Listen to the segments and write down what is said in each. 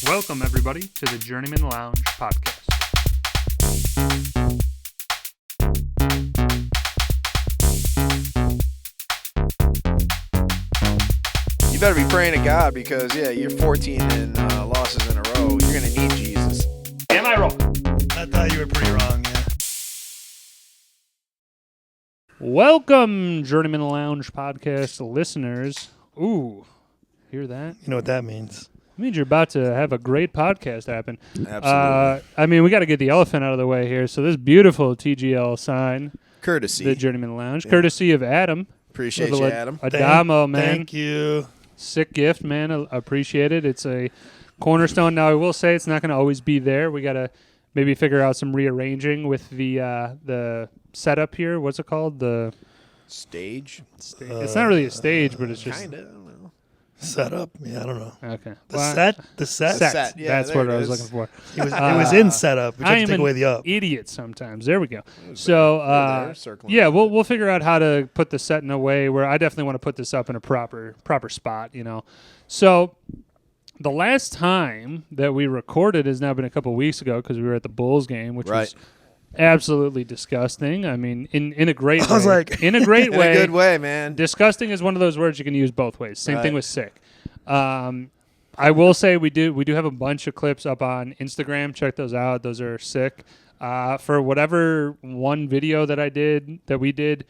Welcome, everybody, to the Journeymen Lounge podcast. You better be praying to God because, you're 14 and losses in a row. You're going to need Jesus. Am I wrong? I thought you were pretty wrong, yeah. Welcome, Journeymen Lounge podcast listeners. Ooh, hear that? You know what that means. It means you're about to have a great podcast happen. Absolutely. We got to get the elephant out of the way here. So this beautiful TGL sign, Courtesy. the Journeymen Lounge, courtesy of Adam. Appreciate you, Adam. Adamo, man. Thank you. Sick gift, man. I appreciate it. It's a cornerstone. Now, I will say it's not going to always be there. We got to maybe figure out some rearranging with the setup here. What's it called? The Stage? it's not really a stage, but it's just Kind of. I don't know. Setup? Yeah, I don't know. okay. The Well, set? The set? Set. Yeah, That's there what it I was is. looking for. It was in setup. We I had to am take an away the up. idiot sometimes. There we go. So There, circling yeah, around. we'll figure out how to put the set in a way where I definitely want to put this up in a proper spot, you know. So the last time that we recorded has now been a couple weeks ago because we were at the Bulls game, which was absolutely disgusting. I mean, in a great way. I was like- in a great In way. a good way, man. Disgusting is one of those words you can use both ways. Same thing Right. with sick. I will say we do have a bunch of clips up on Instagram. Check those out. Those are sick. For whatever one video that we did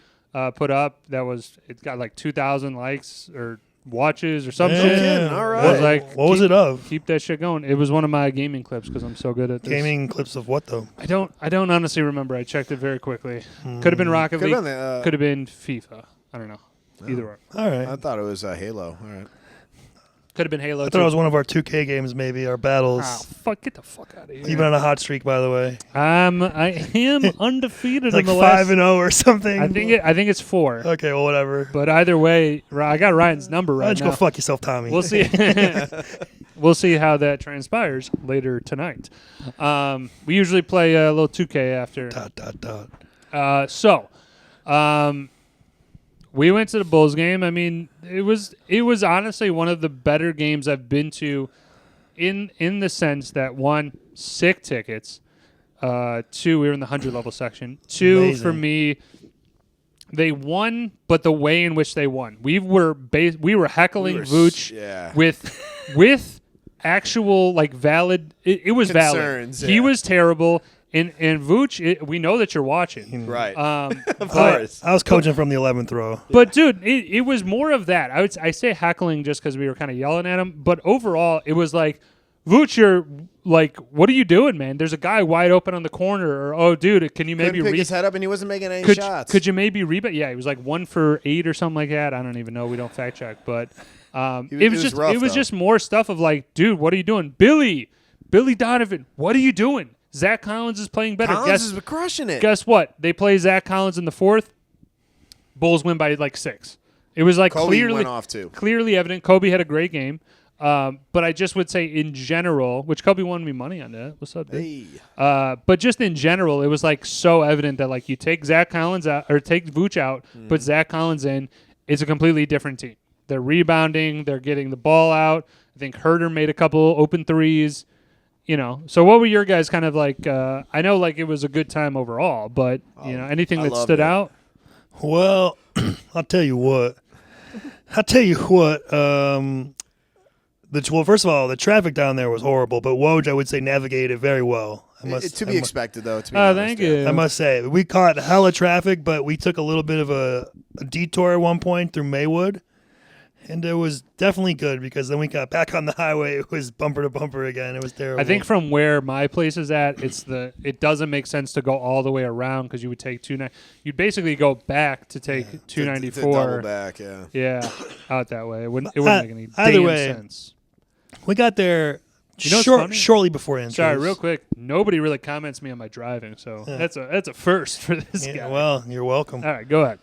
put up, it got like 2,000 likes or watches or some Yeah. shit. kidding. All right. I was like, What was it of? Keep that shit going. It was one of my gaming clips because I'm so good at this. Gaming clips of what, though? I don't honestly remember. I checked it very quickly. Could have been Rocket Could've League. been the, Could have been FIFA. I don't know. Either or. All right. I thought it was Halo. All right. Could have been Halo. I thought it was one of our 2K games, maybe, our battles. Oh, fuck! Get the fuck out of here. Even on a hot streak, by the way. I am undefeated Like in the last. 5-0 or something. I think it's 4. Okay, well, whatever. But either way, I got Ryan's number Why right don't you now. go fuck yourself, Tommy? We'll see. We'll see how that transpires later tonight. We usually play a little 2K after. We went to the Bulls game. I mean, it was honestly one of the better games I've been to, in the sense that, one, sick tickets. 2, we were in the 100 level section. 2, Amazing. for me, they won, but the way in which they won, we were heckling Vooch with actual valid. It was Concerns, valid. He yeah. was terrible. And Vooch, we know that you're watching. Right. Of course. I was coaching from the 11th row. But dude, it was more of that. I say heckling just because we were kind of yelling at him. But overall, it was like, Vooch, you're like, what are you doing, man? There's a guy wide open on the corner. Or, oh, dude, can you maybe Couldn't pick his head up, and he wasn't making any shots. Could you maybe rebound? Yeah, he was like 1 for 8 or something like that. I don't even know. We don't fact check, but it was just more stuff of like, dude, what are you doing, Billy Donovan? What are you doing? Zach Collins is playing better. Collins is crushing it. Guess what? They play Zach Collins in the 4th. Bulls win by 6. It was Kobe went off too. Clearly evident. Kobe had a great game. But I just would say in general, which Kobe won me money on that. What's up, dude? Hey. But just in general, it was so evident that you take Zach Collins out or take Vooch out, put Zach Collins in, it's a completely different team. They're rebounding. They're getting the ball out. I think Herter made a couple open threes. You know, so what were your guys kind of like? I know it was a good time overall, but anything that stood out? Well, I'll tell you what. First of all, the traffic down there was horrible, but Woj, I would say, navigated very well. To be expected, though. To be honest, thank you. I must say, we caught hella traffic, but we took a little bit of a detour at one point through Maywood, and it was definitely good because then we got back on the highway. It was bumper to bumper again. It was terrible. I think from where my place is at, it doesn't make sense to go all the way around because you would take you'd basically go back to take 294. To double back, yeah. Yeah, out that way. It wouldn't make any either damn way, sense. we got there You know what's funny? shortly before intros. Sorry, real quick. Nobody really comments me on my driving, so that's a first for this guy. Well, you're welcome. All right, go ahead.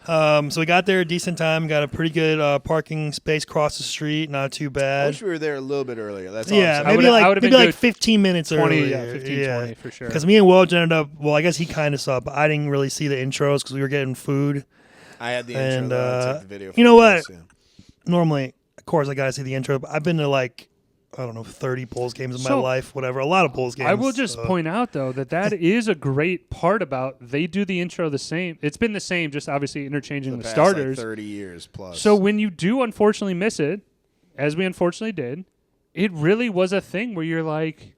So we got there a decent time. Got a pretty good parking space across the street. Not too I bad. wish we were there a little bit earlier. That's all Yeah, I'm saying. maybe been like good 15 minutes 20, earlier. yeah, 15, 20 for sure. Because me and Woj ended up. Well, I guess he kind of saw, but I didn't really see the intros because we were getting food. I had the intro. And though. I took the video you know what? Yeah. Normally, of course, I gotta see the intro. But I've been to I don't know, 30 Bulls games in my So, life, whatever. A lot of Bulls games. I will just point out, though, that is a great part about they do the intro the same. It's been the same, just obviously interchanging the past, starters. 30 years plus. So when you do unfortunately miss it, as we unfortunately did, it really was a thing where you're like,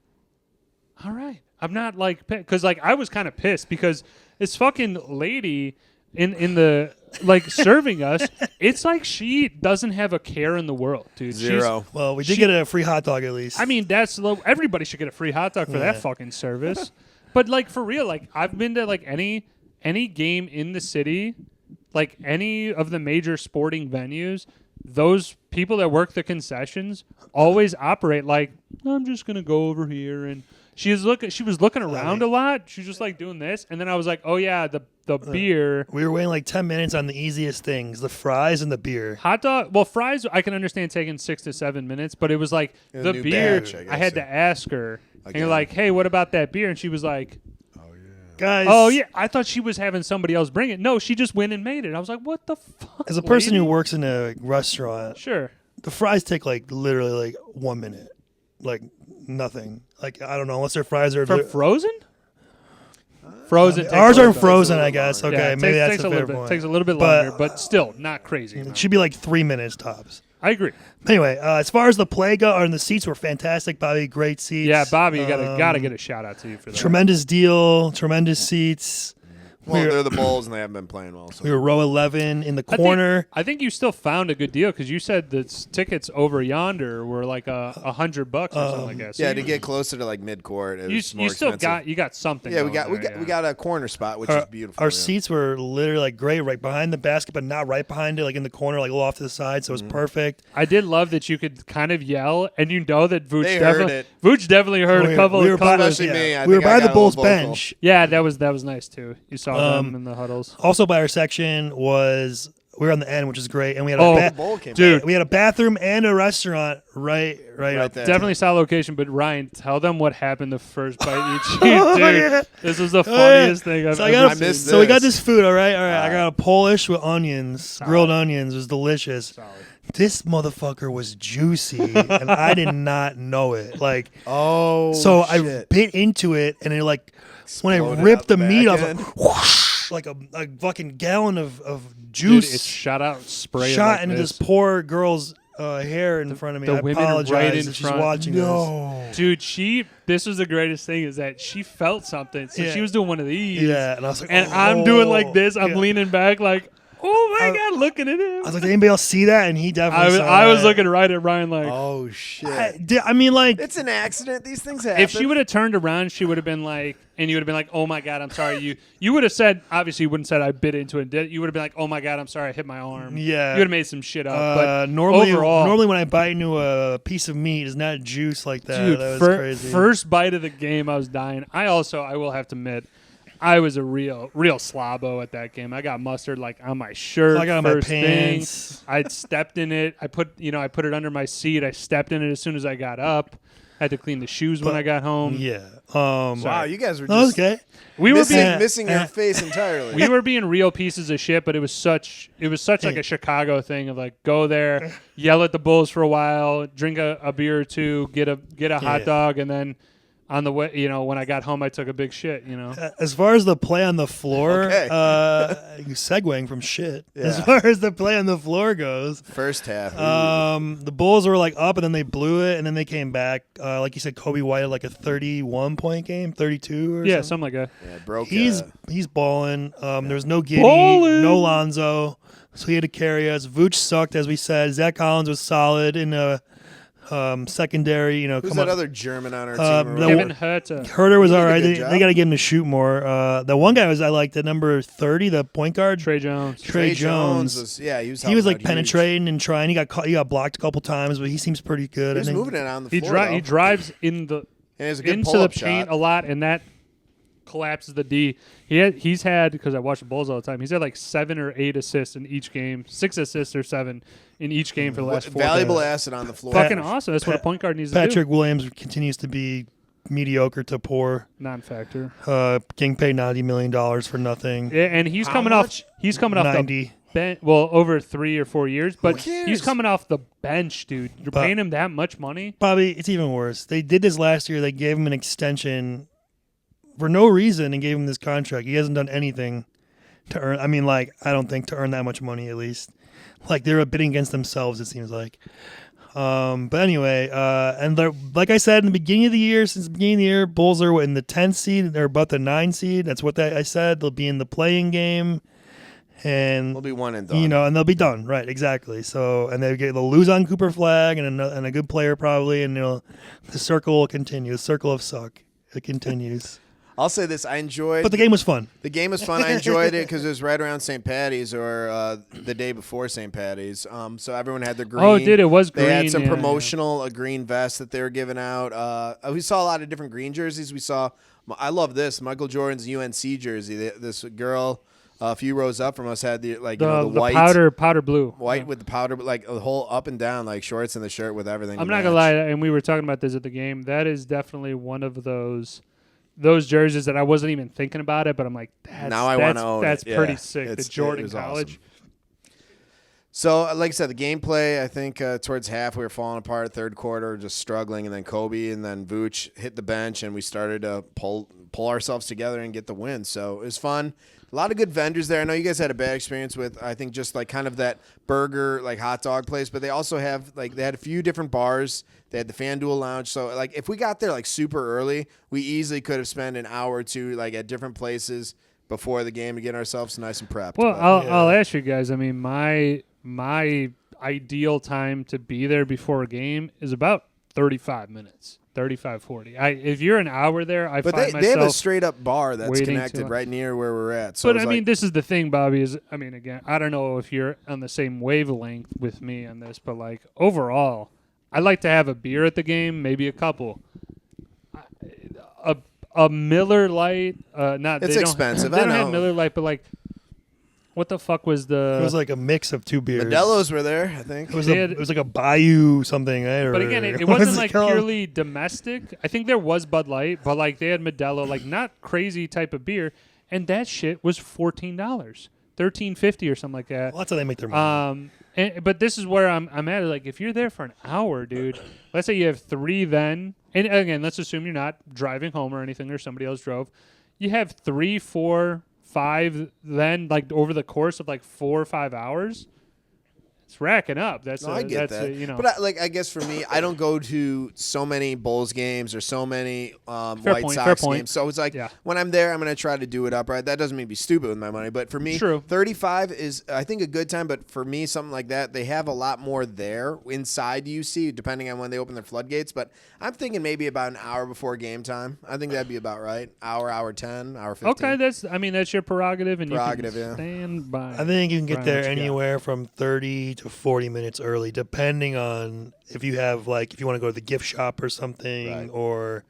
all right. I'm not like, because like I was kind of pissed because this fucking lady in the like serving us, it's like she doesn't have a care in the world, dude. Zero. Well, we did get a free hot dog at least. I mean, that's everybody should get a free hot dog for that fucking service. But like for real, like I've been to like any game in the city, like any of the major sporting venues. Those people that work the concessions always operate like, I'm just gonna go over here, and she was looking around a lot. She was just like doing this, and then I was like, oh yeah, the beer. We were waiting like 10 minutes on the easiest things, the fries and the beer. Hot dog. Well, fries I can understand taking 6 to 7 minutes, but it was like In the a new beer. batch, I I had guess, to ask her, and you're Again. like, hey, what about that beer? And she was like, Guys, oh yeah, I thought she was having somebody else bring it. No, she just went and made it. I was like, what the fuck? as a person lady? who works in a restaurant, Sure. the fries take like literally like 1 minute. Like nothing. Like, I don't know, unless their fries are... For frozen? Frozen. takes ours a aren't little bit. frozen, little I guess. longer. Okay, Yeah, maybe that's takes a a fair little bit. point. Takes a little bit But- longer, but still not crazy. It amount. should be like 3 minutes tops. I agree. Anyway, as far as the play go, and the seats were fantastic, Bobby. Great seats. Yeah, Bobby, you gotta get a shout out to you for that. Tremendous deal. Tremendous seats. Well, We're- they're the Bulls, and they haven't been playing well. So. We were row 11 in the corner. I think you still found a good deal because you said the tickets over yonder were like $100 or something like that. So Yeah, you, to get closer to like mid-court, it you was more still expensive. got something. Yeah, we going got there, we got a corner spot, which is beautiful. Our yeah. seats were literally like great, right behind the basket, but not right behind it, like in the corner, like a little off to the side. So it was perfect. I did love that you could kind of yell, and you know that Vooch They heard definitely it. Vooch definitely heard a couple we were of by, comments. Especially me, I we were think I by the got a Bulls little vocal. bench. Yeah, that was nice too. You saw them in the huddles. Also by our section was we were on the end, which is great, and we had Oh, a Bowl came dude. back. we had a bathroom and a restaurant right up there. Definitely solid location, but Ryan, tell them what happened the first bite you cheat, Oh, dude. yeah. This was the Oh, yeah. funniest thing I've So I ever got I seen. missed so we got this. this food, all right. I got a Polish with onions, grilled Solid. onions. It was delicious. Solid. This motherfucker was juicy, and I did not know it. Like, Oh, so I shit. bit into it, and it like when I Exploded ripped out the the meat back off, end. whoosh, like a fucking gallon of Dude, juice it shot out spray shot like into this this. poor girl's hair in front of me. the I women apologize right in if she's front. watching this. Dude, this was the greatest thing is that she felt something. So Yeah. she was doing one of these. Yeah, and I was like, And I'm doing like oh. this. I'm Yeah. leaning back like, oh my God, looking at him. I was like, did anybody else see that? And he definitely saw I was that. looking right at Ryan like, Oh shit! I mean, like, It's an accident. These things happen. if she would have turned around, she would have been like, and you would have been like, oh my God, I'm sorry. You would have said, obviously you wouldn't have said I bit into it and did it. You would have been like, oh my God, I'm sorry, I hit my arm. Yeah. You would have made some shit up. But normally overall, when I bite into a piece of meat, it's not juice like that. dude, That was crazy. first bite of the game, I was dying. I will have to admit, I was a real slobbo at that game. I got mustard like on my shirt. I got on my first thing. pants. I stepped in it. I put it under my seat. I stepped in it as soon as I got up. Had to clean the shoes when I got home. Yeah. wow, you guys were that was just okay. We were missing your face entirely. we were being real pieces of shit, but it was such like a Chicago thing of like go there, yell at the Bulls for a while, drink a beer or two, get a hot dog, and then on the way, when I got home, I took a big shit. As far as the play on the floor, Okay. segueing from shit. Yeah. As far as the play on the floor goes, First half. the Bulls were like up and then they blew it and then they came back. Like you said, Kobe White had like a 31-point game, 32 or Yeah, something. something like that. yeah, broke. He's balling. There was no Giddy, Ballin'. no Lonzo, so he had to carry us. Vooch sucked, as we said. Zach Collins was solid in the secondary. Who's that other German on our team? or the Kevin whatever? Herter. Herter was He did all a right. good They job. got to give him to shoot more. The one guy I liked, the number 30, the point guard, Trey Jones. Trey Jones. was, he was. He was like helping out huge. penetrating and trying. He got blocked a couple times, but he seems pretty good. He was I think. moving it on the He floor. he drives in the and it was a good into the pull-up paint shot. a lot, and that collapses the D. He's had, because I watch the Bulls all the time, he's had like 7 or 8 assists in each game, 6 assists or 7 in each game for the last 4 Valuable games. asset on the floor. Fucking awesome. That's what a point guard needs to Patrick do. Williams continues to be mediocre to poor. Non-factor. Getting paid $90 million for nothing. Yeah, and he's How coming much? off. He's coming off 90. over 3 or 4 years, but cares? he's coming off the bench, dude. You're paying him that much money? Bobby, it's even worse. They did this last year. They gave him an extension for no reason and gave him this contract. He hasn't done anything to earn. I mean, like, I don't think to earn that much money, at least. Like, they're bidding against themselves, it seems like. But anyway, and like I said in the beginning of the year, since the beginning of the year, Bulls are in the 10th seed. They're about the 9th seed. That's what I said. They'll be in the playing game. And We'll be one and done. and they'll be done. Right, exactly. So, and they'll lose on Cooper Flag and a good player probably, and the circle will continue. The circle of suck. It continues. I'll say this: I enjoyed. But the game was fun. The game was fun. I enjoyed it because it was right around St. Patty's or the day before St. Patty's. So everyone had their green. Oh, it did. It was green. They had some yeah. promotional a green vest that they were giving out. We saw a lot of different green jerseys. We saw. I love this Michael Jordan's UNC jersey. This girl. A few rows up from us had the white powder blue, white with the powder, like the whole up and down, like shorts and the shirt with everything. I'm not gonna lie, and we were talking about this at the game. That is definitely one of those jerseys that I wasn't even thinking about it, but I'm like, now I want to own. That's it. pretty Yeah. sick. The Jordan College. Awesome. So, like I said, the gameplay, I think towards half we were falling apart. Third quarter, just struggling, and then Kobe and then Vooch hit the bench, and we started to pull ourselves together and get the win. So it was fun. A lot of good vendors there. I know you guys had a bad experience with, I think, just like kind of that burger, like hot dog place, but they also have, like, they had a few different bars. They had the FanDuel Lounge. So, like, if we got there, like, super early, we easily could have spent an hour or two, like, at different places before the game to get ourselves nice and prepped. Well, I'll ask you guys. I mean, my ideal time to be there before a game is about 35 minutes. 35, 40. If you're an hour there, find myself. They have a straight up bar that's waiting connected right near where we're at. So but I mean, this is the thing, Bobby. Again, I don't know if you're on the same wavelength with me on this, but like overall, I like to have a beer at the game, maybe a couple. A Miller Lite, it's expensive. They don't have Miller Lite, but like. What the fuck was the? It was like a mix of two beers. Modelo's were there, I think. It was like a Bayou something, right? But again, it wasn't like purely domestic. I think there was Bud Light, but like they had Modelo, like not crazy type of beer, and that shit was $14, $13.50 or something like that. Well, that's how they make their money. But this is where I'm at. Like, if you're there for an hour, dude, let's say you have 3 then, and again, let's assume you're not driving home or anything, or somebody else drove. You have 3, 4, 5 then, like over the course of like 4 or 5 hours. It's racking up. I get that. But I guess for me, I don't go to so many Bulls games or so many White Sox games. So it's like when I'm there, I'm going to try to do it upright. That doesn't mean be stupid with my money. But for me, 35 is, I think, a good time. But for me, something like that, they have a lot more there inside UC, depending on when they open their floodgates. But I'm thinking maybe about an hour before game time. I think that'd be about right. Hour 10, hour 15. Okay, that's your prerogative, and you can yeah. stand by. I think you can get there anywhere from 30 to 40 minutes early, depending on if you have if you want to go to the gift shop or something, or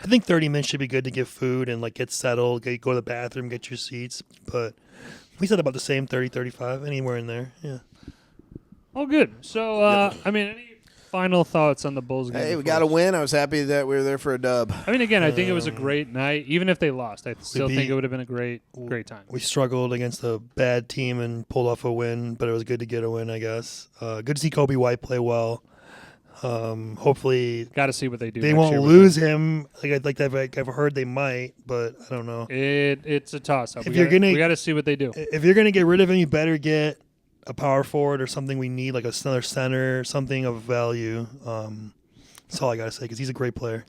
I think 30 minutes should be good to get food and like get settled, go to the bathroom, get your seats. But we said about the same 30, 35, anywhere in there. Yeah. Oh, good. So, any final thoughts on the Bulls game? Hey, we got a win. I was happy that we were there for a dub. Again, I think it was a great night. Even if they lost, I still think it would have been a great time. We struggled against a bad team and pulled off a win, but it was good to get a win, I guess. Good to see Kobe White play well. Hopefully, got to see what they do. They won't lose him. I've heard they might, but I don't know. It's a toss-up. We got to see what they do. If you're gonna get rid of him, you better get a power forward or something we need, like another center, something of value. That's all I got to say, because he's a great player.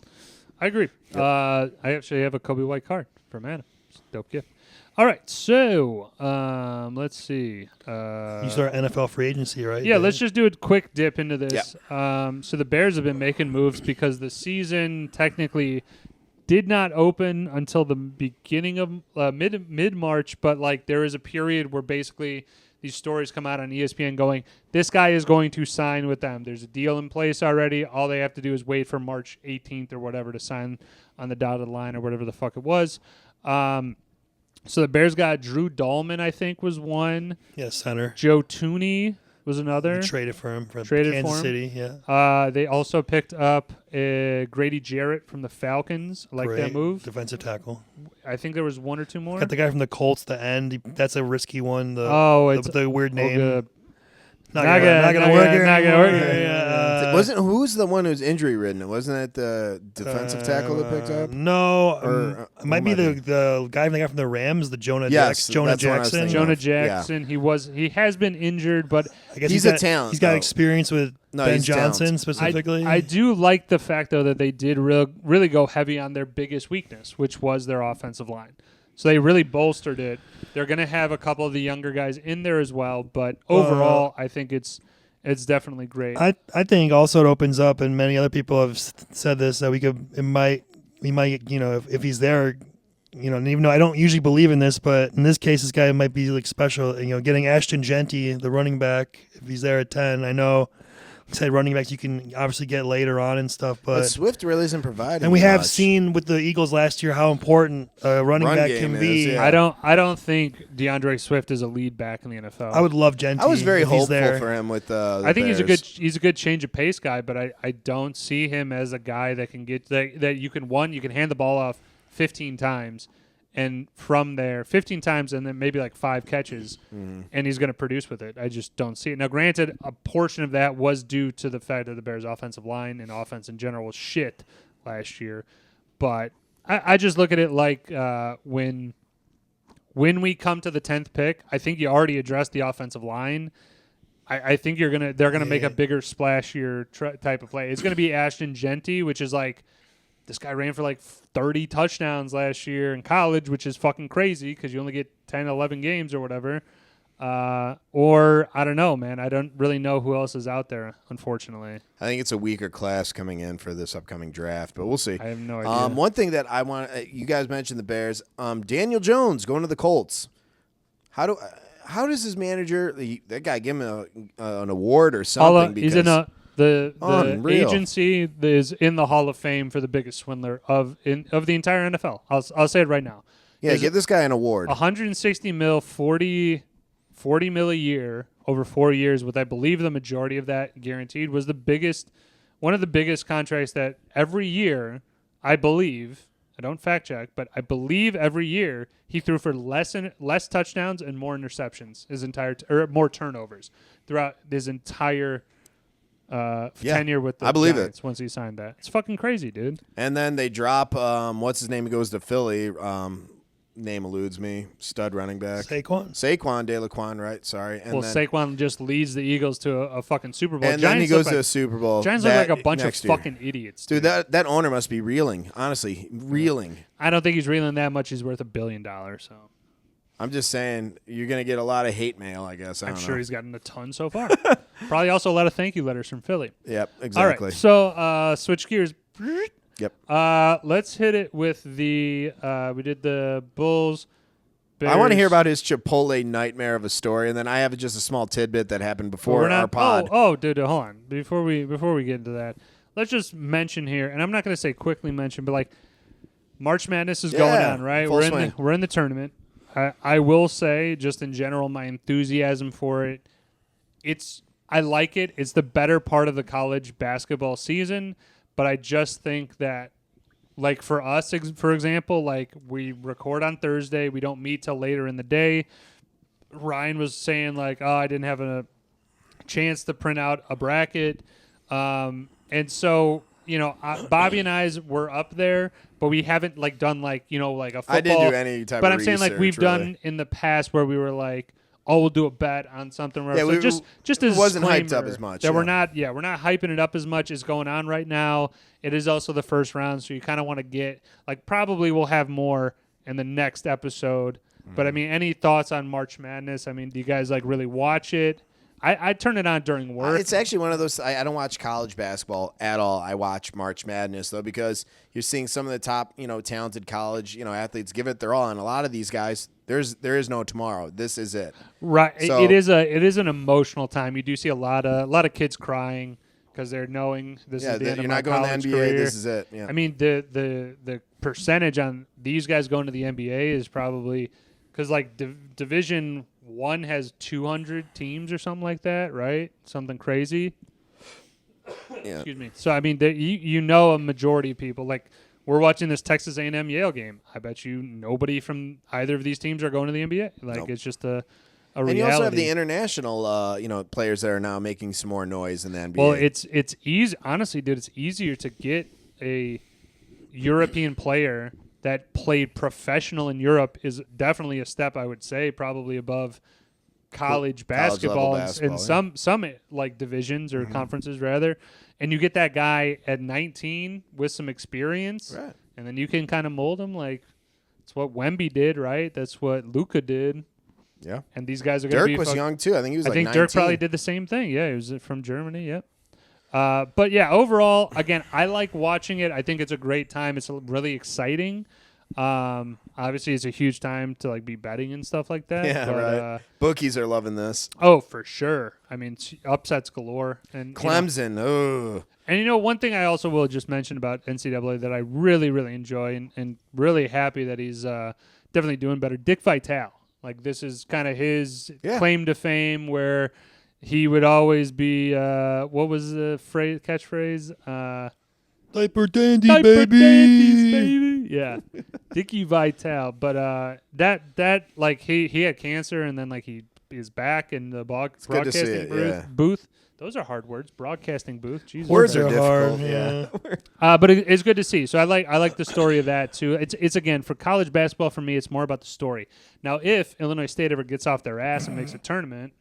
I agree. Yep. I actually have a Kobe White card from Adam. It's a dope gift. All right, so let's see. You start NFL free agency, right? Yeah, let's just do a quick dip into this. Yep. So the Bears have been making moves because the season technically did not open until the beginning of mid-March, but there is a period where basically these stories come out on ESPN going, this guy is going to sign with them. There's a deal in place already. All they have to do is wait for March 18th or whatever to sign on the dotted line or whatever the fuck it was. So the Bears got Drew Dahlman, I think, was one. Yeah, center. Joe Tooney. was another. Traded for him from Traded Kansas for him. City. Yeah. They also picked up Grady Jarrett from the Falcons. I like Great that move. Defensive tackle. I think there was one or two more. Got the guy from the Colts, the end. That's a risky one. It's the weird name. Oga. Not gonna work here. Not gonna anymore. work here. Wasn't who's the one who's injury ridden? Wasn't that the defensive tackle that picked up? No, Or, it might be who might the guy from the Rams, the Jonah Yes, Jonah that's what I was Jackson. thinking. Jonah Yeah. Jackson. He has been injured, but I guess He's a talent, He's got though. experience with No, Ben he's Johnson talented. specifically. I do like the fact though that they did really go heavy on their biggest weakness, which was their offensive line. So they really bolstered it. They're going to have a couple of the younger guys in there as well, but overall, I think it's definitely great. I think also it opens up, and many other people have said this, that we might if he's there, and even though I don't usually believe in this, but in this case, this guy might be like special. Getting Ashton Genty, the running back, if he's there at 10, I know. Said running backs you can obviously get later on and stuff, But Swift really isn't providing. and we have much. seen with the Eagles last year how important a running Run back game can is, be. yeah. I don't think DeAndre Swift is a lead back in the NFL. I would love Genty. I was very if he's hopeful there. for him with the I think Bears. he's a good change of pace guy, but I don't see him as a guy that can get that you can hand the ball off 15 times, and from there 15 times and then maybe like 5 catches, and he's going to produce with it. I just don't see it. Now, granted, a portion of that was due to the fact that the Bears' offensive line and offense in general was shit last year, but I just look at it like when we come to the 10th pick, I think you already addressed the offensive line. I think they're gonna make a bigger, splashier type of play. It's gonna be Ashton Genty, which is like this guy ran for like 30 touchdowns last year in college, which is fucking crazy because you only get 10, 11 games or whatever. Or I don't know, man. I don't really know who else is out there, unfortunately. I think it's a weaker class coming in for this upcoming draft, but we'll see. I have no idea. One thing that I want you guys mentioned the Bears. Daniel Jones going to the Colts. How does his manager that guy give him an award or something? He's in the Unreal. agency is in the Hall of Fame for the biggest swindler of the entire NFL. I'll say it right now. Yeah, give this guy an award. 160 mil, 40 mil a year over 4 years, with I believe the majority of that guaranteed, was one of the biggest contracts that every year, I believe, I don't fact check, but I believe every year he threw for less touchdowns and more interceptions or more turnovers throughout his entire tenure with the I believe Giants once he signed that. It's fucking crazy, dude. And then they drop what's his name? He goes to Philly. Name eludes me. Stud running back. Saquon De LaQuan, right? Sorry. And then Saquon just leads the Eagles to a fucking Super Bowl. And then he goes to a Super Bowl. Giants look like a bunch of fucking idiots. Dude, that owner must be reeling. Honestly, reeling. I don't think he's reeling that much. He's worth $1 billion. So I'm just saying you're going to get a lot of hate mail, I guess. I'm sure he's gotten a ton so far. Probably also a lot of thank you letters from Philly. Yep, exactly. All right, so switch gears. Yep. Let's hit it with we did the Bulls. Bears. I want to hear about his Chipotle nightmare of a story, and then I have just a small tidbit that happened before our pod. Oh, dude, hold on. Before we get into that, let's just mention here, and I'm not going to say quickly mention, but like March Madness is going on, right? We're in the tournament. I will say, just in general, my enthusiasm for it. I like it. It's the better part of the college basketball season, but I just think that, like for us, for example, like we record on Thursday, we don't meet till later in the day. Ryan was saying like, oh, I didn't have a chance to print out a bracket, and so Bobby and I were up there, but we haven't like done like like a football. I didn't do any type. But of I'm saying like we've done in the past where we were like, oh, we'll do a bet on something. Yeah, so just as it wasn't hyped up as much. That we're not hyping it up as much as going on right now. It is also the first round, so you kind of want to get like probably we'll have more in the next episode. But I mean, any thoughts on March Madness? I mean, do you guys like really watch it? I turn it on during work. It's actually one of those. I don't watch college basketball at all. I watch March Madness though, because you're seeing some of the top, talented college, athletes give it their all, and a lot of these guys, there is no tomorrow. This is it. Right. So, it is an emotional time. You do see a lot of kids crying because they're knowing this is the end of my college going to the NBA. career. This is it. Yeah. I mean, the percentage on these guys going to the NBA is probably because like Division one has 200 teams or something like that, right? Something crazy. Yeah. Excuse me. So I mean, you know, a majority of people like we're watching this Texas A&M Yale game. I bet you nobody from either of these teams are going to the NBA. Like Nope. it's just a And reality. you also have the international, players that are now making some more noise in the NBA. Well, it's easy. Honestly, dude, it's easier to get a European player that played professional in Europe is definitely a step, I would say, probably above college basketball, basketball, in some like divisions or conferences rather. And you get that guy at 19 with some experience, Right. and then you can kind of mold him. Like it's what Wemby did, right? That's what Luka did. Yeah. And these guys are going to be. Dirk was young too. I think he was. I like think 19. Dirk probably did the same thing. Yeah, he was from Germany. Yep. But yeah, overall, again, I like watching it. I think it's a great time. It's really exciting. Obviously, it's a huge time to like be betting and stuff like that. Yeah, but, right. Bookies are loving this. Oh, for sure. I mean, upsets galore. And Clemson. one thing I also will just mention about NCAA that I really, really enjoy and really happy that he's definitely doing better. Dick Vitale. Like this is kind of his claim to fame where he would always be what was the catchphrase? Diaper dandy, Diaper baby. dandies, baby. Yeah. Dickie Vitale. But that like he had cancer and then like he is back in the broadcasting booth. Those are hard words. Broadcasting booth. Jesus. Words are hard. difficult. Yeah. But it's good to see. So I like the story of that too. It's again for college basketball for me. It's more about the story. Now, if Illinois State ever gets off their ass and makes a tournament,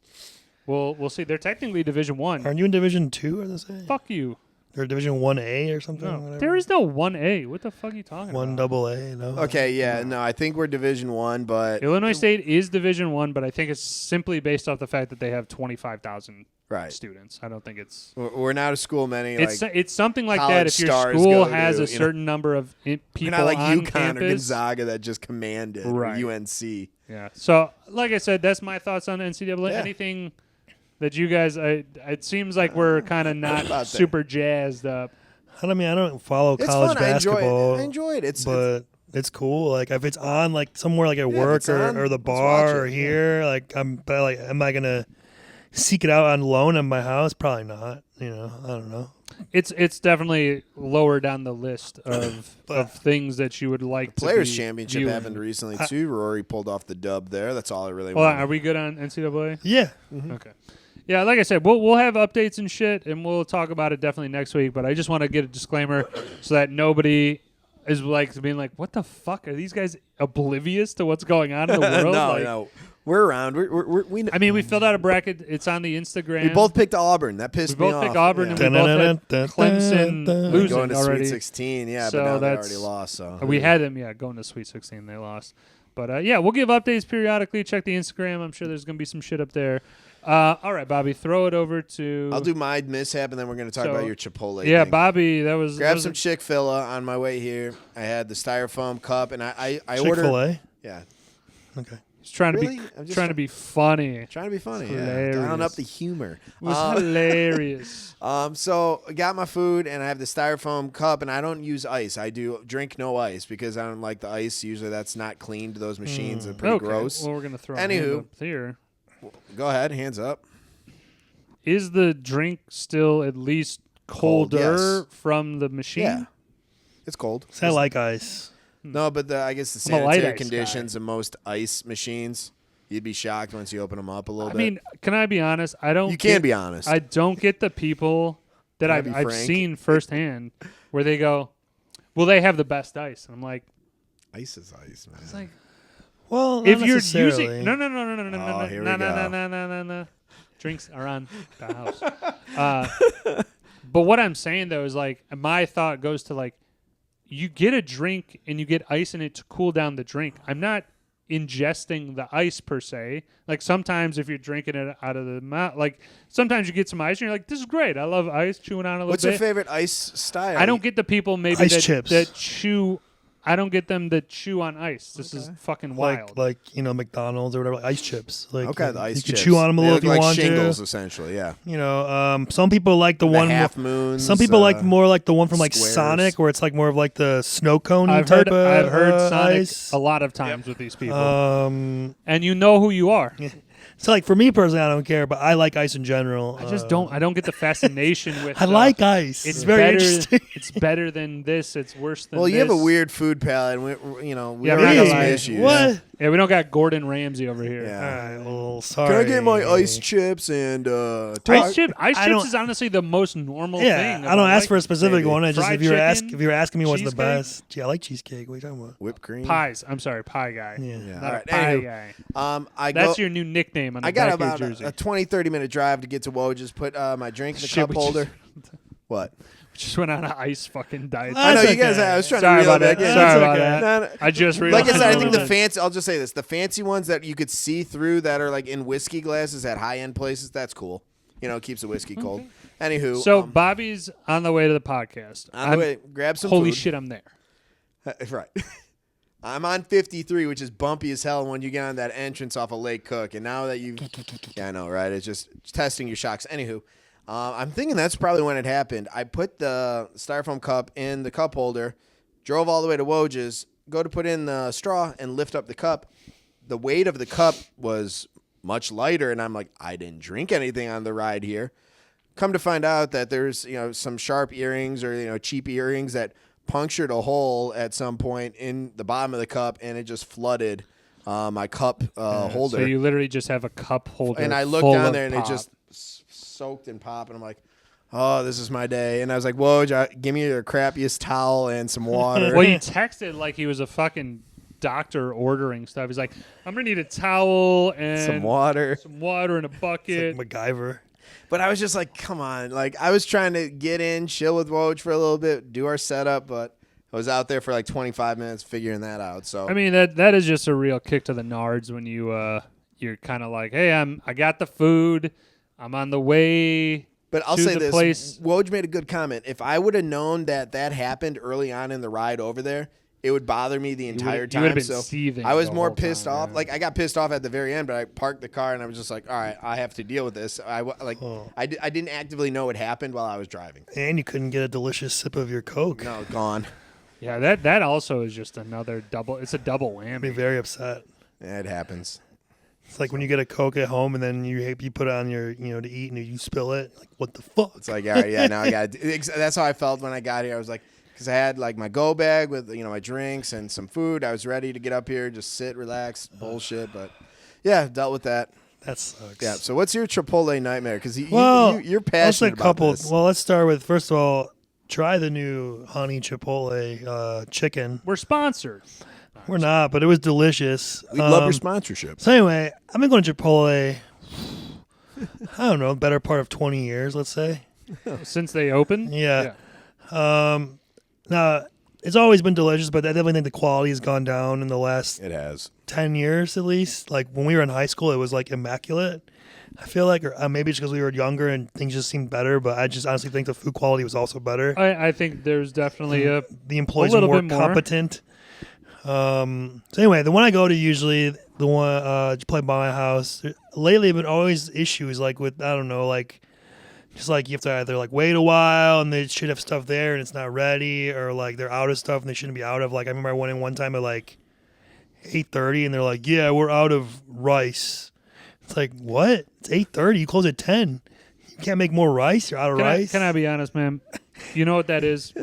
we'll see. They're technically Division 1. Aren't you in Division 2? Or they say? Fuck you. Or Division 1A or something? No, whatever. there is no 1A. What the fuck are you talking One about? double A. No. Okay, yeah, no, I think we're Division 1, but Illinois State is Division 1, but I think it's simply based off the fact that they have 25,000 students. I don't think it's. We're not a school many. It's something like college that. If your stars school go has to, a certain number of people we're not like on UConn campus, or Gonzaga that just commanded, Right. or UNC. Yeah. So, like I said, that's my thoughts on NCAA. Yeah. Anything that you guys, it seems like we're kind of not super jazzed up. I don't follow It's college fun. basketball. I enjoy it. It's cool. Like if it's on like somewhere like at if work it's on, or the let's bar watch or it, here, am I gonna seek it out on loan in my house? Probably not. I don't know. It's definitely lower down the list of things that you would like. Players to be Championship viewing. happened recently too. Rory pulled off the dub there. That's all I really Hold on, want. are we good on NCAA? Yeah. Okay. Yeah, like I said, we'll have updates and shit, and we'll talk about it definitely next week. But I just want to get a disclaimer so that nobody is like being like, "What the fuck are these guys oblivious to what's going on in the world?" No. We're around. We I mean, we filled out a bracket. It's on the Instagram. we both picked Auburn. That pissed We me both off. picked Auburn, Yeah. and we both had Clemson losing going to already. Sweet 16, yeah, So but now they that's- already lost. So We had them, going to Sweet 16. They lost. But, we'll give updates periodically. Check the Instagram. I'm sure there's going to be some shit up there. All right, Bobby, throw it over to... I'll do my mishap, and then we're going to talk about your Chipotle. Yeah, thing. Bobby, that was... Grab some Chick-fil-A on my way here. I had the styrofoam cup, and I ordered... Chick-fil-A? Yeah. Okay. He's trying Really? to I'm be just trying to be funny. Trying to be funny. Yeah. Hilarious. Down up the humor. It was hilarious. So I got my food, and I have the styrofoam cup, and I don't use ice. I do drink no ice because I don't like the ice. Usually that's not cleaned. Those machines are pretty Okay, gross. well, we're going to throw Anywho. up here. Go ahead. Hands up. Is the drink still at least Cold, colder yes. from the machine? Yeah. It's cold. I like ice. No, but I guess the I'm a light sanitary ice conditions of most ice machines, you'd be shocked once you open them up a little I bit. mean, can I be honest? I don't. You can be honest. I don't get the people that Can I I've be I've frank? seen firsthand where they go, "Well, they have the best ice." And I'm like, Ice is ice, man. it's like Well, if not you're necessarily. using no, Oh, here we go. no. Drinks are on the house. But what I'm saying though is like my thought goes to like you get a drink and you get ice in it to cool down the drink. I'm not ingesting the ice per se. Like sometimes if you're drinking it out of the mouth, like sometimes you get some ice and you're like, this is great. I love ice, chewing on a little What's bit. your favorite ice style? I don't get the people maybe Ice chips. that chew. I don't get them that chew on ice. This is fucking wild. Like McDonald's or whatever, like ice chips. Like Okay, the ice you chips. can chew on them a They little look if you like want shingles, to. essentially, yeah. Some people like the one. Half moons. Some people like more like the one from like squares. Sonic, where it's like more of like the snow cone I've type heard of Sonic ice. a lot of times with these people, Um, and you know who you are. So like for me personally, I don't care, but I like ice in general. I just don't. I don't get the fascination with. I like ice. It's very better, interesting. It's better than this. It's worse than. Well, this. you have a weird food palate, and we Yeah, already we're not have gonna some lie. issues. What? Yeah, we don't got Gordon Ramsay over here. Yeah. All right, well, sorry. Can I get my ice chips and Ice chips I don't- is honestly the most normal Yeah, thing. I don't ask for a specific maybe. one. I just Fried if you chicken, were asking me what's the cheesecake? best. Gee, I like cheesecake. What are you talking about? whipped cream? pies. I'm sorry, pie guy. Yeah. Yeah. Not All a right. pie Anywho, guy. I That's go. your new nickname on the I got back of about your jersey. a 20, 30-minute drive to get to Woj's, put my drink in the Shit, cup we holder. What? just went on an ice fucking diet. I know That's you guys. okay. I was trying Sorry to reel about it back that. in. Sorry That's about okay. that. No, no. I just Like realized. I said, I think the Really? fancy. I'll just say this: the fancy ones that you could see through that are like in whiskey glasses at high-end places. That's cool. You know, it keeps the whiskey cold. Anywho, So Bobby's on the way to the podcast. on the way, grab some Holy food. shit, I'm there. Right. I'm on 53, which is bumpy as hell when you get on that entrance off of Lake Cook. And now that you, yeah, I know, right? It's just testing your shocks. Anywho, I'm thinking that's probably when it happened. I put the styrofoam cup in the cup holder, drove all the way to Woj's, go to put in the straw and lift up the cup. The weight of the cup was much lighter, and I'm like, I didn't drink anything on the ride here. Come to find out that there's, some sharp earrings or, cheap earrings that punctured a hole at some point in the bottom of the cup, and it just flooded my cup holder. So you literally just have a cup holder. And I looked full down of there, and pop. it just soaked in pop, and I'm like, oh, this is my day. And I was like, whoa, give me your crappiest towel and some water. Well, he texted like he was a fucking doctor ordering stuff. He's like, I'm gonna need a towel and some water. and a bucket. It's like MacGyver. But I was just like, come on. Like, I was trying to get in, chill with Woj for a little bit, do our setup, but I was out there for like 25 minutes figuring that out. So I mean, that is just a real kick to the nards when you're kind of like, hey, I got the food, I'm on the way. But I'll to say the this: place. Woj made a good comment. If I would have known that happened early on in the ride over there, it would bother me the entire time. You would have been so seething I was the more whole pissed time, off. yeah. Like I got pissed off at the very end, but I parked the car and I was just like, all right, I have to deal with this. I didn't actively know it happened while I was driving. And you couldn't get a delicious sip of your Coke. No, gone. Yeah, that also is just another double. It's a double I'd be whammy. very upset. Yeah, it happens. It's like when you get a Coke at home and then you put it on your to eat and you spill it. Like what the fuck? It's like, all right, yeah, now I got. That's how I felt when I got here. I was like, because I had like my go bag with my drinks and some food. I was ready to get up here, just sit, relax, bullshit. But yeah, dealt with that. That sucks. Yeah. So what's your Chipotle nightmare? Because you're let's passionate about this. Well, let's start with first of all, try the new honey Chipotle chicken. We're sponsored. We're not, but it was delicious. We love your sponsorship. So anyway, I've been going to Chipotle. I don't know, better part of 20 years, let's say. Since they opened. Yeah. Now, it's always been delicious, but I definitely think the quality has gone down in the last It has. 10 years at least. Like when we were in high school, it was like immaculate. I feel like, or maybe it's because we were younger and things just seemed better, but I just honestly think the food quality was also better. I think there's definitely The employees a are little more bit more. competent. So anyway, the one I go to usually, the one play by my house. Lately, have been always issues like with I don't know, like just like you have to either like wait a while and they should have stuff there and it's not ready, or like they're out of stuff and they shouldn't be out of. Like I remember I went in one time at like 8:30 and they're like, "Yeah, we're out of rice." It's like, what? It's 8:30. You close at 10. You can't make more rice. You're out of rice. Can I be honest, man? You know what that is?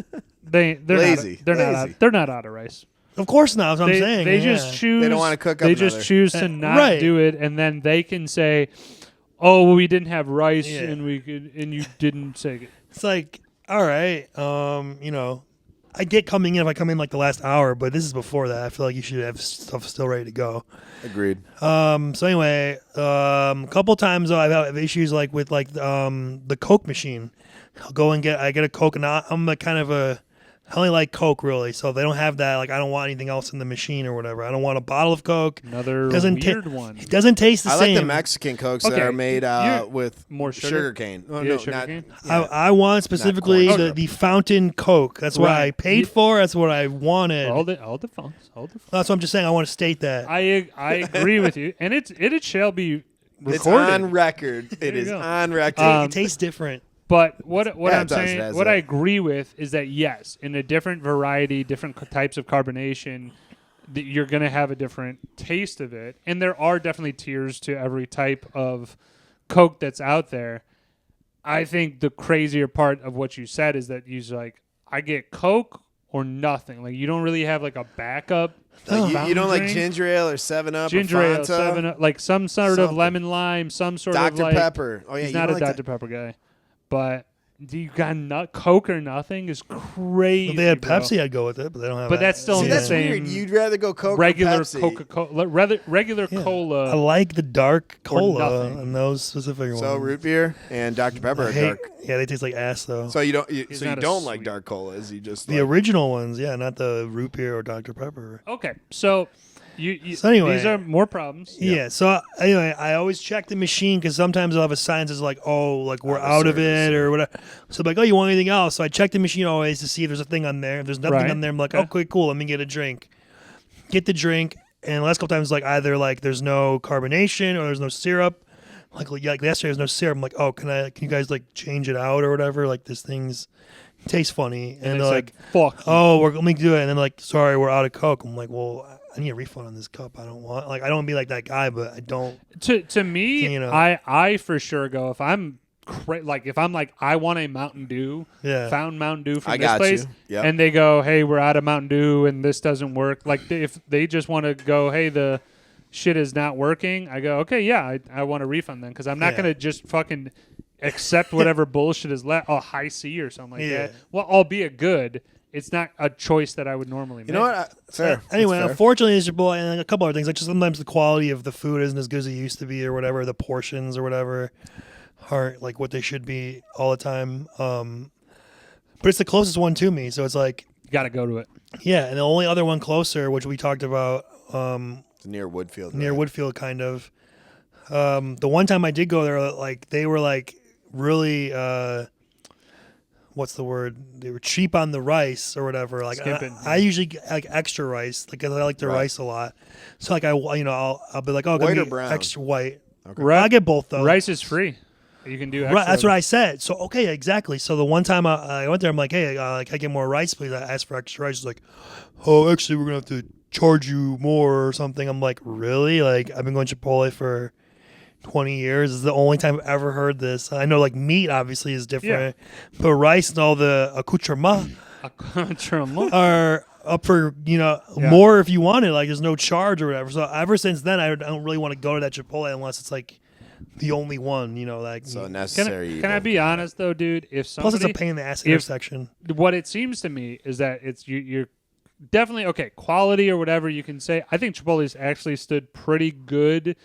They're Lazy. Not. Lazy. They're not out of rice. Of course not. That's what I'm saying. They yeah. just choose. They don't wanna cook up They another. just choose to not right. do it, and then they can say, "Oh, well, we didn't have rice, Yeah. and you didn't take it." It's like, all right, I get coming in if I come in like the last hour, but this is before that. I feel like you should have stuff still ready to go. Agreed. So anyway, a couple times though, I've had issues like with like the Coke machine. I'll go and get a Coke, and I'm a kind of I only like Coke really, so if they don't have that, like I don't want anything else in the machine or whatever. I don't want a bottle of Coke. Another Doesn't weird one. It doesn't taste the I same. like the Mexican Cokes that Okay, are made with more sugar? sugar cane. Oh, Yeah, no, sugar not. cane? Yeah. I want specifically corn the, syrup. the fountain Coke. That's what I Right. paid for. That's what I wanted. All the phones. That's what I'm just saying. I want to state that. I agree with you, and it shall be It's recorded. on record. It you is go. on record. It tastes different. But what Yeah, I'm it does. saying, It has what that. I agree with is that yes, in a different variety, different types of carbonation, you're going to have a different taste of it. And there are definitely tiers to every type of Coke that's out there. I think the crazier part of what you said is that you're like, I get Coke or nothing. Like, you don't really have like a backup. Like you don't drink. like ginger ale or 7-Up Ginger or ale, Fanta? 7-Up, like some sort Something. of lemon lime, some sort of Dr. like Pepper. Oh yeah, he's you not don't a like Dr. Pepper guy, but you got Coke or nothing is crazy. If they had bro. Pepsi, I'd go with it, but they don't have. But that. that's still See, in the that's same weird. You'd rather go Coke regular or Pepsi. Coca-Cola, regular Yeah. cola. I like the dark Or cola nothing. and those specific ones. So root beer and Dr. Pepper I are hate, dark. yeah, they taste like ass though. So you don't. It's So you not a don't like sweet- dark colas. You just The like, original ones, yeah, not the root beer or Dr. Pepper. Okay, so you So anyway- these are more problems. Yeah. So anyway, I always check the machine because sometimes I'll have a sign that says like, "Oh, like we're out of it" or whatever. So I'm like, "Oh, you want anything else?" So I check the machine always to see if there's a thing on there. If there's nothing Right. on there, I'm like, Okay. "Okay, cool. Let me get a drink." Get the drink, and the last couple times like either like there's no carbonation or there's no syrup. Like yesterday, there's no syrup. I'm like, "Oh, can you guys like change it out or whatever? Like this thing's tastes funny." And they they're said, like, "Fuck." you." "Oh, let me do it." And then like, "Sorry, we're out of Coke." I'm like, "Well, I need a refund on this cup. I don't want like I don't wanna be like that guy, but I don't." To me, You know. I for sure go if I'm if I'm like I want a Mountain Dew, Yeah. found Mountain Dew from I this got place, you. Yep. and they go, hey, we're out of Mountain Dew and this doesn't work. Like if they just want to go, hey, the shit is not working, I go, okay, yeah, I want a refund then because I'm not Yeah. gonna just fucking accept whatever bullshit is left. Oh, high C or something like Yeah. that. Well, albeit good, it's not a choice that I would normally make. You know what? Fair. Anyway, That's fair. unfortunately, it's your boy, and a couple other things. Like just sometimes the quality of the food isn't as good as it used to be, or whatever. The portions or whatever aren't like what they should be all the time. But it's the closest one to me, so it's like, You got to go to it. yeah. And the only other one closer, which we talked about, It's near Woodfield. near right? Woodfield, kind of. The one time I did go there, like they were like really, what's the word? They were cheap on the rice or whatever. Like Skimping. I usually get like extra rice, like 'cause I like the Right. rice a lot. So like I'll be like, oh, White give or me brown? extra white. Okay. Right. I get both though. Rice is free. You can do extra. Right, that's what I said. So okay, exactly. So the one time I went there, I'm like, hey, can I get more rice, please? I asked for extra rice. She's like, oh, actually, we're gonna have to charge you more or something. I'm like, really? Like I've been going Chipotle for 20 years. This is the only time I've ever heard this. I know like meat obviously is different, but rice and all the accoutrements are up for Yeah. more if you want it. Like there's no charge or whatever. So ever since then, I don't really want to go to that Chipotle unless it's like the only one. Like So Can necessary. I be honest though, dude? If plus somebody, it's a pain in the ass if- intersection. what it seems to me is that it's you're definitely okay. Quality or whatever you can say. I think Chipotle's actually stood pretty good.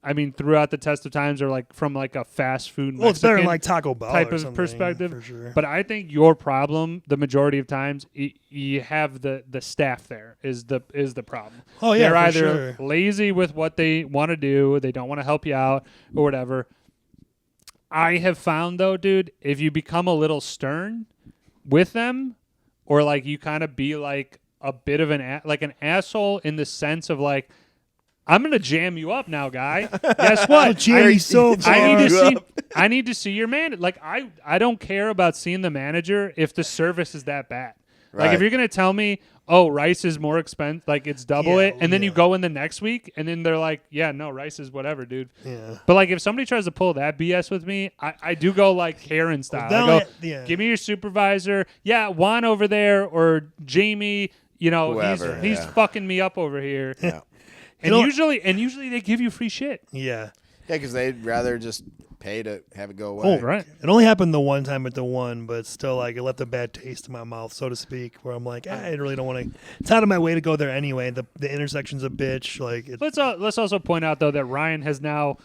I mean, throughout the test of times, or like from like a fast food Well, it's better than Mexican like Taco Bell type or of something, perspective. for sure. But I think your problem, the majority of times, you have the staff there is the problem. Oh, yeah, they're for either sure. lazy with what they want to do, they don't want to help you out, or whatever. I have found though, dude, if you become a little stern with them, or like you kind of be like a bit of an asshole in the sense of like, I'm gonna jam you up now, guy. Guess what? jam you so I need to far. see. I need to see your man. Like I don't care about seeing the manager if the service is that bad. Like Right. if you're gonna tell me, oh, rice is more expensive, like it's double Yeah, it, and then you yeah. go in the next week, and then they're like, yeah, no, rice is whatever, dude. Yeah. But like if somebody tries to pull that BS with me, I do go like Karen style. Well, I go, yeah. give me your supervisor. Yeah, Juan over there or Jamie. Whoever, he's yeah. fucking me up over here. Yeah. And know- usually they give you free shit. Yeah. Yeah, because they'd rather just pay to have it go away. Oh, Right. It only happened the one time at the one, but still, like, it left a bad taste in my mouth, so to speak, where I'm like, I really don't want to. It's out of my way to go there anyway. The intersection's a bitch. Like, Let's also point out though that Ryan has now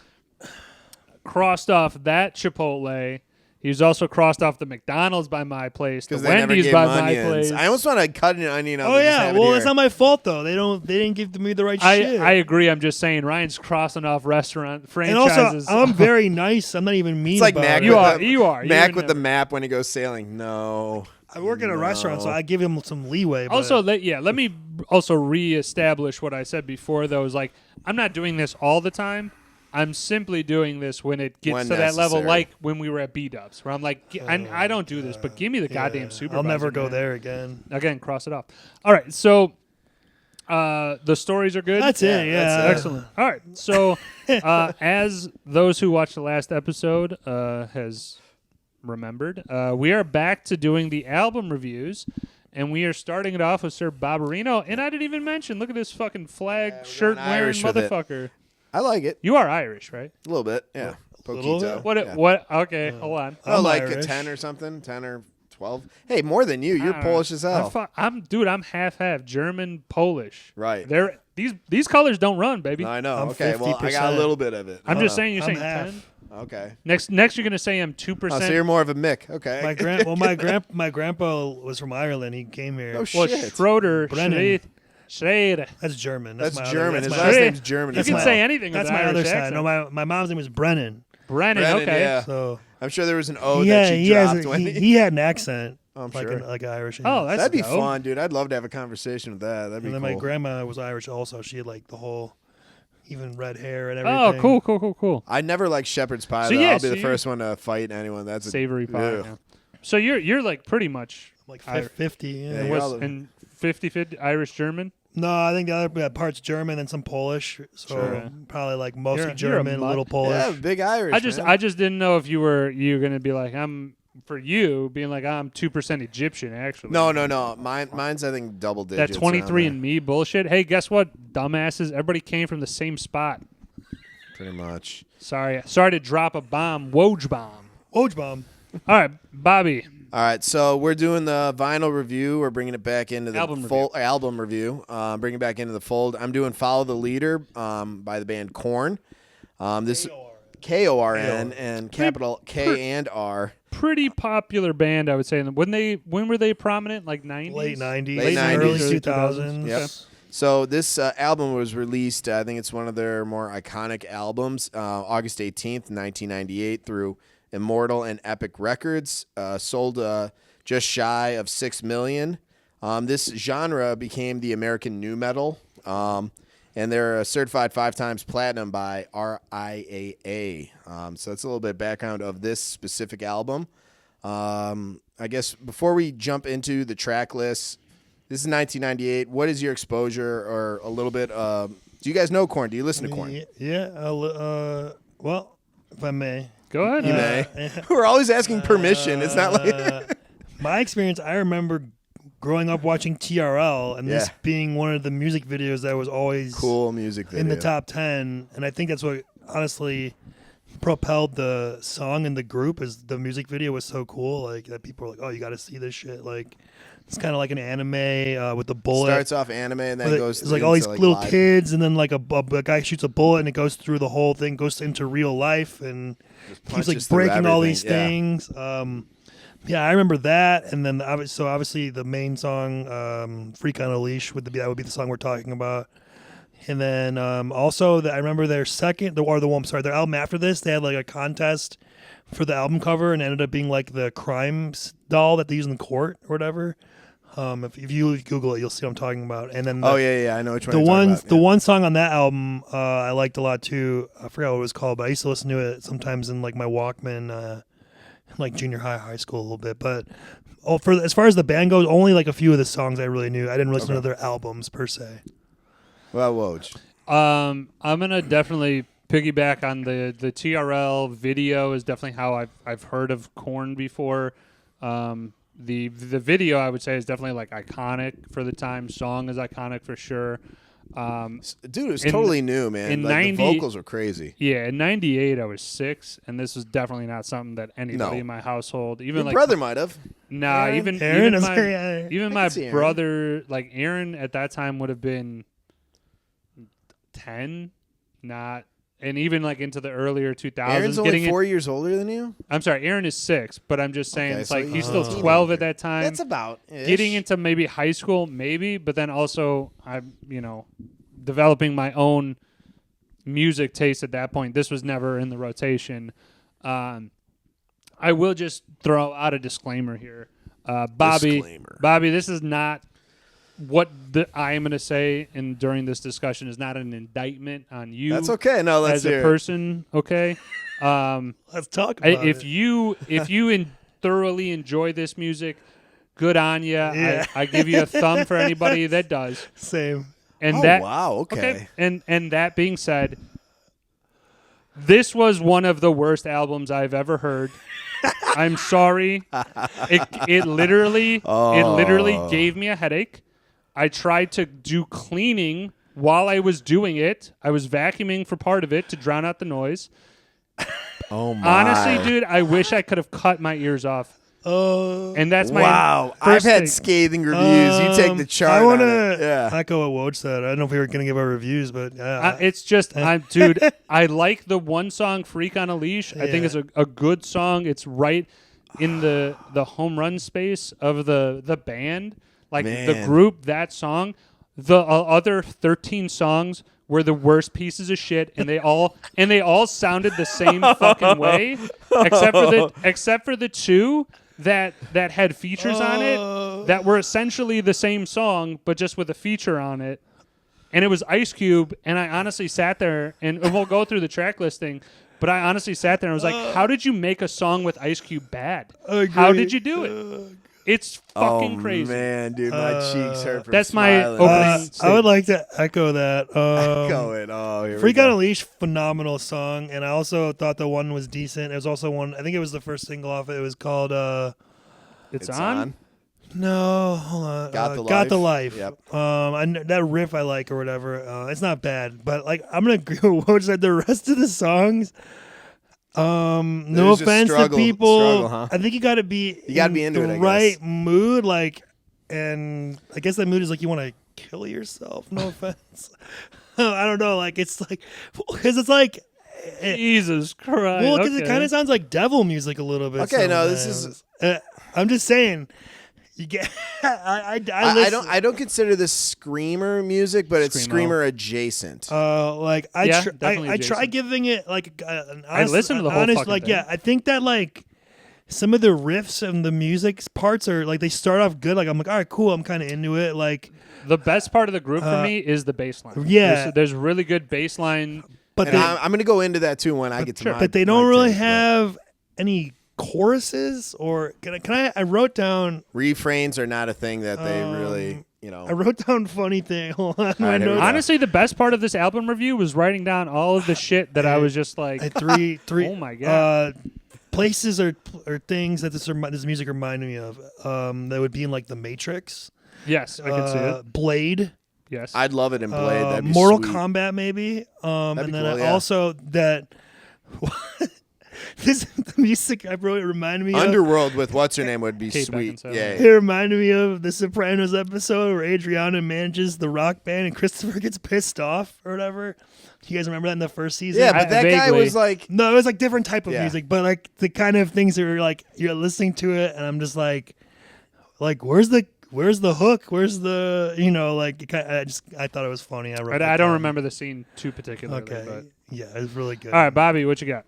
crossed off that Chipotle. He's also crossed off the McDonald's by my place, the Because they never Wendy's gave by him my onions. place. I almost want to cut an onion out. oh and just yeah, have it well, here. it's not my fault though. They didn't give me the right shit. I agree. I'm just saying Ryan's crossing off restaurant and franchises. also, I'm very nice. I'm not even mean. It's like about Mac. it. You with are- the, you are. You Mac would with the never. map when he goes sailing. No. I work in a restaurant, so No. I give him some leeway. But Also, let me also reestablish what I said before. Though, is like I'm not doing this all the time. I'm simply doing this when it gets When to that level, necessary. like when we were at B-Dubs, where I'm like, I don't do this, but give me the goddamn supervisor. I'll never go man. there again. Again, cross it off. All right, so The stories are good. That's it. Yeah. that's it. Excellent. All right. So, as those who watched the last episode has remembered, we are back to doing the album reviews, and we are starting it off with Sir Barbarino. And I didn't even mention, look at this fucking flag shirt wearing Irish with it. motherfucker. I like it. You are Irish, right? A little bit, yeah. little Poquito. bit? What? Yeah. What? Okay, hold on. Oh, I'm like Irish. a 10 or something? 10 or 12? Hey, more than you. You're Polish as hell. I'm half German, Polish. Right. They're these colors don't run, baby. No, I know. I'm okay, well, I got a 50%. little bit of it. I'm just saying. You're I'm saying half. 10. Okay. Next, you're gonna say I'm 2%. Oh, so you're more of a Mick. Okay. My grandpa was from Ireland. He came here. Oh, well, shit. Schroeder, Brennan. Schrader. That's German. That's my German. Other, His that's last my, name's German. You as can well. say anything. that's with my the other Irish side. accent. No, my mom's name was Brennan. Brennan. Okay. Yeah. So I'm sure there was an O that she dropped when he had an accent. I'm like sure. like Irish. Oh, that's That'd be dope. fun, dude. I'd love to have a conversation with that. That'd be and then cool. my grandma was Irish also. She had like the whole, even red hair and everything. Oh, cool. I never liked shepherd's pie. So though. yeah, I'll be so the you- first one to fight anyone. That's a Savory pie. Ugh. Yeah. So you're like pretty much Like Irish. 50. Yeah. Yeah, and you're was all the- and 50-50 Irish German. No, I think the other part's German and some Polish. So Sure. probably like mostly You're a German, a mutt. little Polish. Yeah, big Irish. I just didn't know if you were gonna be like I'm 2% Egyptian actually. No. Mine's I think double digits. That around 23 there. and me bullshit. Hey, guess what, dumbasses? Everybody came from the same spot. Pretty much. Sorry to drop a bomb. Woj bomb. Wojbomb. All right, Bobby. All right, so we're doing the vinyl review. We're bringing it back into the Album album review. Bringing it back into the fold. I'm doing "Follow the Leader" by the band Korn. This Korn and capital K and R. Pretty popular band, I would say. When were they prominent? Like 90s? Late 90s, Late 90s, early early 2000s. Yep. So this album was released. I think it's one of their more iconic albums. August 18th, 1998, through Immortal and Epic Records. Sold just shy of 6 million. This genre became the American nu metal, and they're certified 5 times platinum by RIAA. So that's a little bit of background of this specific album. I guess before we jump into the track list, this is 1998. What is your exposure or a little bit? Do you guys know Korn? Do you listen to Korn? Yeah. Well, if I may. Go ahead. You may. We're always asking permission. It's not like My experience, I remember growing up watching TRL, and this Yeah. being one of the music videos that was always cool music video. in the top 10. And I think that's what honestly propelled the song and the group, is the music video was so cool. Like that people were like, oh, you got to see this shit. Like it's kind of like an anime with the bullet. Starts off anime and then goes. It's like all these into, little live. kids, and then like a guy shoots a bullet, and it goes through the whole thing, goes into real life, and he's like punches through breaking all these everything, things. Yeah, I remember that, and then obviously the main song, "Freak on a Leash," that would be the song we're talking about. And then also I remember their their album after this, they had like a contest for the album cover, and it ended up being like the crimes doll that they use in the court or whatever. If you Google it, you'll see what I'm talking about. And then Oh yeah, I know which one. the you're talking one about, the yeah. one song on that album I liked a lot too. I forgot what it was called, but I used to listen to it sometimes in like my Walkman, like junior high school a little bit. But as far as the band goes, only like a few of the songs I really knew. I didn't listen to their albums per se. Well, Woj. I'm gonna definitely piggyback on the TRL video. Is definitely how I've heard of Korn before. The video I would say is definitely like iconic for the time. Song is iconic for sure. Dude, it was in- totally new, man. in Like, 90 the vocals were crazy. Yeah, in '98 I was 6, and this was definitely not something that anybody No. in my household, even Your like brother might have. nah, Aaron? even Aaron even is- my yeah. even I my can see Aaron. brother, like Aaron at that time would have been 10, not. And even like into the earlier 2000s, Aaron's only getting 4 years older than you. I'm sorry, Aaron is 6, but I'm just saying Okay, it's so like he's he's still a 12 at teenager. that time. That's about Getting into maybe high school, maybe, but then also I'm, developing my own music taste at that point. This was never in the rotation. I will just throw out a disclaimer here. Bobby, this is not what I am going to say during this discussion is not an indictment on you. That's okay. No, let's as hear a it. person, okay? Let's talk about If it. you thoroughly enjoy this music, good on you. Yeah. I give you a thumb for anybody that does. Same. And wow, okay. And that being said, this was one of the worst albums I've ever heard. I'm sorry. It literally gave me a headache. I tried to do cleaning while I was doing it. I was vacuuming for part of it to drown out the noise. Oh my. Honestly, dude, I wish I could have cut my ears off. And that's my wow. first I've had thing. scathing reviews. You take the chart. I want to to echo what Woj said. I don't know if we were going to give our reviews, but it's just, dude, I like the one song, Freak on a Leash. I think it's a good song. It's right in the home run space of the band. Like the group, that song. The other 13 songs were the worst pieces of shit, and they all sounded the same fucking way, except for the two that had features on it that were essentially the same song, but just with a feature on it. And it was Ice Cube, and I honestly sat there, and we'll go through the track listing, but I honestly sat there and was like, how did you make a song with Ice Cube bad? How did you do it? It's fucking crazy. Oh, man, dude, my cheeks hurt from that's my smiling. opening I would like to echo that. Echo it. Oh, here Freak we on go. a Leash, phenomenal song, and I also thought the one was decent. It was also one, I think it was the first single off it. It was called It's on? No, hold on. Got the Life. Yep. That riff I like or whatever. It's not bad, but like I'm gonna agree with what said. The rest of the songs, no There's just offense to people. struggle, huh? I think you got to be into the it, I right guess. mood, like, and I guess that mood is like you want to kill yourself. No offense. I don't know. Like it's like because it's like. Jesus Christ. Well, because it kind of sounds like devil music a little bit. Okay, no, this sometimes. is. I'm just saying. You get. I don't consider this screamer music, but it's screamer adjacent. Like I definitely I try adjacent. giving it like an honest, I listened to the whole honest, fucking like thing. yeah. I think that like some of the riffs and the music parts are like they start off good. Like I'm like all right, cool. I'm kind of into it. Like the best part of the group for me is the bass line. Yeah. There's really good bass line. but And they, I'm going to go into that too when I get to my. but they don't my really take, but have any choruses or can I wrote down refrains are not a thing that they really, I wrote down funny thing. Hold on. right, my here we notes. go. Honestly, the best part of this album review was writing down all of the shit that I was just like, three oh my God. Places or things that this music reminded me of that would be in like the Matrix. Yes, I can see it. Blade. Yes. I'd love it in Blade. That'd be Mortal sweet. Kombat maybe. That'd And be then cool, yeah. also that the music I wrote reminded me of. Underworld with what's her name would be Kate sweet. Beckinsale. Yeah, It reminded me of the Sopranos episode where Adriana manages the rock band and Christopher gets pissed off or whatever. You guys remember that in the first season? yeah, but that guy vaguely. was like, No, it was like different type of Yeah. music, but like the kind of things that are like you're listening to it, and I'm just like where's the hook? Where's the like? I thought it was funny. I wrote. I don't remember the scene too particularly. Okay, But. yeah, it was really good. All right, Bobby, what you got?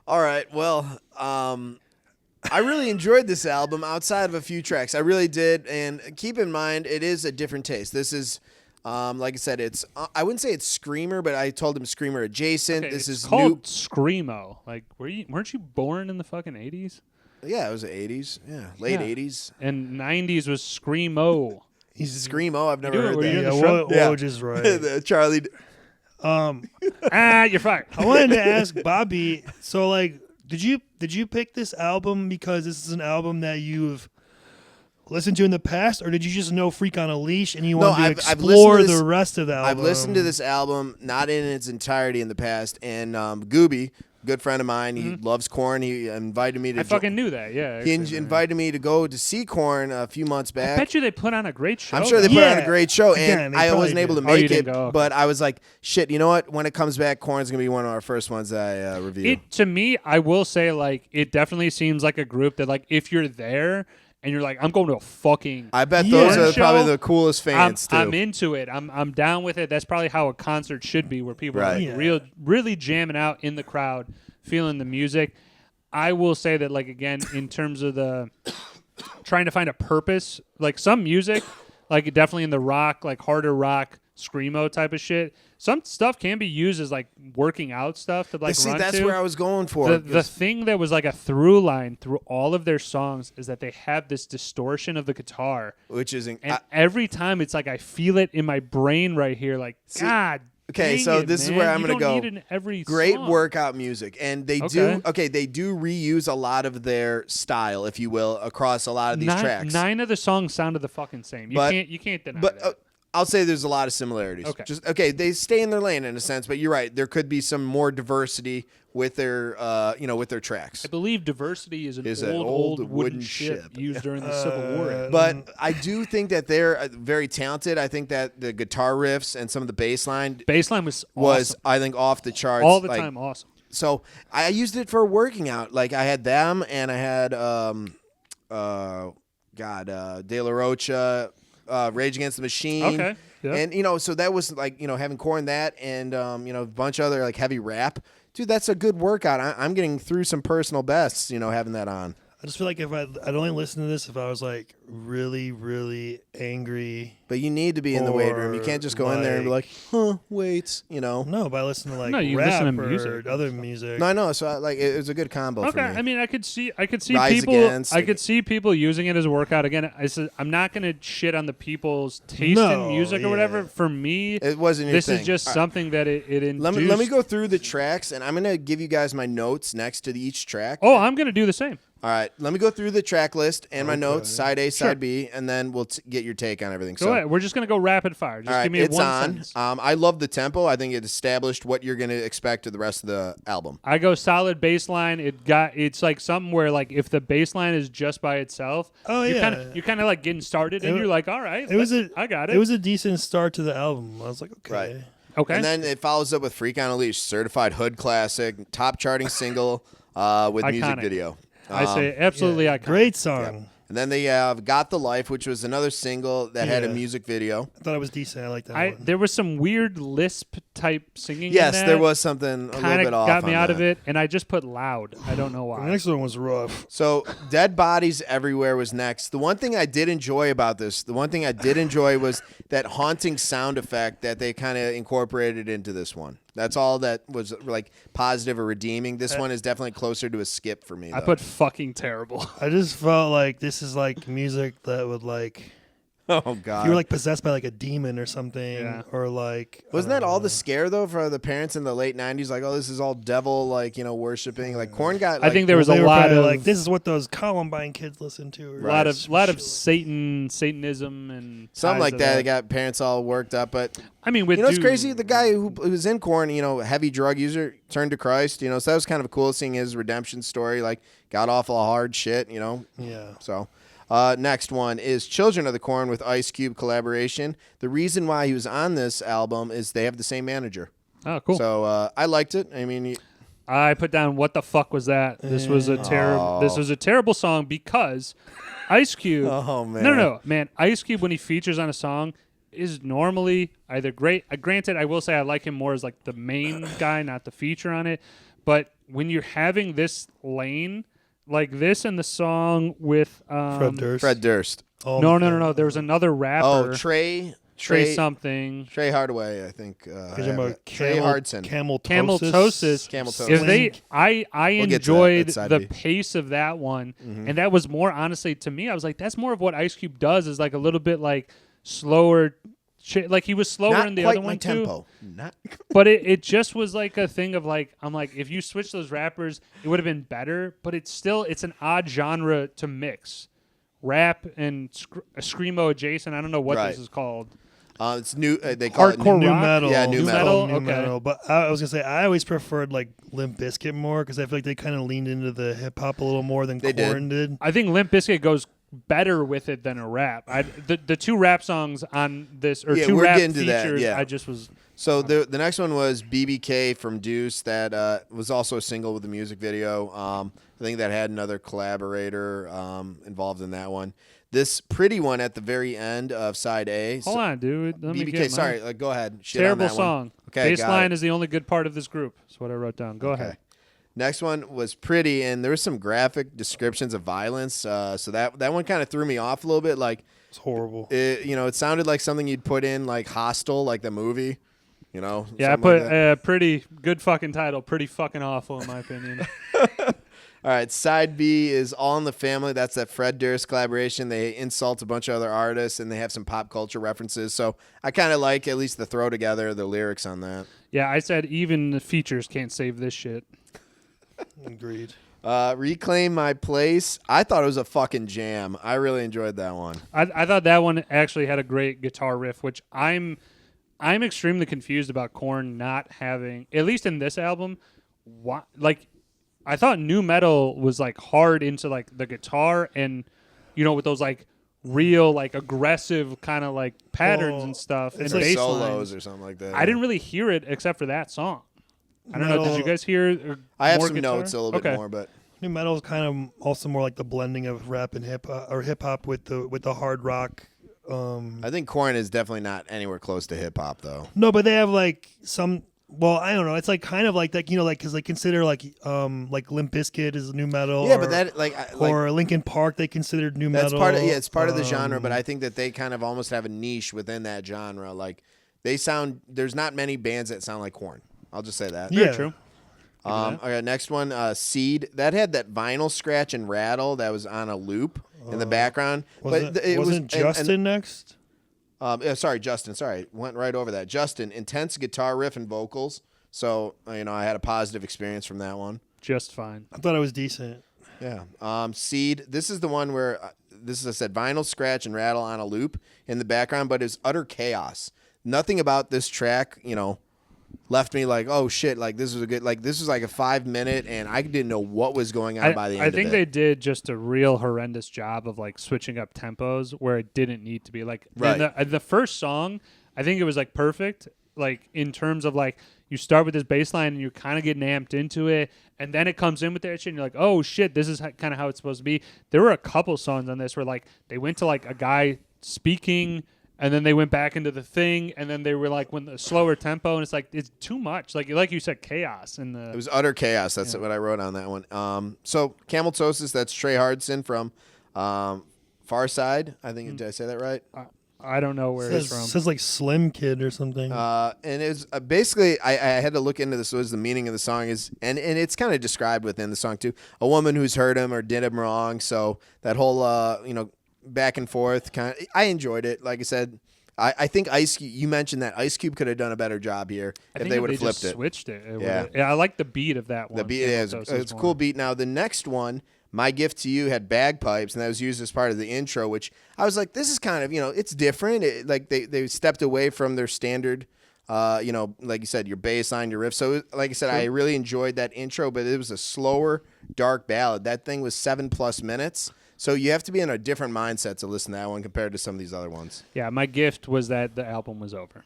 all right, well, I really enjoyed this album outside of a few tracks. I really did, and keep in mind it is a different taste. This is. Like I said, it's I wouldn't say it's screamer, but I told him screamer adjacent. Okay, this it's is called new. Screamo. Like, weren't you born in the fucking 80s? Yeah, it was the 80s. Yeah, late Yeah. 80s. And 90s was Screamo. He's Screamo. I've never do it heard where that. you're yeah, the shrimp? Woj is right. The Charlie. You're fired. I wanted to ask Bobby. So, like, did you pick this album because this is an album that you've listened to in the past, or did you just know Freak on a Leash and you wanted to I've explore listened to this- the rest of the album? I've listened to this album not in its entirety in the past, and Gooby, good friend of mine, he loves Korn. He invited me to. I fucking knew that, yeah. He invited me to go to see Korn a few months I back. bet you they put on a great show. I'm sure they though. put on a Yeah. great show, Again, and they I probably wasn't able to did. Oh, you make it. didn't go, okay. But I was like, shit, you know what? When it comes back, Korn's gonna be one of our first ones that I review. It to me, I will say, like, it definitely seems like a group that, like, if you're there and you're like, I'm going to a fucking I bet Yeah. those are show, probably the coolest fans too. I'm into it. I'm down with it. That's probably how a concert should be, where people are Right. like Yeah. really jamming out in the crowd, feeling the music. I will say that, like, again, in terms of the trying to find a purpose, like some music, like definitely in the rock, like harder rock screamo type of shit. Some stuff can be used as like working out stuff to like See, run that's to. where I was going for. The thing that was like a through line through all of their songs is that they have this distortion of the guitar, which is and every time it's like I feel it in my brain right here. Like God. Okay, dang so it, this is man. where I'm You going to don't go. need it in every Great song. workout music, and they do reuse a lot of their style, if you will, across a lot of these tracks. 9 of the songs sounded the fucking same. You can't deny that. I'll say there's a lot of similarities. Okay. They stay in their lane in a sense, but you're right. There could be some more diversity with their with their tracks. I believe diversity is an old old wooden wooden ship ship. used during the Civil War. But I do think that they're very talented. I think that the guitar riffs and some of the bass line Bassline was awesome. I think off the charts all the time awesome. So I used it for working out. Like I had them, and I had De La Rocha, Rage Against the Machine. Okay. Yep. And so that was like having Korn that and a bunch of other like heavy rap. Dude, that's a good workout. I'm getting through some personal bests, having that on. I just feel like if I'd only listen to this if I was like really, really angry. But you need to be in the weight room. You can't just go in there and be like, weights, No, but I listen to like No, you rap listen to or music. other music. No, I know. So it was a good combo for Okay, me. I mean, I could see Rise people. Against. I could see people using it as a workout. Again, I'm not gonna shit on the people's taste No, in music or yeah. whatever. For me, It wasn't your this thing. is just All right. something that it Let induced. me go through the tracks, and I'm going to give you guys my notes next to each track. Oh, I'm gonna do the same. All right, let me go through the track list and my Okay. notes, side A, Sure. side B, and then we'll get your take on everything. Go ahead. We're just gonna go rapid fire. Just all right, give me it's one on. sentence. I love the tempo. I think it established what you're going to expect of the rest of the album. I go solid bass line. It's like something where like if the bass line is just by itself, you're kind of like getting started and you're like, all right, I got it. It was a decent start to the album. I was like, okay. Right. Okay. And then it follows up with Freak on a Leash, certified hood classic, top charting single with music Iconic. video. I say absolutely iconic. Great song. And then they have Got the Life, which was another single that had a Yeah. music video. I thought it was decent. I like that one. There was some weird lisp type singing. Yes, in that. there was something a little Kind bit of off got me on out that. of it, and I just put loud. I don't know The why. next one was rough. So Dead Bodies Everywhere was next. The one thing I did enjoy about this, was that haunting sound effect that they kind of incorporated into this one. That's all that was like positive or redeeming. This one is definitely closer to a skip for me. I though. put fucking terrible. I just felt like this is like music that would like oh god, you were like possessed by like a demon or something, Yeah. or like wasn't that all the scare though for the parents in the late '90s? Like, oh, this is all devil, like worshiping. Like Korn got. Like, I think there was They a were lot probably of like this is what those Columbine kids listen to. Or lot of Satanism and something ties like to that. They got parents all worked up, but I mean, with it's crazy. The guy who was in Korn, heavy drug user, turned to Christ. So that was kind of cool seeing his redemption story. Like, got off a hard shit. Yeah. So, next one is Children of the Corn with Ice Cube collaboration. The reason why he was on this album is they have the same manager. Oh, cool. So I liked it. I mean, I put down what the fuck was that? This was a terrible. This was a terrible song because Ice Cube. Oh, man. No, man. Ice Cube when he features on a song is normally either great. Granted, I will say I like him more as like the main guy, not the feature on it. But when you're having this lane like this and the song with Fred Durst. Oh, No. There was another rapper. Oh, Trey something. Trey Hardaway, I think. You're talking about Trey Hardson. Camel Cameltosis. Cameltosis. I We'll get to enjoyed that. That's side the B. pace of that one, and that was more honestly to me. I was like, that's more of what Ice Cube does. Is like a little bit like slower. Like he was slower Not in the quite other my one too. tempo. Not. But it just was like a thing of like I'm like if you switch those rappers, it would have been better. But it's an odd genre to mix, rap and screamo adjacent. I don't know what Right. this is called. It's new. They call Hardcore it New rock? metal. Yeah, new It's metal. called New Okay. metal. But I was gonna say I always preferred like Limp Bizkit more because I feel like they kind of leaned into the hip hop a little more than They did. Korn did. I think Limp Bizkit goes better with it than a rap. The two rap songs on this or Yeah, two we're rap getting to that, features. yeah. I just was. So the next one was BBK from Deuce that was also a single with a music video. I think that had another collaborator involved in that one. This pretty one at the very end of side A. Hold on, dude. Let me BBK, get sorry, mine. go ahead. Shit on Terrible that song. One. Okay, got Baseline it. is the only good part of this group. That's what I wrote down. Go ahead. Next one was pretty, and there was some graphic descriptions of violence. So that one kind of threw me off a little bit. Like, It's horrible. It sounded like something you'd put in like Hostel, like the movie. Yeah, I put a pretty good fucking title. Pretty fucking awful, in my opinion. All right, side B is All in the Family. That's that Fred Durst collaboration. They insult a bunch of other artists, and they have some pop culture references. So I kind of like at least the throw together, the lyrics on that. Yeah, I said even the features can't save this shit. Agreed. Reclaim My Place. I thought it was a fucking jam. I really enjoyed that one. I thought that one actually had a great guitar riff, which I'm extremely confused about Korn not having, at least in this album. I thought new metal was like hard into like the guitar and with those like real like aggressive kind of like patterns and stuff and it's Or bass solos lines. or something like that. I didn't really hear it except for that song. I don't know. Did you guys hear? I have more some guitar? notes a little bit more, but New metal is kind of also more like the blending of rap and hip hop with the hard rock. I think Korn is definitely not anywhere close to hip hop though. No, but they have like some. Well, I don't know. It's like kind of like that, because they consider like Limp Bizkit is new metal. Yeah, or, but that or Linkin Park they considered new that's metal. it's part of the genre. But I think that they kind of almost have a niche within that genre. Like there's not many bands that sound like Korn. I'll just say that. Yeah, Very true. Okay, next one, Seed. That had that vinyl scratch and rattle that was on a loop in the background. Wasn't Justin next? Sorry, Justin. Sorry, went right over that. Justin, intense guitar riff and vocals. So I had a positive experience from that one. Just fine. I thought it was decent. Yeah. Seed. This is the one where this is I said vinyl scratch and rattle on a loop in the background, but it's utter chaos. Nothing about this track, left me like, oh shit, like this was like a 5 minute, and I didn't know what was going on by the end. I think they did just a real horrendous job of like switching up tempos where it didn't need to be. Like in the first song, I think it was like perfect. Like in terms of like you start with this bass line and you kind of get amped into it, and then it comes in with that shit, and you're like, oh shit, this is kind of how it's supposed to be. There were a couple songs on this where like they went to like a guy speaking. And then they went back into the thing, and then they were like, when the slower tempo, and it's like it's too much. Like you said, chaos in the. It was utter chaos. That's what I wrote on that one. So Camel Tosis, that's Trey Hardson from Far Side. I think did I say that right? I don't know where it's from. It says like Slim Kid or something. And it's basically I had to look into this. What the meaning of the song is, and it's kind of described within the song too. A woman who's hurt him or did him wrong. So that whole back and forth kind of, I enjoyed it. Like I said, I think Ice Cube, you mentioned that Ice Cube could have done a better job here if they would have flipped it. Switched it. Yeah, I like the beat of that one. The beat, it's a cool beat. Now the next one, My Gift to You, had bagpipes, and that was used as part of the intro, which I was like, this is kind of it's different. Like they stepped away from their standard. Like you said, your bass line, your riff. So, like I said, I really enjoyed that intro, but it was a slower, dark ballad. That thing was 7+ minutes. So you have to be in a different mindset to listen to that one compared to some of these other ones. Yeah, my gift was that the album was over.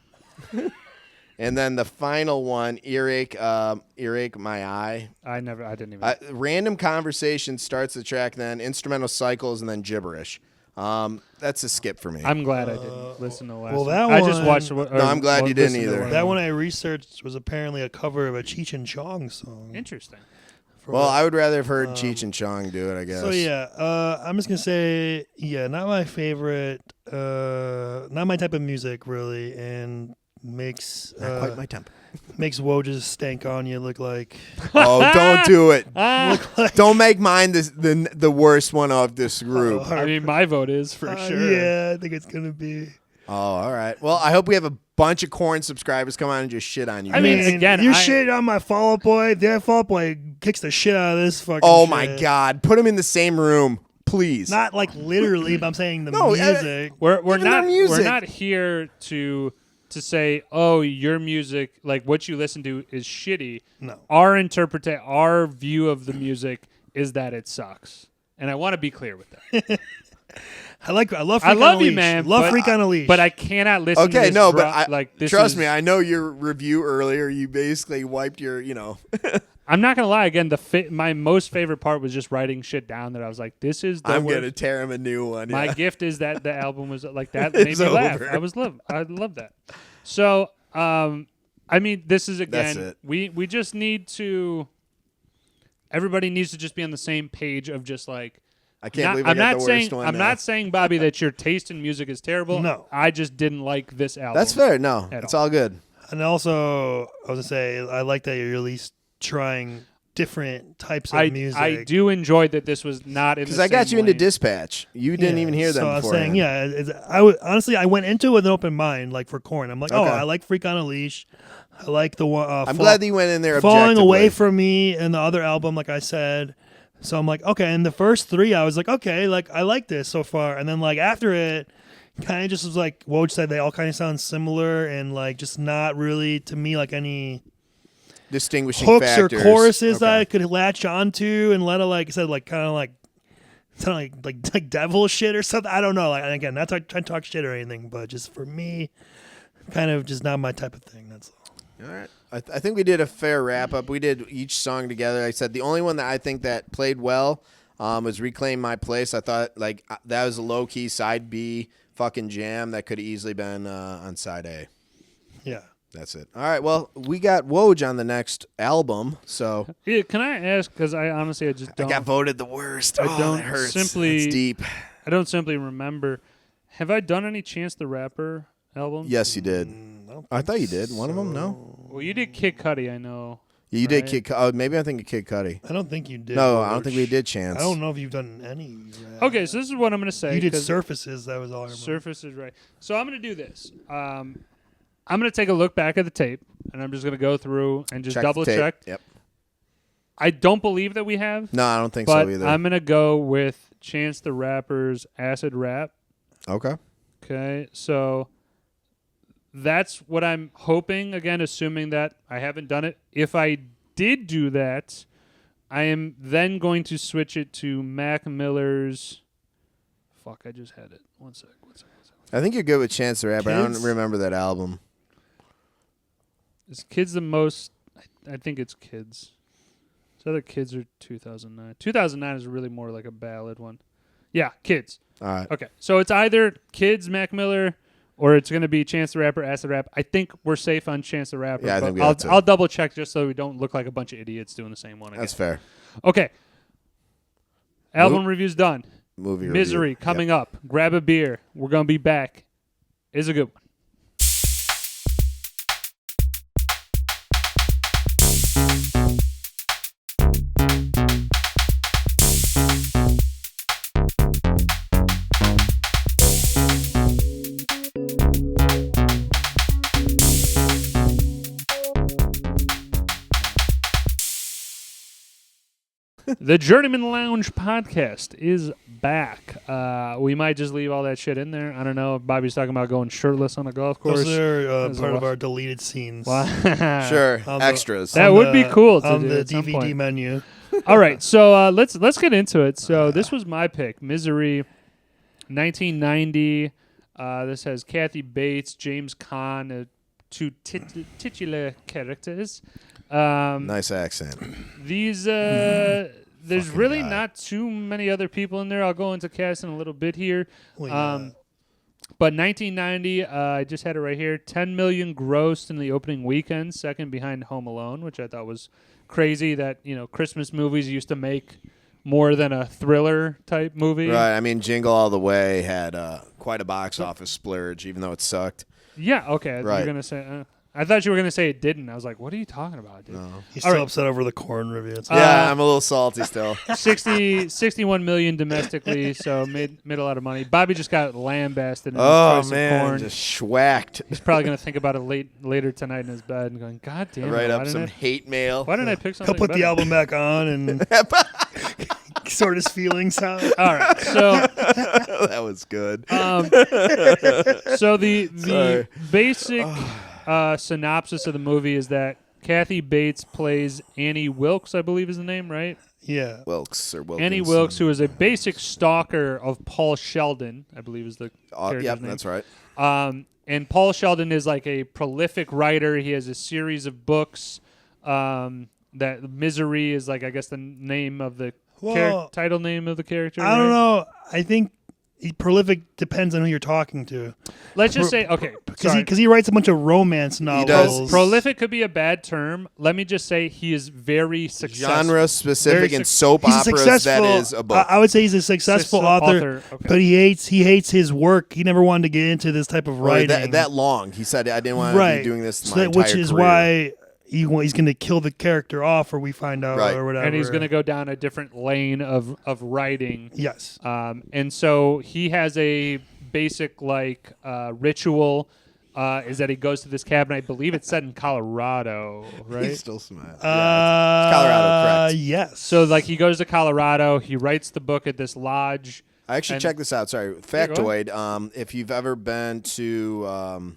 And then the final one, Earache My Eye. I didn't even. Random Conversation starts the track, then instrumental cycles, and then gibberish. That's a skip for me. I'm glad I didn't listen to the last well, one. that I one, just watched. No, I'm glad you didn't either. That one I researched was apparently a cover of a Cheech and Chong song. Interesting. Well, I would rather have heard Cheech and Chong do it, I guess. So yeah, I'm just gonna say, not my favorite, not my type of music really, and makes Not quite my tempo. makes Woe Just Stank On You look like. Oh, don't do it. Look like Don't make mine the worst one of this group. I mean, my vote is for sure. Yeah, I think it's gonna be. Oh, all right. Well, I hope we have a bunch of Korn subscribers come on and just shit on you. I mean, again, you shit on my Fall Out Boy. That Fall Out Boy kicks the shit out of this fucking. Oh shit. my God! Put them in the same room, please. Not like literally, but I'm saying the No, music. We're Even their music. we're not here to say, oh, your music, like what you listen to, is shitty. No. Our view of the music is that it sucks, and I want to be clear with that. I love Freak I on love a you, Leash. man. Love Freak on a Leash. But I cannot listen to Okay, this. no, but this trust is, me, I know your review earlier. You basically wiped your, I'm not gonna lie. Again, my most favorite part was just writing shit down. That I was like, "This is the I'm worst. gonna tear him a new one. My yeah. gift is that the album was like that. Made It's me laugh. over. I love that. So, I mean, this is again. That's it. We just need to. Everybody needs to just be on the same page of just like I can't believe I got the worst one. I'm not saying, Bobby, that your taste in music is terrible. No. I just didn't like this album. That's fair. No, it's all good. And also, I was going to say, I like that you're at least trying different types of music. I do enjoy that this was not in the same because I got you into lane. Dispatch. You didn't even hear them before. So I was saying, honestly, I went into it with an open mind, like for Korn. I'm like, I like Freak on a Leash. I like the one. I'm glad that you went in there Falling objectively. Away From Me and the other album, like I said. So I'm like, okay. And the first three, I was like, okay, like I like this so far. And then like after it, kind of just was like Woj said, they all kind of sound similar and like just not really to me like any distinguishing hooks factors. or choruses that I could latch onto and let it like I said like kind of like sound like devil shit or something. I don't know. Like again, not trying to talk shit or anything, but just for me, kind of just not my type of thing. That's all. All right. I think we did a fair wrap up. We did each song together. I said the only one that I think that played well was Reclaim My Place. I thought like that was a low key side B fucking jam that could have easily been on side A. Yeah. That's it. All right. Well, we got Woj on the next album. So Yeah, can I ask? Because I honestly, I just don't. I got voted the worst. I don't that hurts. simply. It's deep. I don't simply remember. Have I done any Chance the Rapper albums? Yes, you did. I thought you did. One of them, no? Well, you did Kid Cudi, I know. Yeah, you did Kid Cudi. Oh, maybe I'm thinking Kid Cudi. I don't think you did. No, I don't think we did Chance. I don't know if you've done any. Okay, so this is what I'm going to say. You did Surfaces. That was all I remember. Surfaces, right. So I'm going to do this. I'm going to take a look back at the tape, and I'm just going to go through and just double check. Yep. I don't believe that we have. No, I don't think but so either. I'm going to go with Chance the Rapper's Acid Rap. Okay. Okay, so that's what I'm hoping, again, assuming that I haven't done it. If I did do that, I am then going to switch it to Mac Miller's... Fuck, I just had it. One sec. I think you're good with Chance the Rapper. I don't remember that album. Is Kids the most... I think it's Kids. So other Kids are 2009. 2009 is really more like a ballad one. Yeah, Kids. All right. Okay, so it's either Kids, Mac Miller, or it's going to be Chance the Rapper, Acid Rap. I think we're safe on Chance the Rapper. Yeah, I think we I'll, have to. I'll double check just so we don't look like a bunch of idiots doing the same one again. That's fair. Okay. Album review's done. Movie Misery review. coming up. Grab a beer. We're going to be back. It's a good one. The Journeymen Lounge podcast is back. We might just leave all that shit in there. I don't know if Bobby's talking about going shirtless on a golf course. Those are part of our deleted scenes. Sure, On extras. That would be cool to on do the at some DVD point. menu. All right, so let's get into it. So this was my pick, Misery, 1990. This has Kathy Bates, James Caan, two titular characters. Nice accent. These there's Fucking really guy. not too many other people in there. I'll go into cast in a little bit here. Well, yeah. But 1990, I just had it right here. 10 million grossed in the opening weekend, second behind Home Alone, which I thought was crazy that, Christmas movies used to make more than a thriller type movie. Right. I mean, Jingle All the Way had quite a box office splurge, even though it sucked. Yeah, okay. Right. You're going to say I thought you were going to say it didn't. I was like, what are you talking about, dude? No. He's All still right. upset over the Korn review. It's Yeah, I'm a little salty still. 61 million domestically, so made a lot of money. Bobby just got lambasted in the Oh, price of man. corn. Just schwacked. He's probably going to think about it later tonight in his bed and going, God damn it. Right why up didn't some I- hate mail. Why didn't I pick something He'll put the better? album back on and sort his feelings out. All right, so That was good. so the Sorry. basic synopsis of the movie is that Kathy Bates plays Annie Wilkes, I believe is the name, right? Yeah. Wilkes or Wilkins. Annie Wilkes, who is a basic stalker of Paul Sheldon, I believe is the character's Yep, name. that's right. And Paul Sheldon is like a prolific writer. He has a series of books. That Misery is like, I guess, the name of the Well, title name of the character. I don't right? know. I think prolific depends on who you're talking to. Let's just say, okay, because he writes a bunch of romance novels. does. Prolific could be a bad term. Let me just say he is very successful. Genre specific in soap He's operas. successful. That is a book. I would say he's a successful author, Okay. but he hates his work. He never wanted to get into this type of writing. That long. He said, I didn't want to be doing this my entire which is career. why he's going to kill the character off, or we find out, Right. or whatever. And he's going to go down a different lane of writing. Yes. And so he has a basic ritual. Is that he goes to this cabin? I believe it's set in Colorado, right? He's still smiling. It's Colorado, correct. Yes. So he goes to Colorado. He writes the book at this lodge. I actually checked this out. Sorry, factoid. If you've ever been to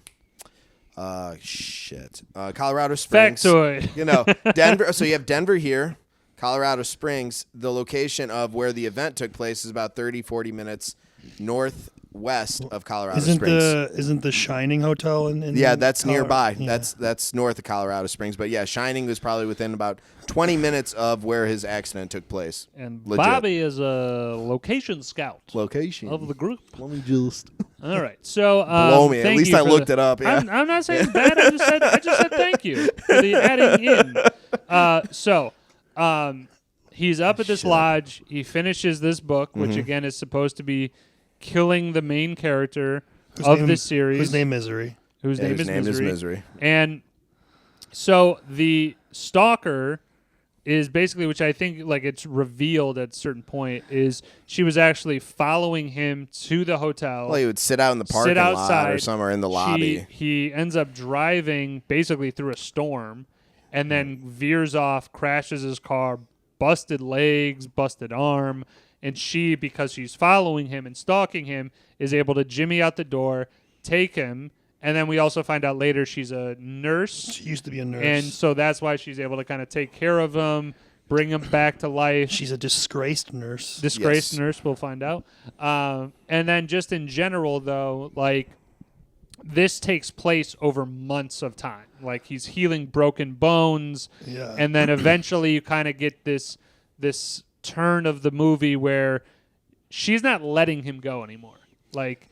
Colorado Springs, Factoid. Denver. So you have Denver here, Colorado Springs. The location of where the event took place is about 30-40 minutes northwest of Colorado Springs. Isn't the Shining Hotel in that's Colorado? nearby. Yeah. That's north of Colorado Springs. But yeah, Shining was probably within about 20 minutes of where his accident took place. And Legit. Bobby is a location scout Location of the group. Let me just All right. So blow me. At thank least you I for looked it up. Yeah. I'm not saying it's bad. I just said thank you for the adding in. He's up at this lodge. He finishes this book, which again is supposed to be killing the main character of this series. Whose name Misery. Whose name is Misery. And so the stalker is basically, which I think it's revealed at a certain point, is she was actually following him to the hotel. Well, he would sit out in the parking lot or somewhere in the lobby. He ends up driving basically through a storm and then veers off, crashes his car, busted legs, busted arm. And she, because she's following him and stalking him, is able to jimmy out the door, take him. And then we also find out later she's a nurse. She used to be a nurse. And so that's why she's able to kind of take care of him, bring him back to life. She's a disgraced nurse. Disgraced nurse, we'll find out. And then just in general, though, this takes place over months of time. He's healing broken bones. Yeah. And then eventually you kind of get this turn of the movie where she's not letting him go anymore.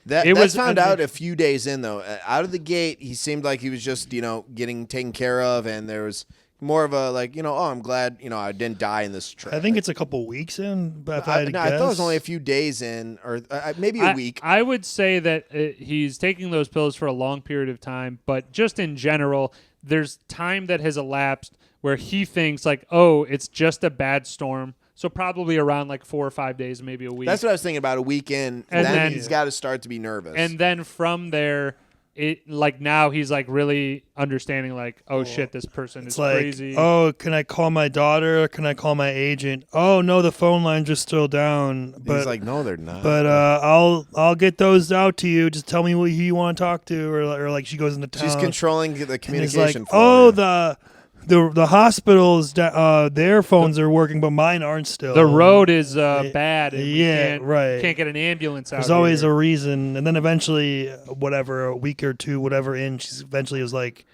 That was found out a few days in, though. Out of the gate, he seemed like he was just, getting taken care of, and there was more of a I'm glad, I didn't die in this trip. I think it's a couple weeks in, but I thought it was only a few days in, or maybe a week. I would say that he's taking those pills for a long period of time, but just in general, there's time that has elapsed where he thinks it's just a bad storm. So probably around 4 or 5 days, maybe a week. That's what I was thinking about, a week in. And then he's got to start to be nervous. And then from there, now he's really understanding shit, this person is crazy. Oh, can I call my daughter? Can I call my agent? Oh no, the phone lines are still down. But he's like, no, they're not. But I'll get those out to you. Just tell me who you want to talk to, or she goes into town. She's controlling the communication. The hospitals, their phones are working, but mine aren't still. The road is bad. And Can't get an ambulance out. There's always a reason, and then eventually, a week or two, whatever in, she eventually was like,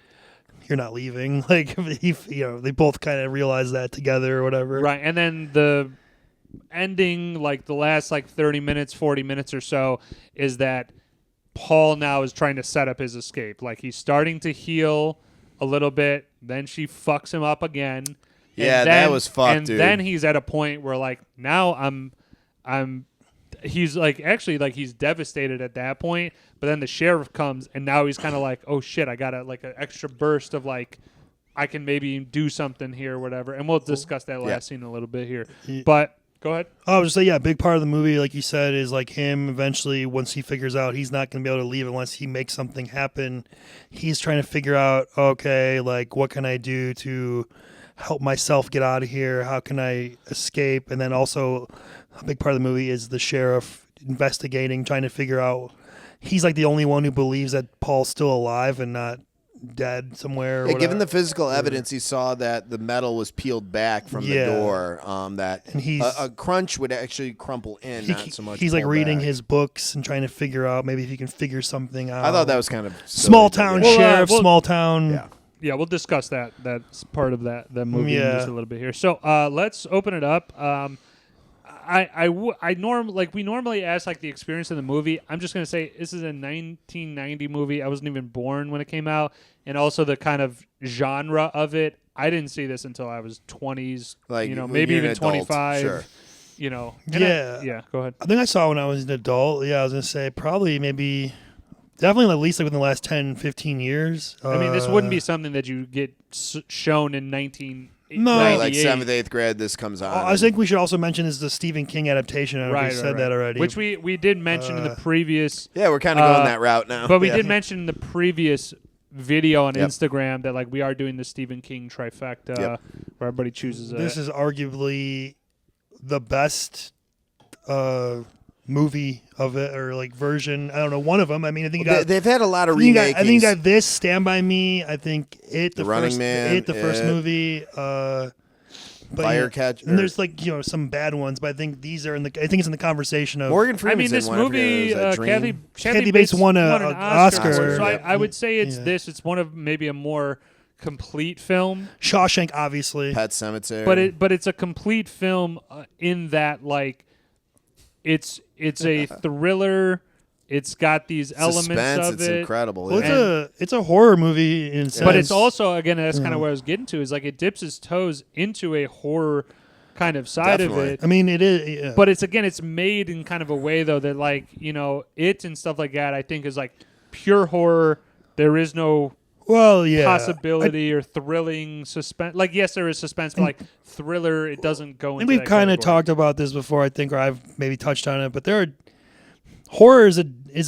"You're not leaving." They both kind of realize that together or whatever. Right, and then the ending, the last 30 minutes, 40 minutes or so, is that Paul now is trying to set up his escape. He's starting to heal a little bit, then she fucks him up again. Yeah, that was fucked, dude. And then he's at a point where now he's he's devastated at that point, but then the sheriff comes and now he's kind of oh shit, I got an extra burst of I can maybe do something here or whatever. And we'll discuss that last scene a little bit here. But go ahead. I was just saying, a big part of the movie, like you said, is him eventually, once he figures out he's not going to be able to leave unless he makes something happen, he's trying to figure out, okay, what can I do to help myself get out of here? How can I escape? And then also a big part of the movie is the sheriff investigating, trying to figure out, he's the only one who believes that Paul's still alive and not dead somewhere. Given the physical evidence, he saw that the metal was peeled back from the door. That and a crunch would actually crumple in, not so much. He's reading his books and trying to figure out maybe if he can figure something out. I thought that was kind of small town sheriff, small town. Yeah, we'll discuss that. That's part of that movie in just a little bit here. So let's open it up. we normally ask like the experience of the movie. I'm just gonna say this is a 1990 movie. I wasn't even born when it came out, and also the kind of genre of it. I didn't see this until I was 20s, like maybe even 25. Sure. Yeah. Go ahead. I think I saw it when I was an adult. Yeah, I was gonna say probably maybe. Definitely at least like within the last 10, 15 years. I mean, this wouldn't be something that you get shown in 1998. Right, like 7th, 8th grade, this comes on. I think we should also mention is the Stephen King adaptation. I don't know if we said that already. Which we did mention in the previous. Yeah, we're kind of going that route now. But we did mention in the previous video on Instagram that like we are doing the Stephen King trifecta where everybody chooses This is arguably the best movie of it, or like version. I don't know, one of them. I mean, I think they've had a lot of remakes. I think you got this, Stand By Me. I think the Running Man, the first movie. Firecatcher. And there's like some bad ones, but I think these are in the. I think it's in the conversation of Morgan Freeman's this in one. movie. Kathy Bates won an Oscar. So I would say it's this. It's one of maybe a more complete film. Shawshank, obviously. Pet Sematary. But it's a complete film in that like. It's a thriller. It's got these elements Suspense, of it's it. incredible. Well, it's a horror movie in a sense. But it's also, again, that's kind of what I was getting to, is like it dips its toes into a horror kind of side of it. I mean, it is. Yeah. But it's made in kind of a way though that like it and stuff like that I think is like pure horror. There is no possibility or thrilling suspense. Like, yes, there is suspense, but like thriller, it doesn't go into. And we've kind of talked about this before, I think, or I've maybe touched on it. But horror is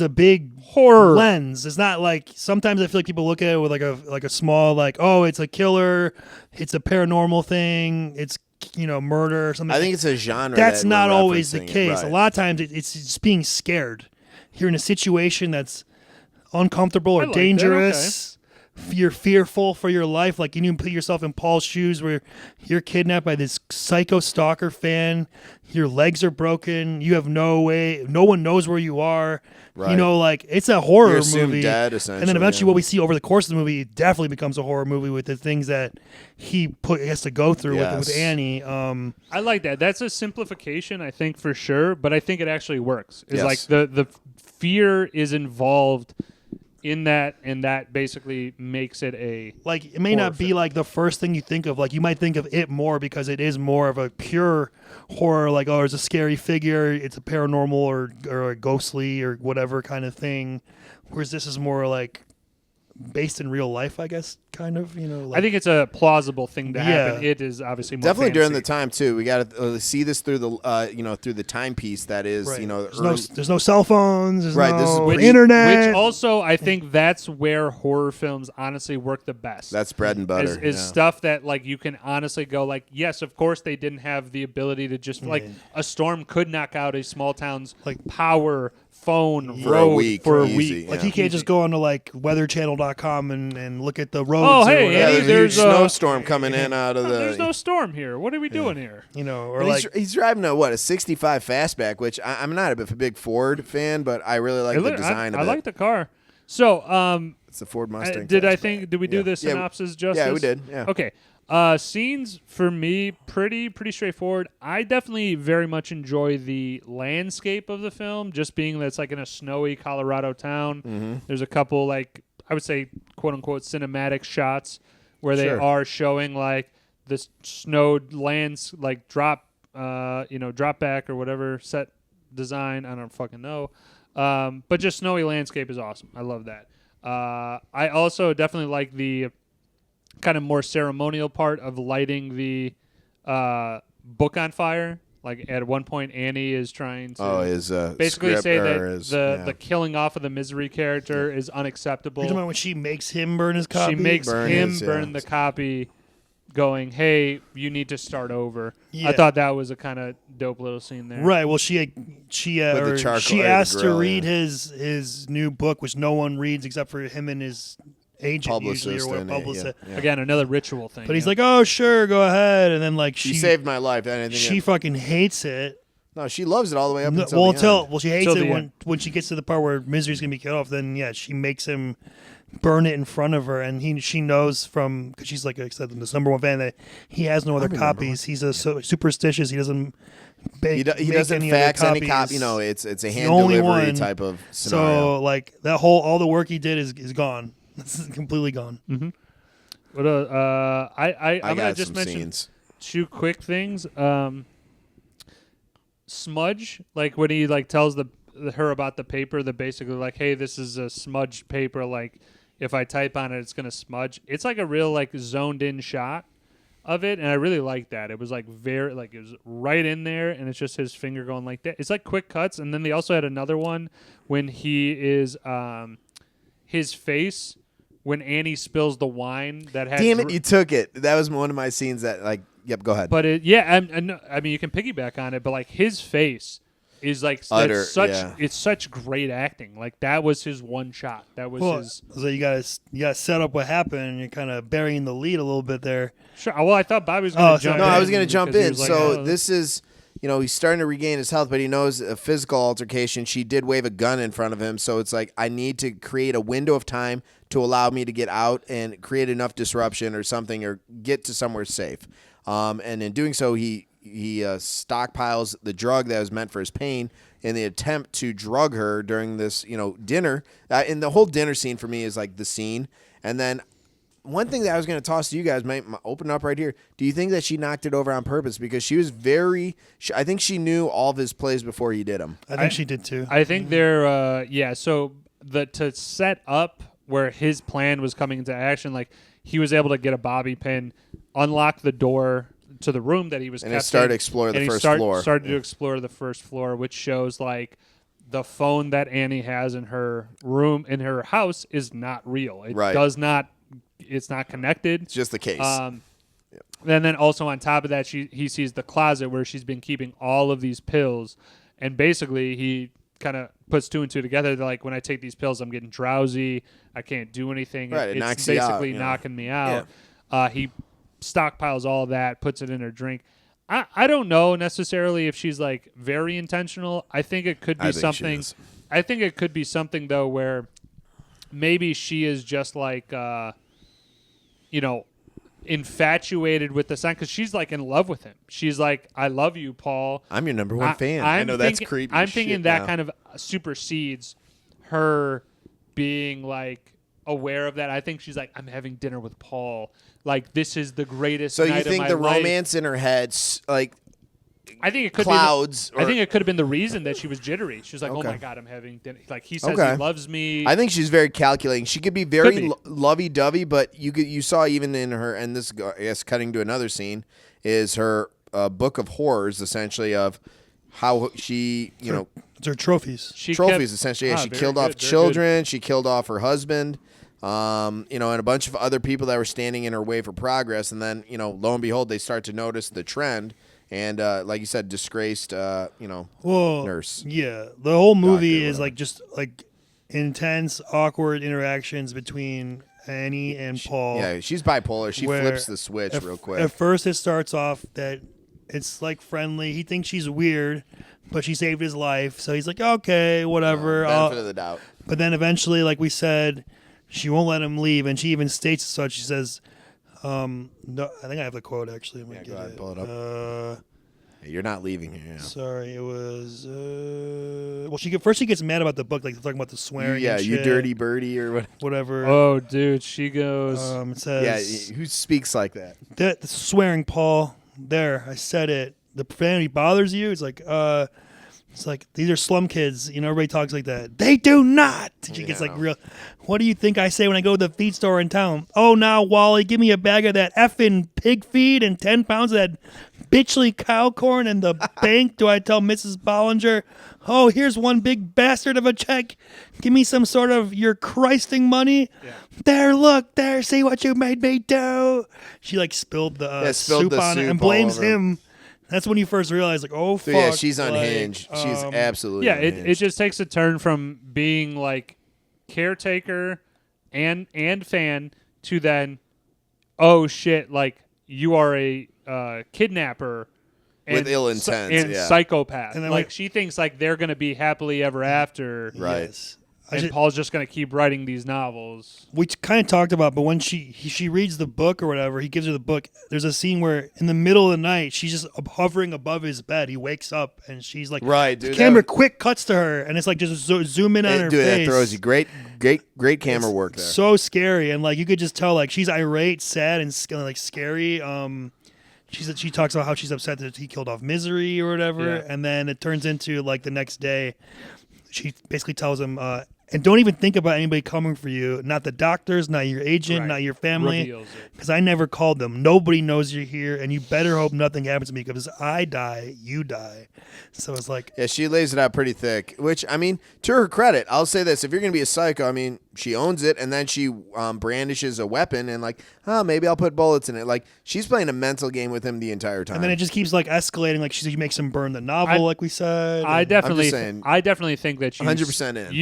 a big horror lens. It's not like sometimes I feel like people look at it with like a small like, oh, it's a killer, it's a paranormal thing, it's murder or something. I think it's a genre. That's not always the case. Right. A lot of times it's just being scared. You're in a situation that's uncomfortable or dangerous. You're fearful for your life. Like you put yourself in Paul's shoes where you're kidnapped by this psycho stalker fan. Your legs are broken. You have no way. No one knows where you are. Right. Like it's a horror You're assumed movie. Dead, essentially, and then eventually what we see over the course of the movie definitely becomes a horror movie with the things that he has to go through with Annie. I like that. That's a simplification, I think, for sure. But I think it actually works. It's like the fear is involved in that, and that basically makes it a it may not be like the first thing you think of. Like you might think of it more because it is more of a pure horror. Like, oh, there's a scary figure, it's a paranormal or a ghostly or whatever kind of thing. Whereas this is more like based in real life, I guess, kind of. I think it's a plausible thing to happen. It is obviously more definitely fantasy. During the time too. We got to see this through the through the timepiece that is there's no cell phones. There's no this internet. Which also I think that's where horror films honestly work the best. That's bread and butter. Is stuff that like you can honestly go like, yes, of course they didn't have the ability to just like a storm could knock out a small town's like power. Phone for road a week, for easy, a week. Like you can't just go onto like weatherchannel.com and look at the roads. Oh, hey, there's a snowstorm coming in out of the. There's no storm here. What are we doing here? Or he's driving a 65 fastback, which I'm not a big Ford fan, but I really like the design of it. I like the car. So, it's a Ford Mustang. Did we do the synopsis justice? Yeah, we did. Yeah. Okay. Scenes for me pretty straightforward. I definitely very much enjoy the landscape of the film, just being that it's like in a snowy Colorado town. Mm-hmm. There's a couple like I would say quote unquote cinematic shots where they are showing like the snowed lands like drop back or whatever set design. I don't fucking know. But just snowy landscape is awesome. I love that. I also definitely like the kind of more ceremonial part of lighting the book on fire. Like at one point, Annie is trying to basically say that the killing off of the Misery character is unacceptable. You're talking about when she makes him burn his copy? She makes burn the copy, going, "Hey, you need to start over." Yeah. I thought that was a kind of dope little scene there. Right. Well, she asked to read his new book, which no one reads except for him and his agent publicist usually, or publicist. Again, another ritual thing. But he's like, "Oh, sure, go ahead." And then like she saved my life. She fucking hates it. No, she loves it all the way up until the end. She hates it when she gets to the part where Misery's gonna be cut off. Then she makes him burn it in front of her, and she knows from because she's like I said the number one fan that he has no other copies. He's so superstitious. He doesn't. He doesn't any fax other any copy. copies. It's a the hand only delivery one. type of scenario. So like all the work he did is gone. It's completely gone. Mm-hmm. What I'm gonna just mention scenes. 2 quick things. Smudge, like when he like tells her about the paper, that basically like, hey, this is a smudged paper. Like if I type on it, it's gonna smudge. It's like a real like zoned in shot of it, and I really like that. It was like very like it was right in there, and it's just his finger going like that. It's like quick cuts, and then they also had another one when he is his face when Annie spills the wine that had. Damn it, you took it. That was one of my scenes that like. Yep, go ahead. But I mean, you can piggyback on it, but like his face is like it's such great acting. Like that was his one shot. That was his. So you gotta set up what happened, and you're kind of burying the lead a little bit there. Sure. Well, I thought Bobby was going to jump in. No, I was going to jump in. Like, so this is, he's starting to regain his health, but he knows a physical altercation. She did wave a gun in front of him, so it's like I need to create a window of time to allow me to get out and create enough disruption or something, or get to somewhere safe. And in doing so, he stockpiles the drug that was meant for his pain in the attempt to drug her during this, dinner. And the whole dinner scene for me is like the scene. And then one thing that I was going to toss to you guys, might open up right here. Do you think that she knocked it over on purpose? Because she was I think she knew all of his plays before he did them. I think she did too. I think they're, so to set up where his plan was coming into action, like he was able to get a bobby pin, unlock the door to the room that he was and kept started in, to explore the first floor. Started to explore the first floor, which shows like the phone that Annie has in her room, in her house, is not real. It does not. It's not connected. It's just the case. And then also on top of that, he sees the closet where she's been keeping all of these pills, and basically he kind of puts 2 and 2 together. They're like, when I take these pills, I'm getting drowsy. I can't do anything. Right, it it's knocks you out, basically knocking me out. Yeah. He stockpiles all of that, puts it in her drink. I don't know necessarily if she's like very intentional. I think it could be something. I think it could be something though where maybe she is just like infatuated with the son, because she's like in love with him. She's like, I love you, Paul. I'm your number one fan. I know that's creepy. I'm thinking that kind of supersedes her being like aware of that. I think she's like, I'm having dinner with Paul. Like, this is the greatest night of my life. So you think the romance in her head, like, I think it could clouds? I think it could have been the reason that she was jittery. She was like, oh my God, I'm having dinner. Like, he says he loves me. I think she's very calculating. She could be very lovey-dovey, but you saw even in her, and this, I guess, cutting to another scene, is her book of horrors, essentially, of how she, it's her trophies. Essentially. She killed off children. She killed off her husband. And a bunch of other people that were standing in her way for progress. And then, lo and behold, they start to notice the trend. And like you said, disgraced, nurse. Yeah, the whole movie is like just like intense, awkward interactions between Annie and Paul. Yeah, she's bipolar. She flips the switch real quick. At first, it starts off that it's like friendly. He thinks she's weird, but she saved his life, so he's like, okay, whatever. Benefit of the doubt. But then eventually, like we said, she won't let him leave, and she even states as such. She says, no, I think I have the quote actually. Go ahead, pull it up. You're not leaving here. Yeah. Sorry, it was. Well, first she gets mad about the book, like talking about the swearing. Yeah, and you shit, dirty birdie or whatever. Oh, dude, she goes. It says, yeah, who speaks like that? That swearing, Paul. There, I said it. The profanity bothers you. It's like these are slum kids. Everybody talks like that. They do not. She gets like real. What do you think I say when I go to the feed store in town? Oh, now, Wally, give me a bag of that effing pig feed and 10 pounds of that bitchly cow corn in the bank. Do I tell Mrs. Bollinger, oh, here's one big bastard of a check. Give me some sort of your Christing money. Yeah. There, look, there, see what you made me do. She like spilled the soup on it and blames him. That's when you first realize, like, oh, fuck. Yeah, she's unhinged. She's absolutely unhinged. It just takes a turn from being, like, caretaker and fan to then, oh, shit, like, you are a kidnapper. With ill intent. And psychopath. And then, like, she thinks, like, they're going to be happily ever after. Right. Yes. Paul's just going to keep writing these novels. We kind of talked about, but when she reads the book or whatever, he gives her the book. There's a scene where in the middle of the night, she's just hovering above his bed. He wakes up and she's like, right, dude. The camera quick cuts to her, and it's like just zoom in on her face. That throws you great camera work there. So scary, and like you could just tell like she's irate, sad, and like scary. She talks about how she's upset that he killed off Misery or whatever, and then it turns into like the next day, she basically tells him, and don't even think about anybody coming for you. Not the doctors, not your agent, not your family. Because I never called them. Nobody knows you're here, and you better hope nothing happens to me because I die, you die. So it's like... Yeah, she lays it out pretty thick, which, I mean, to her credit, I'll say this. If you're going to be a psycho, I mean, she owns it, and then she brandishes a weapon and like, maybe I'll put bullets in it. Like, she's playing a mental game with him the entire time. And then it just keeps like escalating. Like she makes him burn the novel, like we said. I definitely think that 100% in.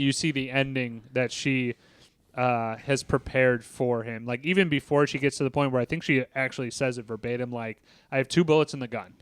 You see the ending that she has prepared for him. Like even before she gets to the point where I think she actually says it verbatim. Like, I have 2 bullets in the gun.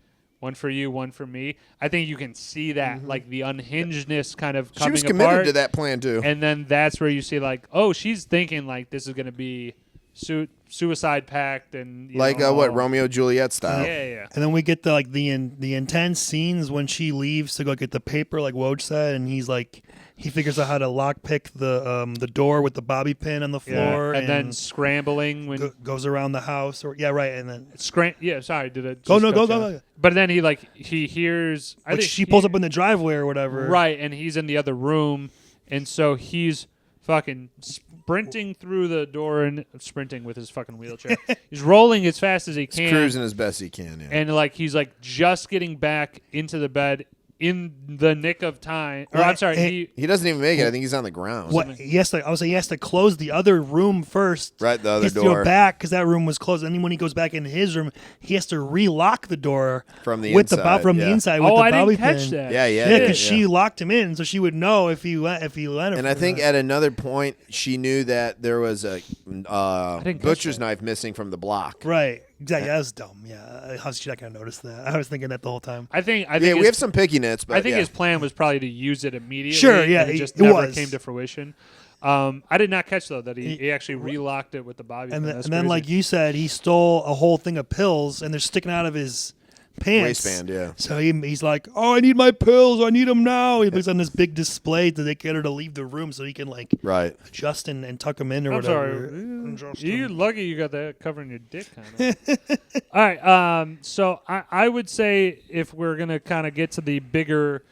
One for you, one for me. I think you can see that, like the unhingedness kind of coming apart. She was committed to that plan too. And then that's where you see like, oh, she's thinking like this is going to be suicide pact and like what Romeo Juliet style. Yeah. And then we get the intense scenes when she leaves to go get the paper, like Woj said, and he's like. He figures out how to lockpick the door with the bobby pin on the floor, and then scrambling when goes around the house, and then sorry, did it? Go. But then he hears. I think she pulls up in the driveway or whatever, right? And he's in the other room, and so he's fucking sprinting through the door and sprinting with his fucking wheelchair. He's rolling as fast as he can, he's cruising as best he can, and like he's like just getting back into the bed. In the nick of time, or I'm sorry, he doesn't even make it. I think he's on the ground. What? He has to close the other room first. Right, the other door. He has to go back because that room was closed. And then when he goes back in his room, he has to relock the door from the inside. The inside with the I bobby didn't catch pin. that. Yeah, because she locked him in, so she would know if he let her. And I think at another point she knew that there was a butcher's knife missing from the block. Right. Exactly. That was dumb. Yeah. How's she not going to notice that? I was thinking that the whole time. I think we have some picky nits, but I think his plan was probably to use it immediately. Sure, yeah. And it just never came to fruition. I did not catch, though, that he actually relocked it with the bobby pin. And then, like you said, he stole a whole thing of pills, and they're sticking out of his pants. Waistband, yeah. So he's like, I need my pills. I need them now. He puts on this big display to get her to leave the room so he can, like, adjust and tuck them in or whatever. Sorry. You're lucky you got that covering your dick, kind of. All right. So I would say if we're going to kind of get to the bigger,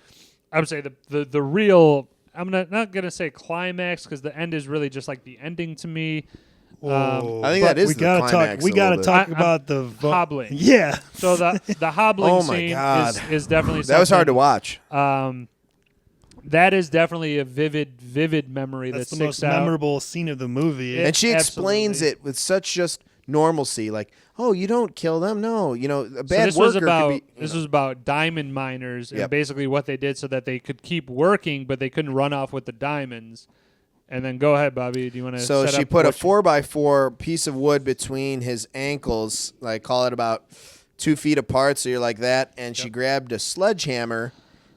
I would say the real, I'm not going to say climax because the end is really just like the ending to me. I think that is the climax. We got to talk about the hobbling. Yeah. So the hobbling scene is definitely something. That was hard to watch. That is definitely a vivid memory. That's the sticks most out. memorable scene of the movie. And she explains it with such just normalcy, like, "Oh, you don't kill them, no. A bad worker could be." This was about diamond miners and basically what they did so that they could keep working, but they couldn't run off with the diamonds. And then go ahead, Bobby. Do you want to? So she put a 4x4 piece of wood between his ankles, like call it about 2 feet apart. So you're like that, and she grabbed a sledgehammer,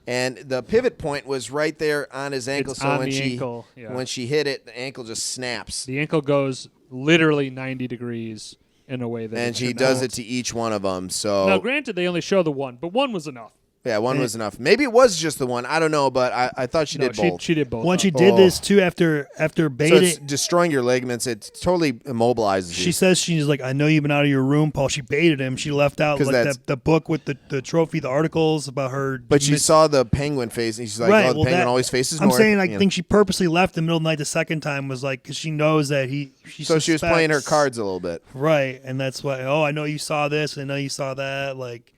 and the pivot point was right there on his ankle. It's so on when the ankle. when she hit it, the ankle just snaps. The ankle goes literally 90 degrees in a way that. And she does it to each one of them. So now, granted, they only show the one, but one was enough. Yeah, one was enough. Maybe it was just the one. I don't know, but I thought she did both. She did both. When she did this too, after baiting, so it's destroying your ligaments. It totally immobilizes you. She says she's like, I know you've been out of your room, Paul. She baited him. She left out like the book with the trophy, the articles about her. But she saw the penguin face, and she's like, "Oh, the penguin always faces north." I'm saying, I think she purposely left in the middle of the night the second time was like because she knows that So she was playing her cards a little bit, right? And that's why. Oh, I know you saw this. I know you saw that. Like.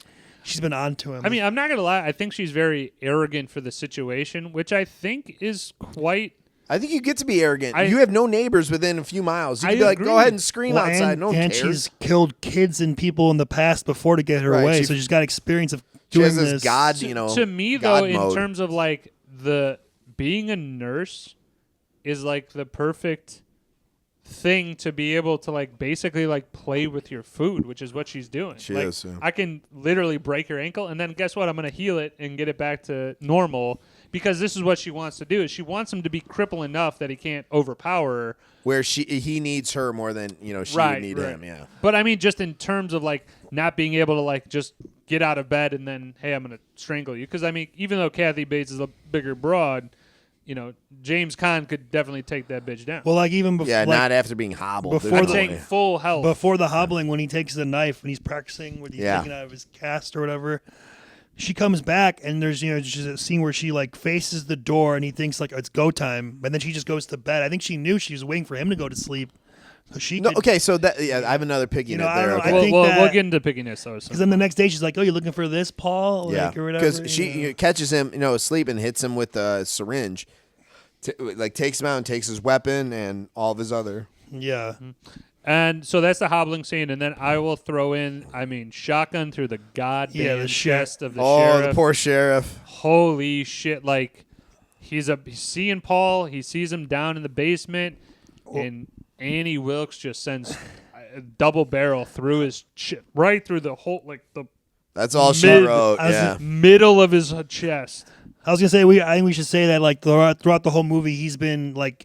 She's been on to him. I mean, I'm not going to lie. I think she's very arrogant for the situation, which I think is quite... I think you get to be arrogant. You have no neighbors within a few miles. You can be like, go ahead and scream outside. No one cares. And she's killed kids and people in the past before to get her away, so she's got experience of doing this. God, to me, though, in terms of like being a nurse is like the perfect thing to be able to like basically like play with your food, which is what she's doing. She like, is. Yeah. I can literally break your ankle, and then guess what? I'm going to heal it and get it back to normal, because this is what she wants to do. Is she wants him to be crippled enough that he can't overpower her. Where he needs her more than she would need him. Yeah. But I mean, just in terms of like not being able to like just get out of bed and then, hey, I'm going to strangle you. Because I mean, even though Kathy Bates is a bigger broad, James Caan could definitely take that bitch down. Well, like even before, not after being hobbled. before I'm the- saying full health. before the hobbling, when he takes the knife and he's practicing with he's taking out of his cast or whatever, she comes back and there's just a scene where she like faces the door and he thinks like it's go time, and then she just goes to bed. I think she knew she was waiting for him to go to sleep. So she could, okay, so that I have another pickiness I there. don't know, Okay. I think we'll that- get into pickiness though. because then the next day she's like, "Oh, you're looking for this, Paul?" Yeah, Like, or whatever. because she catches him, asleep and hits him with a syringe, takes him out and takes his weapon and all of his other. Yeah. And so that's the hobbling scene, and then I will throw in, shotgun through the goddamn the chest of the Oh, sheriff. the poor sheriff. Holy shit! Like he's seeing Paul, he sees him down in the basement, and Annie Wilkes just sends a double barrel through his right through the whole the That's all she Mid- wrote. I was Yeah. middle of his chest. I was gonna say I think we should say that like throughout the whole movie, he's been like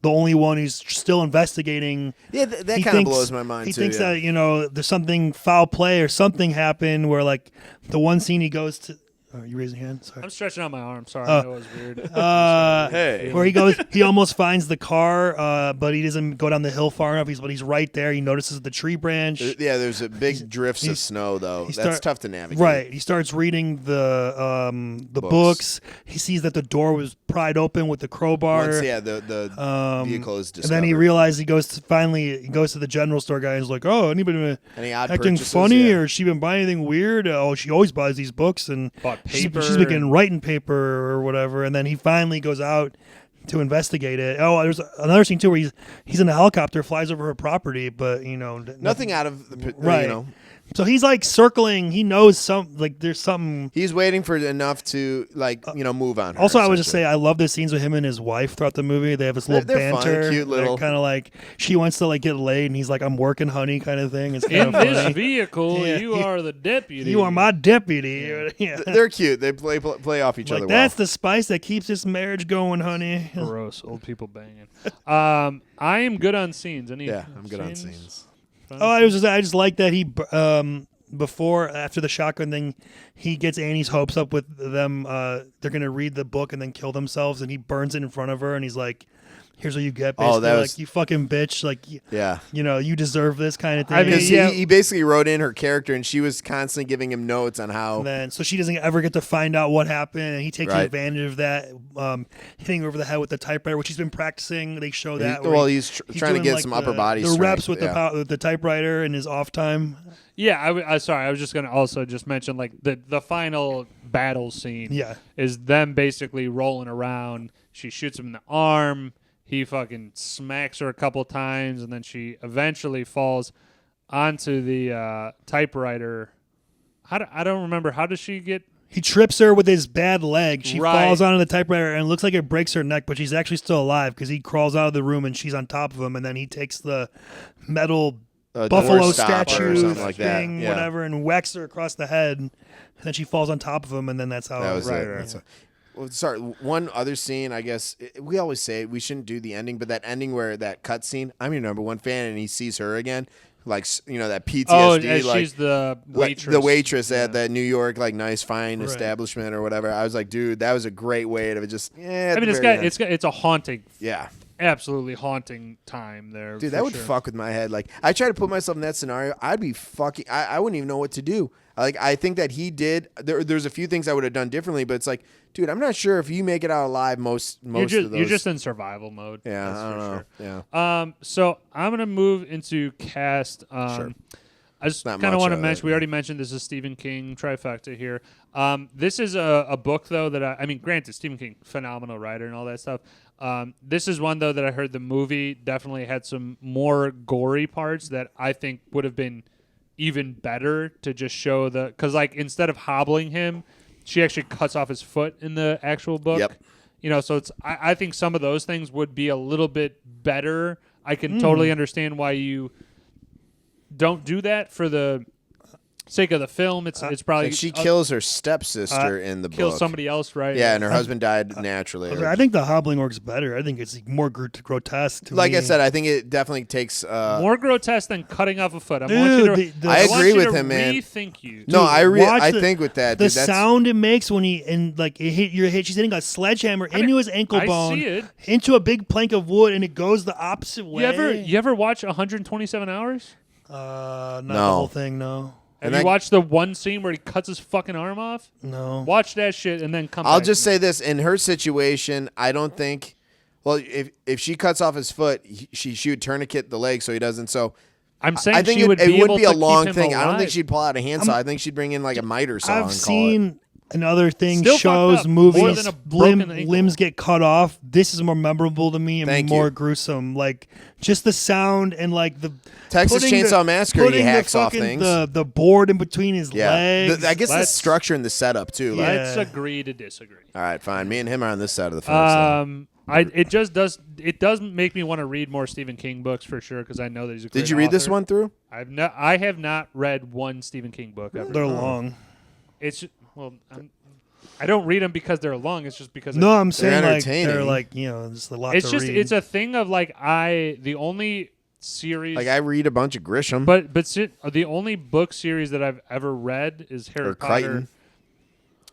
the only one who's still investigating. Yeah, that He kind of thinks- blows my mind He too. thinks yeah. that there's something foul play or something happened where like the one scene he goes to. Oh, you raising your hand? Sorry. I'm stretching out my arm. Sorry, I know it was weird. Hey. Where he almost finds the car, but he doesn't go down the hill far enough. But he's right there. He notices the tree branch. Yeah, there's a big drifts of snow though. That's start- tough to navigate. Right. He starts reading the books. He sees that the door was pried open with the crowbar. Once, the vehicle is and discovered. then he realizes he goes to the general store guy and is like, "Oh, anybody been Any odd acting purchases? funny, Yeah. or she been buying anything weird? Oh, she always buys these books and Bought she's paper been getting and- writing paper or whatever." And then he finally goes out to investigate it. Oh, there's another scene too where he's in a helicopter, flies over her property, but Nothing out of the Right. So he's like circling. He knows there's something. He's waiting for enough to move on. Her, Also, I would just essentially. say I love the scenes with him and his wife throughout the movie. They have this little They're fun, banter. cute little- kind of like she wants to like get laid, and he's like, "I'm working, honey," kind of thing. It's kind In of this funny. vehicle, Yeah. you are the deputy. You are my deputy. Yeah. they're cute. They play off each Like other that's well. the spice that keeps this marriage going, honey. Gross. Old people banging. I am good on scenes. Any Yeah, I'm good on scenes. Oh, I just like that he after the shotgun thing, he gets Annie's hopes up with them. They're gonna read the book and then kill themselves, and he burns it in front of her, and he's like, "Here's what you get." Basically, that was- like you fucking bitch, like Yeah. you deserve this kind of thing. I mean, Because yeah. he basically wrote in her character, and she was constantly giving him notes on how. And then, so she doesn't ever get to find out what happened, and he takes Right. advantage of that, hitting her over the head with the typewriter, which he's been practicing. They show that. He's trying to doing, get like, some upper body the strength. reps with yeah. with the typewriter in his off time. Yeah, I was just gonna also just mention like the final battle scene. Yeah. is them basically rolling around. She shoots him in the arm. He fucking smacks her a couple times, and then she eventually falls onto the typewriter. I don't remember. How does she get? He trips her with his bad leg. She Right. falls onto the typewriter, and it looks like it breaks her neck, but she's actually still alive because he crawls out of the room and she's on top of him, and then he takes the metal buffalo door stopper statue or something like that. thing, Yeah. whatever, and whacks her across the head. And then she falls on top of him, and then that's how. That was Right, it. right. That's well, sorry, one other scene. I guess we always say we shouldn't do the ending, but that ending where that cut scene. I'm your number one fan, and he sees her again, like that PTSD. Oh, like, she's the like waitress. the waitress at that New York nice fine Right. establishment or whatever. I was like, dude, that was a great way to just. I mean, it's a haunting, yeah. absolutely haunting time there. Dude, for that would sure. fuck with my head. Like, I try to put myself in that scenario. I'd be fucking. I wouldn't even know what to do. Like, I think that he did. There's a few things I would have done differently, but it's like, dude, I'm not sure if you make it out alive. Most You're of those. you're just in survival mode. Yeah, that's I don't for know. sure. Yeah. So I'm gonna move into cast. Sure. I just Not kind of much want to of mention. it. We already mentioned this is Stephen King trifecta here. This is a book though that I mean, granted, Stephen King, phenomenal writer and all that stuff. This is one though that I heard the movie definitely had some more gory parts that I think would have been even better to just show because like instead of hobbling him, she actually cuts off his foot in the actual book. Yep. So it's I think some of those things would be a little bit better I can totally understand why you don't do that for the sake of the film. It's probably Like she kills her stepsister in the kills book. somebody else, right? Yeah, and her husband died naturally. I think the hobbling works better. I think it's more grotesque to like me. I said, I think it definitely takes more grotesque than cutting off a foot. I Dude, want you to. I want agree you with to him, man. Rethink you. No, watch I think with that, the dude, that's, sound it makes when he it hit your head. She's hitting a sledgehammer into his ankle I bone, see it. into a big plank of wood, and it goes the opposite way. You ever watch 127 Hours? Not the No. whole thing. No, Have you watched the one scene where he cuts his fucking arm off? no. Watch that shit and then come I'll back just to me. say this: in her situation, I don't think. Well, if she cuts off his foot, she would tourniquet the leg so he doesn't. So I'm saying I think she would it be would able be a to long keep him thing. I don't think alive. she'd pull out a handsaw. I think she'd bring in like a miter saw. and I've call seen in other things, Still fucked shows, up. More movies, than a broken ankle. limbs get cut off. This is more memorable to me and Thank more you. gruesome. Like just the sound and like the Texas putting Chainsaw Massacre, he putting hacks the off fucking- things. The board in between his Yeah, legs. I guess the Let's- structure and the setup too. Like, Let's Yeah. agree to disagree. all right, fine. Me and him are on this side of the fence. It does make me want to read more Stephen King books for sure because I know that he's a great Did you read this author. one through? I have not read one Stephen King book ever. They're long. It's I don't read them because they're long. It's just because No, I'm saying like entertaining. they're like just a lot it's to just read. it's a thing of like the only series Like I read a bunch of Grisham. but the only book series that I've ever read is Harry Or Potter, Crichton.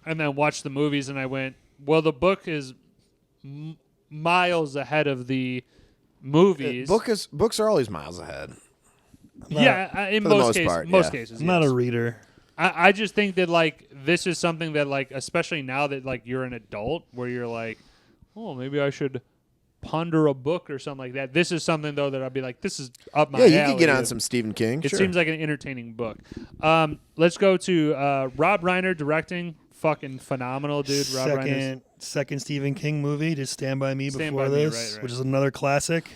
and then watched the movies and I went, well, the book is miles ahead of the movies. Books are always miles ahead. In for the most most cases, part, most yeah. cases. I'm not yes. a reader. I just think that like this is something that like especially now that like you're an adult where you're like, oh, maybe I should ponder a book or something like that. This is something though that I'd be like, this is up my Yeah, you alley. could get on some Stephen King. It Sure. seems like an entertaining book. Let's go to Rob Reiner directing. Fucking phenomenal, dude. Rob Reiner's. Second Stephen King movie, just Stand By Me Stand before By Me, this, right. which is another classic.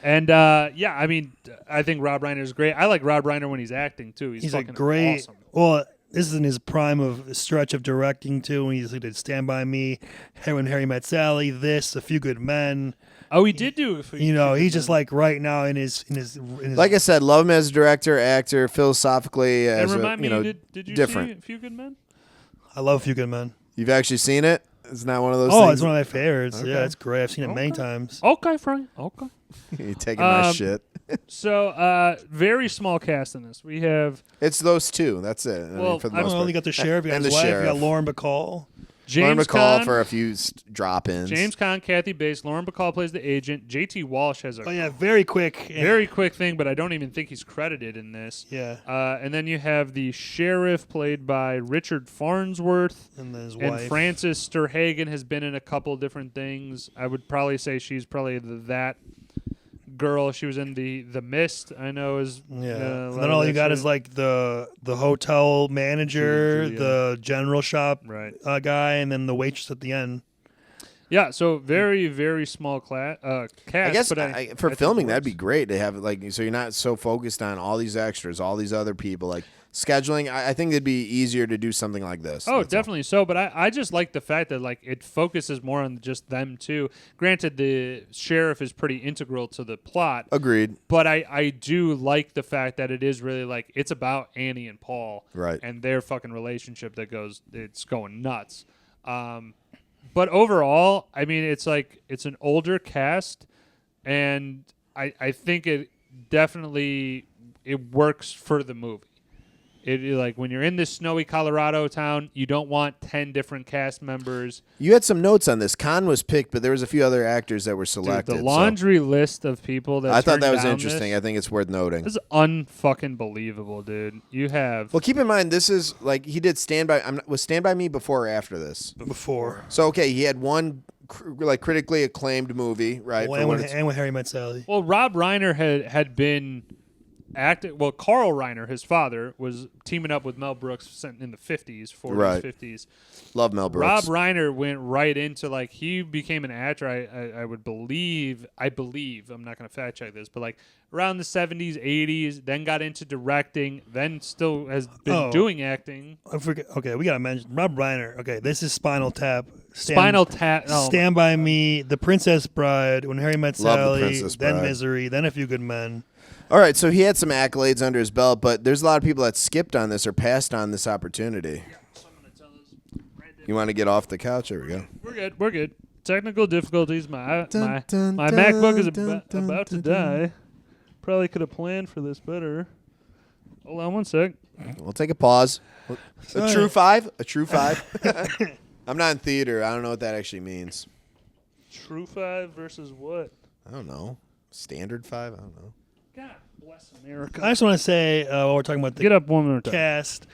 And I mean, I think Rob Reiner's great. I like Rob Reiner when he's acting too. He's a fucking great. awesome. Well, this is in his prime of stretch of directing too. When he did Stand By Me, When Harry Met Sally, this, A Few Good Men. Oh, he did do. He's just like right now in his Like I said, love him as a director, actor, philosophically And as remind me, did you different. see A Few Good Men? I love A Few Good Men. You've actually seen it? It's not one of those Oh, things. it's one of my favorites. Okay. Yeah, it's great. I've seen it many Okay. times. Okay, Frank. Okay. You're taking my Um, shit. So, very small cast in this. We have It's those two. That's it. Well, for the I most Well, part. you got the sheriff, you got And his the wife, you sheriff. got Lauren Bacall. Lauren James McCall Caan, for a few drop-ins. James Caan, Kathy Bates, Lauren Bacall plays the agent. JT Walsh has a Oh yeah, very quick. very quick thing, but I don't even think he's credited in this. Yeah, And then you have the sheriff played by Richard Farnsworth. and then his And wife. Frances Sturhagen has been in a couple different things. I would probably say she's probably that girl. She was in the Mist. I know is Yeah, a and lot then of all that you got shit. is like the hotel manager, Julia. the general shop Right. guy, and then the waitress at the end. Yeah, so very very small cast. I guess but for I think filming it that'd be works. great to have like so you're not so focused on all these extras, all these other people. Like scheduling, I think it'd be easier to do something like this. Oh, That's all. definitely so. But I just like the fact that like it focuses more on just them too. Granted, the sheriff is pretty integral to the plot, Agreed. but I do like the fact that it is really like it's about Annie and Paul, Right. and their fucking relationship it's going nuts. But overall, I mean, it's like it's an older cast, and I think it definitely it works for the movie. It like when you're in this snowy Colorado town, you don't want 10 different cast members. You had some notes on this. Khan was picked, but there was a few other actors that were Dude, selected. the so laundry list of people that I thought turned that was down interesting. I think it's worth noting. This is unfucking believable, dude. You have Well, keep in mind this is like he did Stand By. Was Stand By Me before or after this? Before. So okay, he had one like critically acclaimed movie, right? Well, for and what when, it's- and when Harry Met Sally. Well, Rob Reiner had been acted. Well, Carl Reiner, his father, was teaming up with Mel Brooks in the 50s, 40s, Right. 50s. Love Mel Rob Brooks. Reiner went right into like he became an actor. I would believe. I'm not going to fact check this, but like around the 70s, 80s. Then got into directing. Then still has been doing acting. I forget. Okay, we gotta mention Rob Reiner. Okay, this is Spinal Tap. Spinal Tap. Oh, Stand by Me, The Princess Bride, When Harry Met Love The Sally, Princess then Bride. Misery, then A Few Good Men. All right, so he had some accolades under his belt, but there's a lot of people that skipped on this or passed on this opportunity. You want to get off the couch? There we go. We're good. Technical difficulties. My MacBook is about to die. Probably could have planned for this better. Hold on one sec. We'll take a pause. A Sorry. true five? A true five? I'm not in theater. I don't know what that actually means. True 5 versus what? I don't know. Standard five? I don't know. God bless America. I just want to say, while we're talking about the Get up one more time. cast,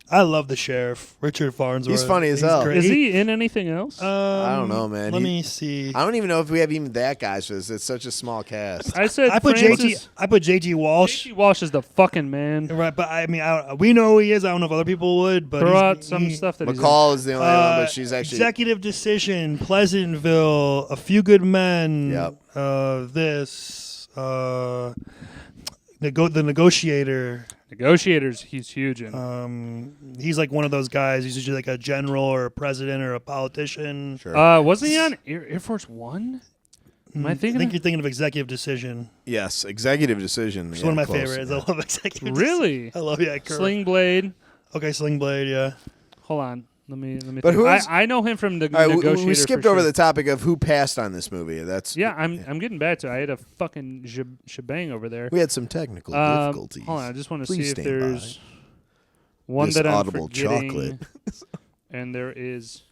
I love the sheriff, Richard Farnsworth. He's funny as hell. great. Is he in anything else? I don't know, man. Let me see. I don't even know if we have even that guys for this. It's such a small cast. I said I put Francis. JG Walsh. J.G. Walsh is the fucking man. Right, but I mean, we know who he is. I don't know if other people would, but Throw he's- out some he- stuff that he's in. McCall is the only one, but she's actually. Executive Decision, Pleasantville, A Few Good Men. Yep. The Negotiator. Negotiators, he's huge in. He's like one of those guys. He's usually like a general or a president or a politician. Sure. Wasn't he on Air Force One? Am I I thinking? think you're thinking of Executive Decision. Yes, Executive Decision. It's Yeah, one of my close, favorites. yeah. I love Executive Really? Decision. I love Sling Blade. Okay, Sling Blade, yeah. Hold on. Let me. But think. who's- I know him from the All right, Negotiator. we skipped for over sure. the topic of who passed on this movie. That's Yeah, I'm getting back to it. I had a fucking shebang over there. We had some technical difficulties. Hold on, I just want to Please see if stand there's by. one This that I'm audible forgetting, chocolate. and there is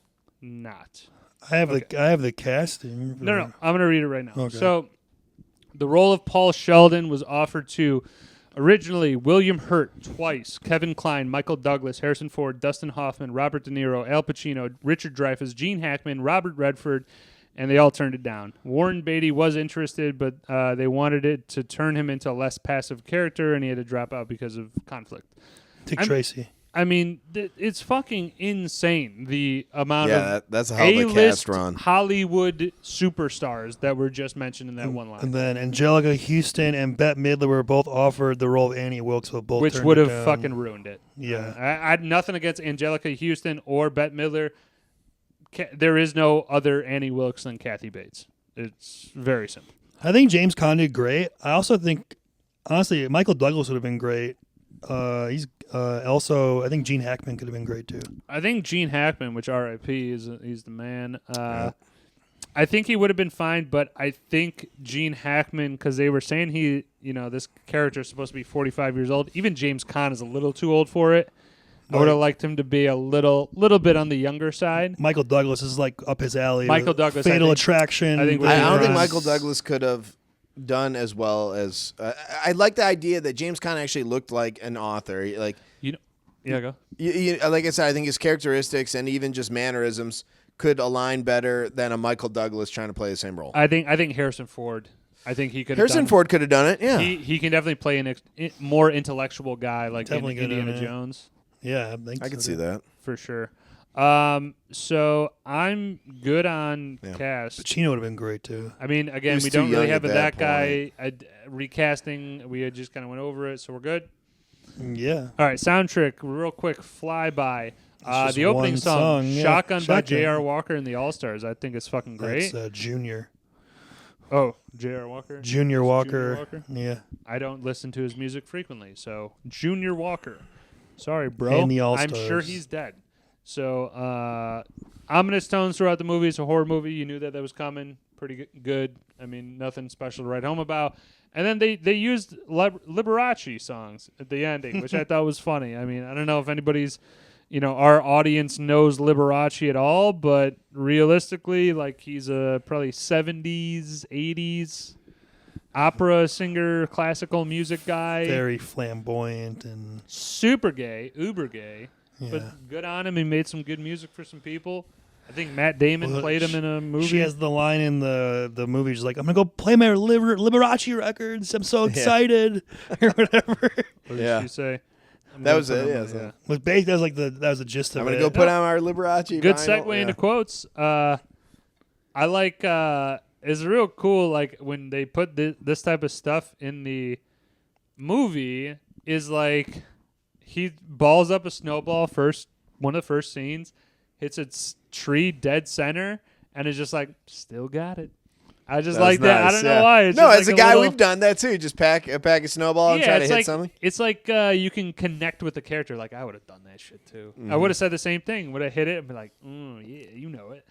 not. I have the casting. No, I'm going to read it right now. Okay. So, the role of Paul Sheldon was offered to originally William Hurt twice, Kevin Kline, Michael Douglas, Harrison Ford, Dustin Hoffman, Robert De Niro, Al Pacino, Richard Dreyfuss, Gene Hackman, Robert Redford, and they all turned it down. Warren Beatty was interested, but they wanted it to turn him into a less passive character, and he had to drop out because of conflict. Dick Tracy. I mean, it's fucking insane, the amount Yeah, of that's a hell of a A-list cast run. Hollywood superstars that were just mentioned in that one line. And then Angelica Houston and Bette Midler were both offered the role of Annie Wilkes, but both Which turned would it have down. fucking ruined it. Yeah. I had nothing against Angelica Houston or Bette Midler. There is no other Annie Wilkes than Kathy Bates. It's very simple. I think James Caan did great. I also think, honestly, Michael Douglas would have been great. He's also, I think Gene Hackman could have been great too. I think Gene Hackman, which R.I.P. he's the man. I think he would have been fine, but I think Gene Hackman, because they were saying this character is supposed to be 45 years old. Even James Caan is a little too old for it. I would have liked him to be a little bit on the younger side. Michael Douglas is like up his alley. Michael Douglas, Fatal I think- Attraction. I think I don't think Yes. Michael Douglas could have done as well as. I like the idea that James Caan actually looked like an author. Like Yeah, go. like I said, I think his characteristics and even just mannerisms could align better than a Michael Douglas trying to play the same role. I think Harrison Ford. I think he could. Harrison Ford could have done it. Yeah, He can definitely play a more intellectual guy like in Definitely could have, Indiana yeah. Jones Yeah, I think I can so, see too. that. for sure. So I'm good on Yeah. cast. Pacino would have been great too. I mean, again, was we too don't really young have at that that guy recasting. We had just kind of went over it, so we're good. Yeah. All right, soundtrack, real quick, flyby. just The opening one song, song, yeah. Shotgun by Shotgun. J.R. Walker and the All-Stars. I think it's fucking great. That's Junior. Oh, J.R. Walker? Junior Walker. Walker? Yeah. I don't listen to his music frequently, so Junior Walker. Sorry, bro. And the I'm All-Stars. sure he's dead. So, ominous tones throughout the movie. It's a horror movie. You knew that was coming. Pretty good. I mean, nothing special to write home about. And then they used Liberace songs at the ending, which I thought was funny. I mean, I don't know if anybody's, our audience knows Liberace at all, but realistically, like he's a probably 70s, 80s opera singer, classical music guy. Very flamboyant and Super gay, uber gay. yeah. But good on him. He made some good music for some people. I think Matt Damon played him in a movie. She has the line in the movie. She's like, "I'm gonna go play my Liberace records. I'm so excited," or whatever. What did she say? That was it. Yeah. So. That was the gist of it. I'm gonna go put on our Liberace. Good vinyl. segue into quotes. I like. It's real cool. Like when they put this type of stuff in the movie, is like he balls up a snowball first. One of the first scenes hits its tree dead center, and it's just like still got it. I just like that. Nice, I don't know why. It's no, just as like a guy, little, we've done that too. Just pack a snowball and try to hit something. It's like you can connect with the character. Like I would have done that shit too. I would have said the same thing. Would have hit it and be like, yeah, you know it.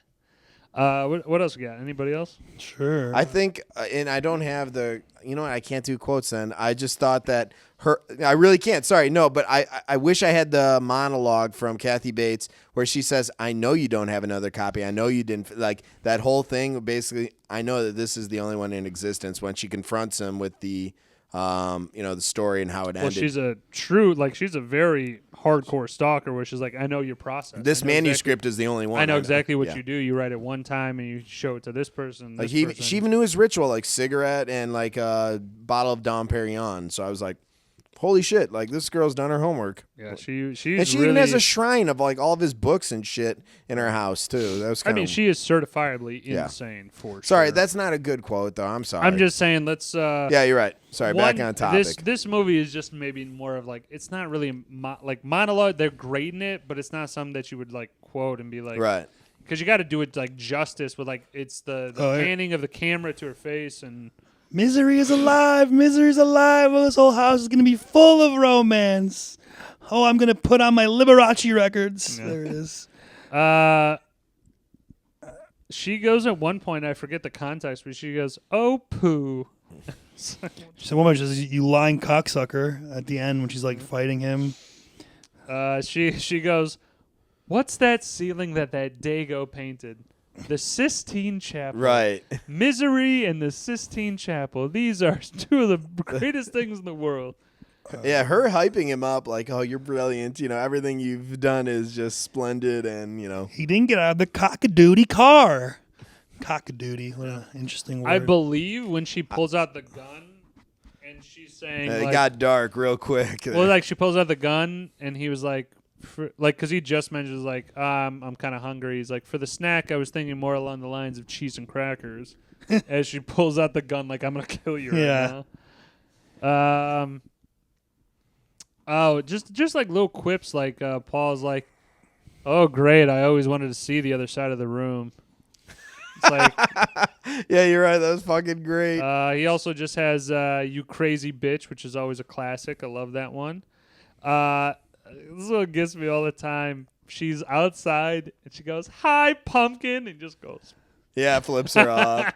What else we got? Anybody else? Sure. I think, and I don't have the. You know what? I can't do quotes then. I just thought that I really can't. Sorry, no. But I wish I had the monologue from Kathy Bates where she says, "I know you don't have another copy. I know you didn't like that whole thing." Basically, I know that this is the only one in existence. When she confronts him with the, the story and how it ended. Well, she's a very hardcore stalker where she's like, I know your process. This manuscript is the only one. I know exactly what you do. You write it one time and you show it to this person. Like she even knew his ritual, like cigarette and like a bottle of Dom Perignon. So I was like, holy shit, like this girl's done her homework. Yeah, she's and she even has a shrine of like all of his books and shit in her house too. That was she is certifiably insane for sure. Sorry, that's not a good quote though. I'm sorry. I'm just saying let's yeah, you're right. Sorry, back on topic. This movie is just maybe more of like it's not really like monologue. They're great in it, but it's not something that you would like quote and be like right. Because you got to do it like justice with like it's the panning of the camera to her face and misery is alive. Misery is alive. Oh, this whole house is gonna be full of romance. Oh, I'm gonna put on my Liberace records. Yeah. There it is. She goes at one point. I forget the context, but she goes, "Oh, poo." So one says, "You lying cocksucker!" At the end when she's like fighting him. She goes, "What's that ceiling that Dago painted? The Sistine Chapel." Right. Misery and the Sistine Chapel. These are two of the greatest things in the world. Yeah, her hyping him up like, oh, you're brilliant. You know, everything you've done is just splendid and, you know. He didn't get out of the cock-a-doodie car. Cock-a-doodie. What an interesting word. I believe when she pulls out the gun and she's saying it got dark real quick. Well, like she pulls out the gun and he was like, because he just mentions like, I'm kind of hungry. He's like, for the snack, I was thinking more along the lines of cheese and crackers. As she pulls out the gun, like I'm gonna kill you right now. Oh, just like little quips, like Paul's like, "Oh, great! I always wanted to see the other side of the room." It's like, yeah, you're right. That was fucking great. He also just has "You crazy bitch," which is always a classic. I love that one. This is what gets me all the time. She's outside and she goes, "Hi, pumpkin," and just goes. Yeah, flips her off.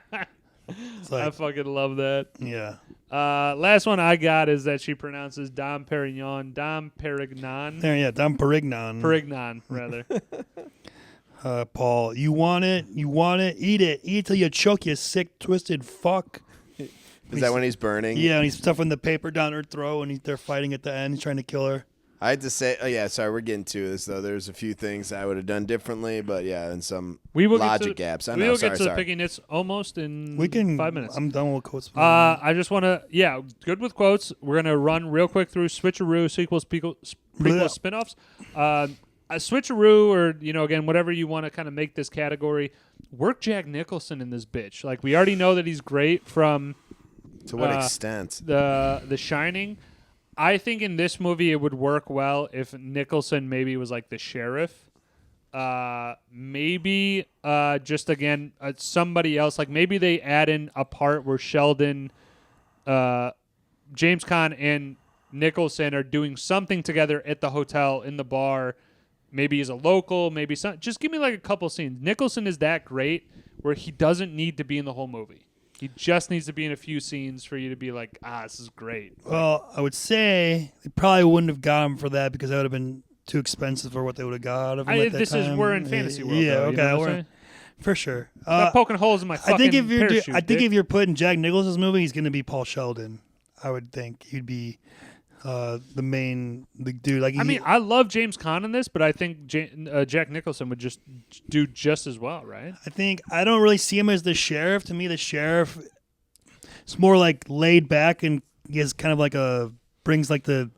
Like, I fucking love that. Yeah. Last one I got is that she pronounces Dom Perignon, Dom Perignon. There, yeah, Dom Perignon. Perignon, rather. Paul, you want it, eat it till you choke, you sick, twisted fuck. Is that when he's burning? Yeah, and he's stuffing the paper down her throat, and they're fighting at the end. He's trying to kill her. I had to say, sorry, we're getting to this, though. There's a few things I would have done differently, but yeah, and some logic gaps. I know, we will get to the picking Nits almost in 5 minutes. I'm done with quotes. I just want to, good with quotes. We're going to run real quick through Switcheroo, sequels, prequels, spin-offs. A Switcheroo or, again, whatever you want to kind of make this category, work Jack Nicholson in this bitch. Like, we already know that he's great from... To what extent? The Shining. I think in this movie it would work well if Nicholson maybe was like the sheriff. Maybe just again somebody else. Like maybe they add in a part where Sheldon, James Caan, and Nicholson are doing something together at the hotel in the bar. Maybe he's a local. Maybe some. Just give me like a couple scenes. Nicholson is that great where he doesn't need to be in the whole movie. He just needs to be in a few scenes for you to be like, this is great. Well, I would say they probably wouldn't have got him for that because that would have been too expensive for what they would have got out of him at that time. We're in fantasy world. Yeah, though, okay. you know what I'm for sure. Not poking holes in my fucking parachute. I think if you're putting Jack Nicholson's movie, he's going to be Paul Sheldon. I would think he'd be the dude. Like I mean, I love James Caan in this, but I think Jack Nicholson would just do just as well, right? I don't really see him as the sheriff. To me, the sheriff is more like laid back and he has kind of like brings like the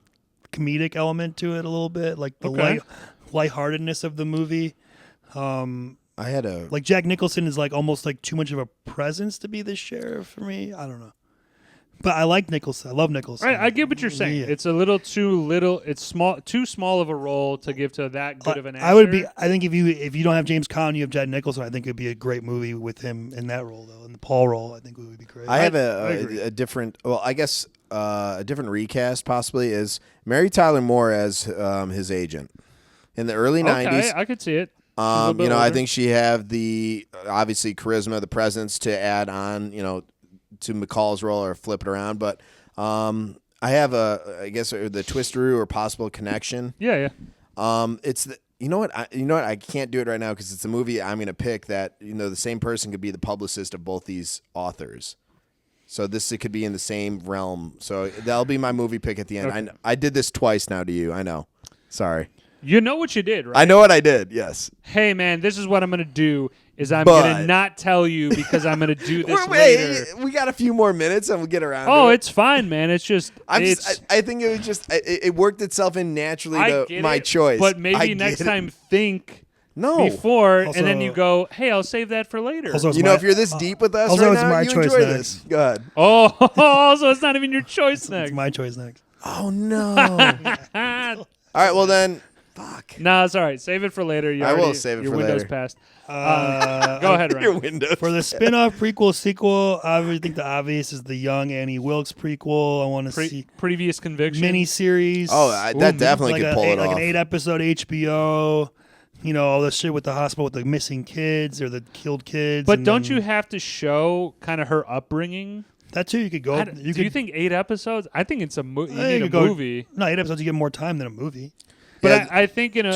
comedic element to it a little bit, like the lightheartedness of the movie. Like Jack Nicholson is like almost like too much of a presence to be the sheriff for me. I don't know. But I like Nicholson. I love Nicholson. Right, I get what you're saying. Yeah. It's a little too little. It's too small of a role to give to that good of an actor. I think if you don't have James Caan, you have Jack Nicholson. I think it'd be a great movie with him in that role, though. In the Paul role, I think it would be great. I have a different. Well, I guess a different recast possibly is Mary Tyler Moore as his agent in the early '90s. I could see it. I think she have the obviously charisma, the presence to add on. To McCall's role or flip it around, but I have the twisteroo or possible connection. Yeah. It's I can't do it right now because it's a movie I'm going to pick that the same person could be the publicist of both these authors. So it could be in the same realm. So that'll be my movie pick at the end. Okay. I did this twice now to you. I know. Sorry. You know what you did, right? I know what I did. Yes. Hey man, this is what I'm going to do. I'm going to not tell you because I'm going to do this later. We got a few more minutes and we'll get around to it. Oh, it's fine, man. It's just... I think it was just... It worked itself in naturally to my choice. But maybe next time think before and then you go, hey, I'll save that for later. Also, if you're this deep with us right now, you enjoy this. Go ahead. Oh, also it's not even your choice next. It's my choice next. Oh, no. All right, well then... Fuck. No, it's all right. Save it for later. I will save it for later. Your window's passed. Go ahead, Ryan. Your windows. For the spin-off, prequel, sequel, I think the obvious is the young Annie Wilkes prequel. I want to see Previous Conviction miniseries. Oh, that definitely could pull it off. Like an 8-episode HBO. All the shit with the hospital with the missing kids or the killed kids. But don't you have to show kind of her upbringing? That too, you could go. Do you think 8 episodes? I think it's a movie. No, 8 episodes, you get more time than a movie. But I think in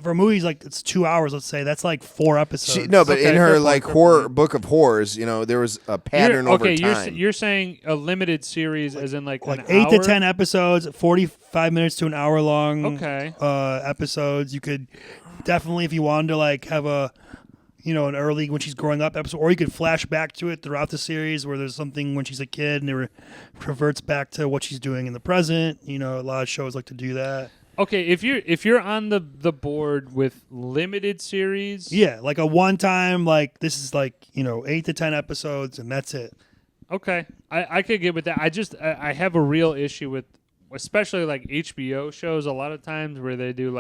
for movies like it's 2 hours. Let's say that's like 4 episodes. In her horror book of horrors, there was a pattern over time. You're saying a limited series, as in like an 8 hour? to 10 episodes, 45 minutes to an hour long. Okay. Episodes. You could definitely, if you wanted to have a, an early when she's growing up episode, or you could flash back to it throughout the series where there's something when she's a kid and it reverts back to what she's doing in the present. A lot of shows like to do that. Okay, if you're on the board with limited series, yeah, like a one time, like this is 8 to 10 episodes and that's it. Okay, I could get with that. I have a real issue with, especially like HBO shows. A lot of times where they do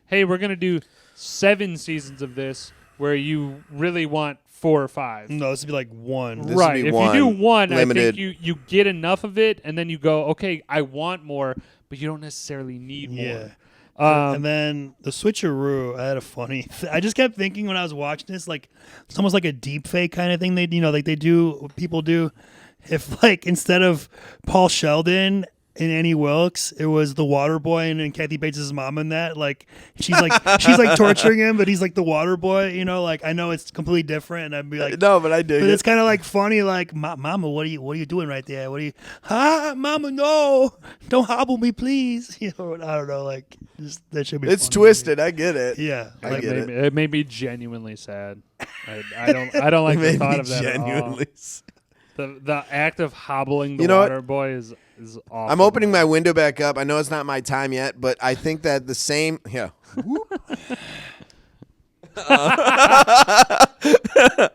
hey, we're gonna do 7 seasons of this, where you really want 4 or 5. No, this would be like 1. Right. If you do 1, limited. I think you get enough of it, and then you go, okay, I want more. But you don't necessarily need more. And then the switcheroo, I had a funny... I just kept thinking when I was watching this, it's almost like a deep fake kind of thing. People do. If, instead of Paul Sheldon and Annie Wilkes, it was the water boy and Kathy Bates' mom in that. She's torturing him, but he's the water boy. I know it's completely different, and I'd be like, no, but I did. But it's kind of funny. Mama, what are you doing right there? What are you? Mama, no, don't hobble me, please. I don't know. That should be. It's funny twisted. I get it. Yeah, I get it. It made me genuinely sad. I don't like the thought of that genuinely at all. The act of hobbling the water boy is awful. I'm opening my window back up. I know it's not my time yet, but I think that the same... Yeah.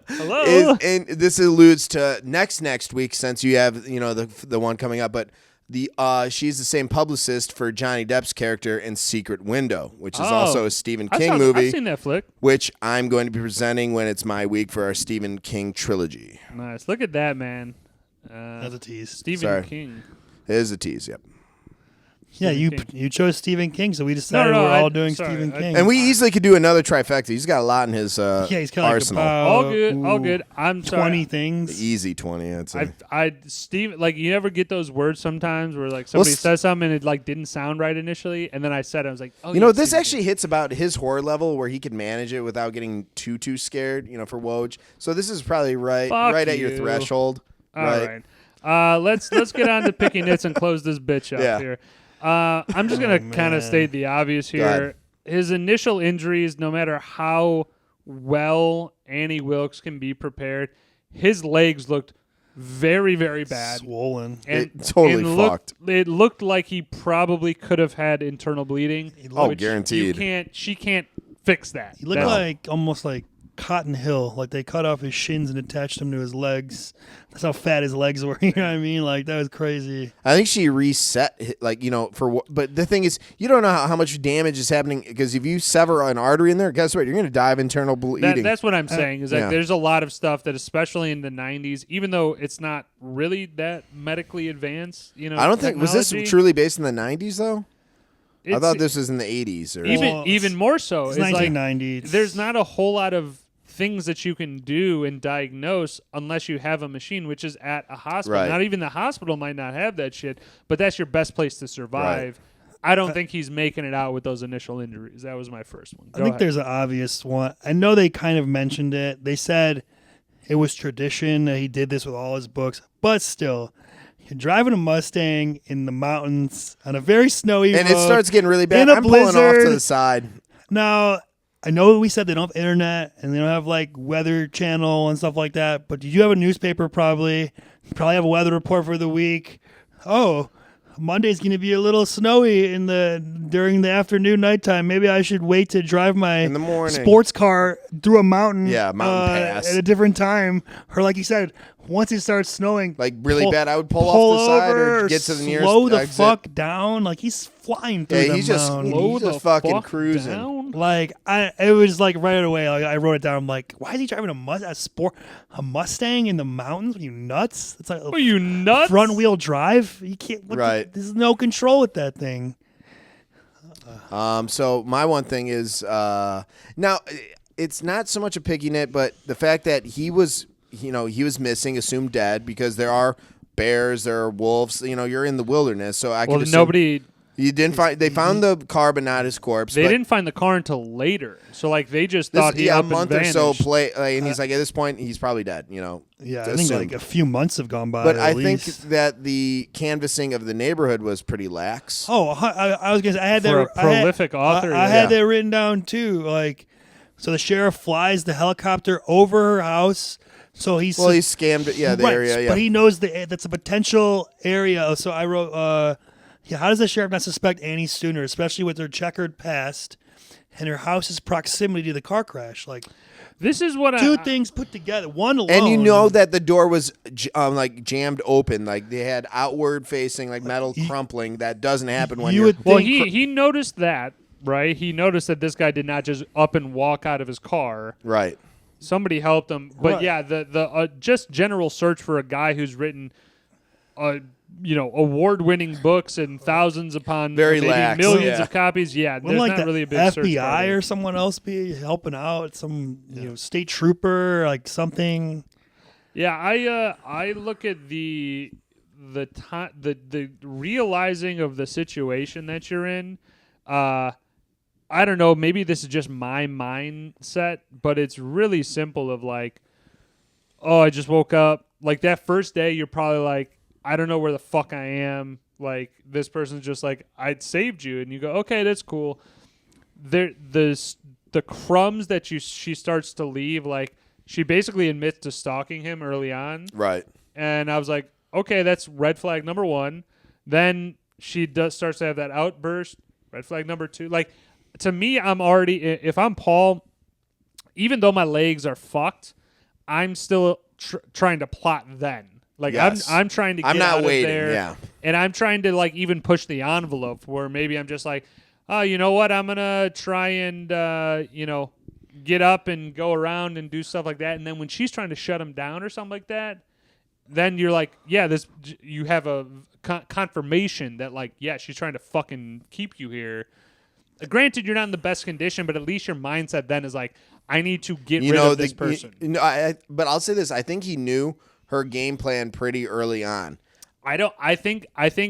Hello? And this alludes to next week, since you have the one coming up, but she's the same publicist for Johnny Depp's character in Secret Window, which is also a Stephen King movie. I've seen that flick. Which I'm going to be presenting when it's my week for our Stephen King trilogy. Nice. Look at that, man. That's a tease. Stephen King. It is a tease, yep. Yeah, you chose Stephen King, so we decided we're all doing Stephen King. And we easily could do another trifecta. He's got a lot in his he's arsenal. All good. I'm 20 things. Easy 20, I'd say. Steve, you never get those words sometimes where somebody says something and it didn't sound right initially, and then I said it, I was like, oh, this Stephen actually hits about his horror level where he could manage it without getting too scared, for Woj. So this is probably right at your threshold. All right. Let's get on to picking nits and close this bitch up here. I'm just going to kind of state the obvious here. His initial injuries, no matter how well Annie Wilkes can be prepared, his legs looked very, very bad. Swollen. And, totally fucked. It looked like he probably could have had internal bleeding. Guaranteed. She can't fix that. He looked like almost like Cotton Hill, like they cut off his shins and attached them to his legs. That's how fat his legs were. You know what I mean? Like that was crazy. I think she reset, but the thing is, you don't know how much damage is happening because if you sever an artery in there, guess what? You're going to die of internal bleeding. That's what I'm saying. Is like there's a lot of stuff that, especially in the '90s, even though it's not really that medically advanced, I don't think was this truly based in the '90s though. I thought this was in the '80s or even more so. It's 1990s. There's not a whole lot of things that you can do and diagnose unless you have a machine, which is at a hospital. Right. Not even the hospital might not have that shit, but that's your best place to survive. Right. I don't think he's making it out with those initial injuries. That was my first one. I think there's an obvious one. I know they kind of mentioned it. They said it was tradition that he did this with all his books, but still, you're driving a Mustang in the mountains on a very snowy road. And it starts getting really bad. I'm pulling off to the side. Now, I know we said they don't have internet and they don't have like Weather Channel and stuff like that, but did you have a newspaper probably? You probably have a weather report for the week. Oh, Monday's going to be a little snowy during the afternoon, nighttime. Maybe I should wait to drive my in the morning sports car through a mountain. Mountain pass at a different time. Or like you said, once it starts snowing, like really bad, I would pull off the side or get to the nearest slow the exit. Fuck down. Like he's flying through the mountain. He's just fucking cruising. Down? Like it was like right away. Like, I wrote it down. I'm like, why is he driving a Mustang in the mountains? Are you nuts? It's like, are you nuts? Front wheel drive? You can't. There's no control with that thing. So my one thing is now it's not so much a picky nit, but the fact that he was missing, assumed dead, because there are bears, there are wolves. You're in the wilderness, so I could assume you didn't find. They found the car, but not his corpse. They didn't find the car until later. So like they just thought he a month or so vanished. and he's like, at this point he's probably dead. Yeah, I think like a few months have gone by. But I think that the canvassing of the neighborhood was pretty lax. Oh, I was gonna say I had a prolific author. I had that written down too. Like, so the sheriff flies the helicopter over her house. So he scammed the area. Yeah, but he knows that's a potential area. So I wrote, how does the sheriff not suspect Annie sooner, especially with her checkered past and her house's proximity to the car crash? Like, this is what two things put together. One alone, and that the door was jammed open, like they had outward facing, like metal crumpling. That doesn't happen when you're. Well, he noticed that, right? He noticed that this guy did not just up and walk out of his car, right? Somebody helped him, but the just general search for a guy who's written, award-winning books and thousands upon millions of copies. Yeah, there's like not really a big FBI search party. or someone else be helping out, some state trooper, like something. Yeah, I look at the realizing of the situation that you're in. I don't know, maybe this is just my mindset, but it's really simple of like, oh, I just woke up. Like that first day, you're probably like, I don't know where the fuck I am. Like this person's just like, I saved you. And you go, okay, that's cool. The crumbs that she starts to leave, like she basically admits to stalking him early on. Right. And I was like, okay, that's red flag number one. Then she starts to have that outburst. Red flag number two. Like, to me, I'm already, if I'm Paul, even though my legs are fucked, I'm still trying to plot then. Like, yes. I'm trying to get out of there. And I'm trying to, like, even push the envelope where maybe I'm just like, oh, you know what? I'm going to try and, get up and go around and do stuff like that. And then when she's trying to shut him down or something like that, then you're like, you have a confirmation that, like, yeah, she's trying to fucking keep you here. Granted, you're not in the best condition, but at least your mindset then is like, I need to get rid of this person. But I'll say this: I think he knew her game plan pretty early on. I think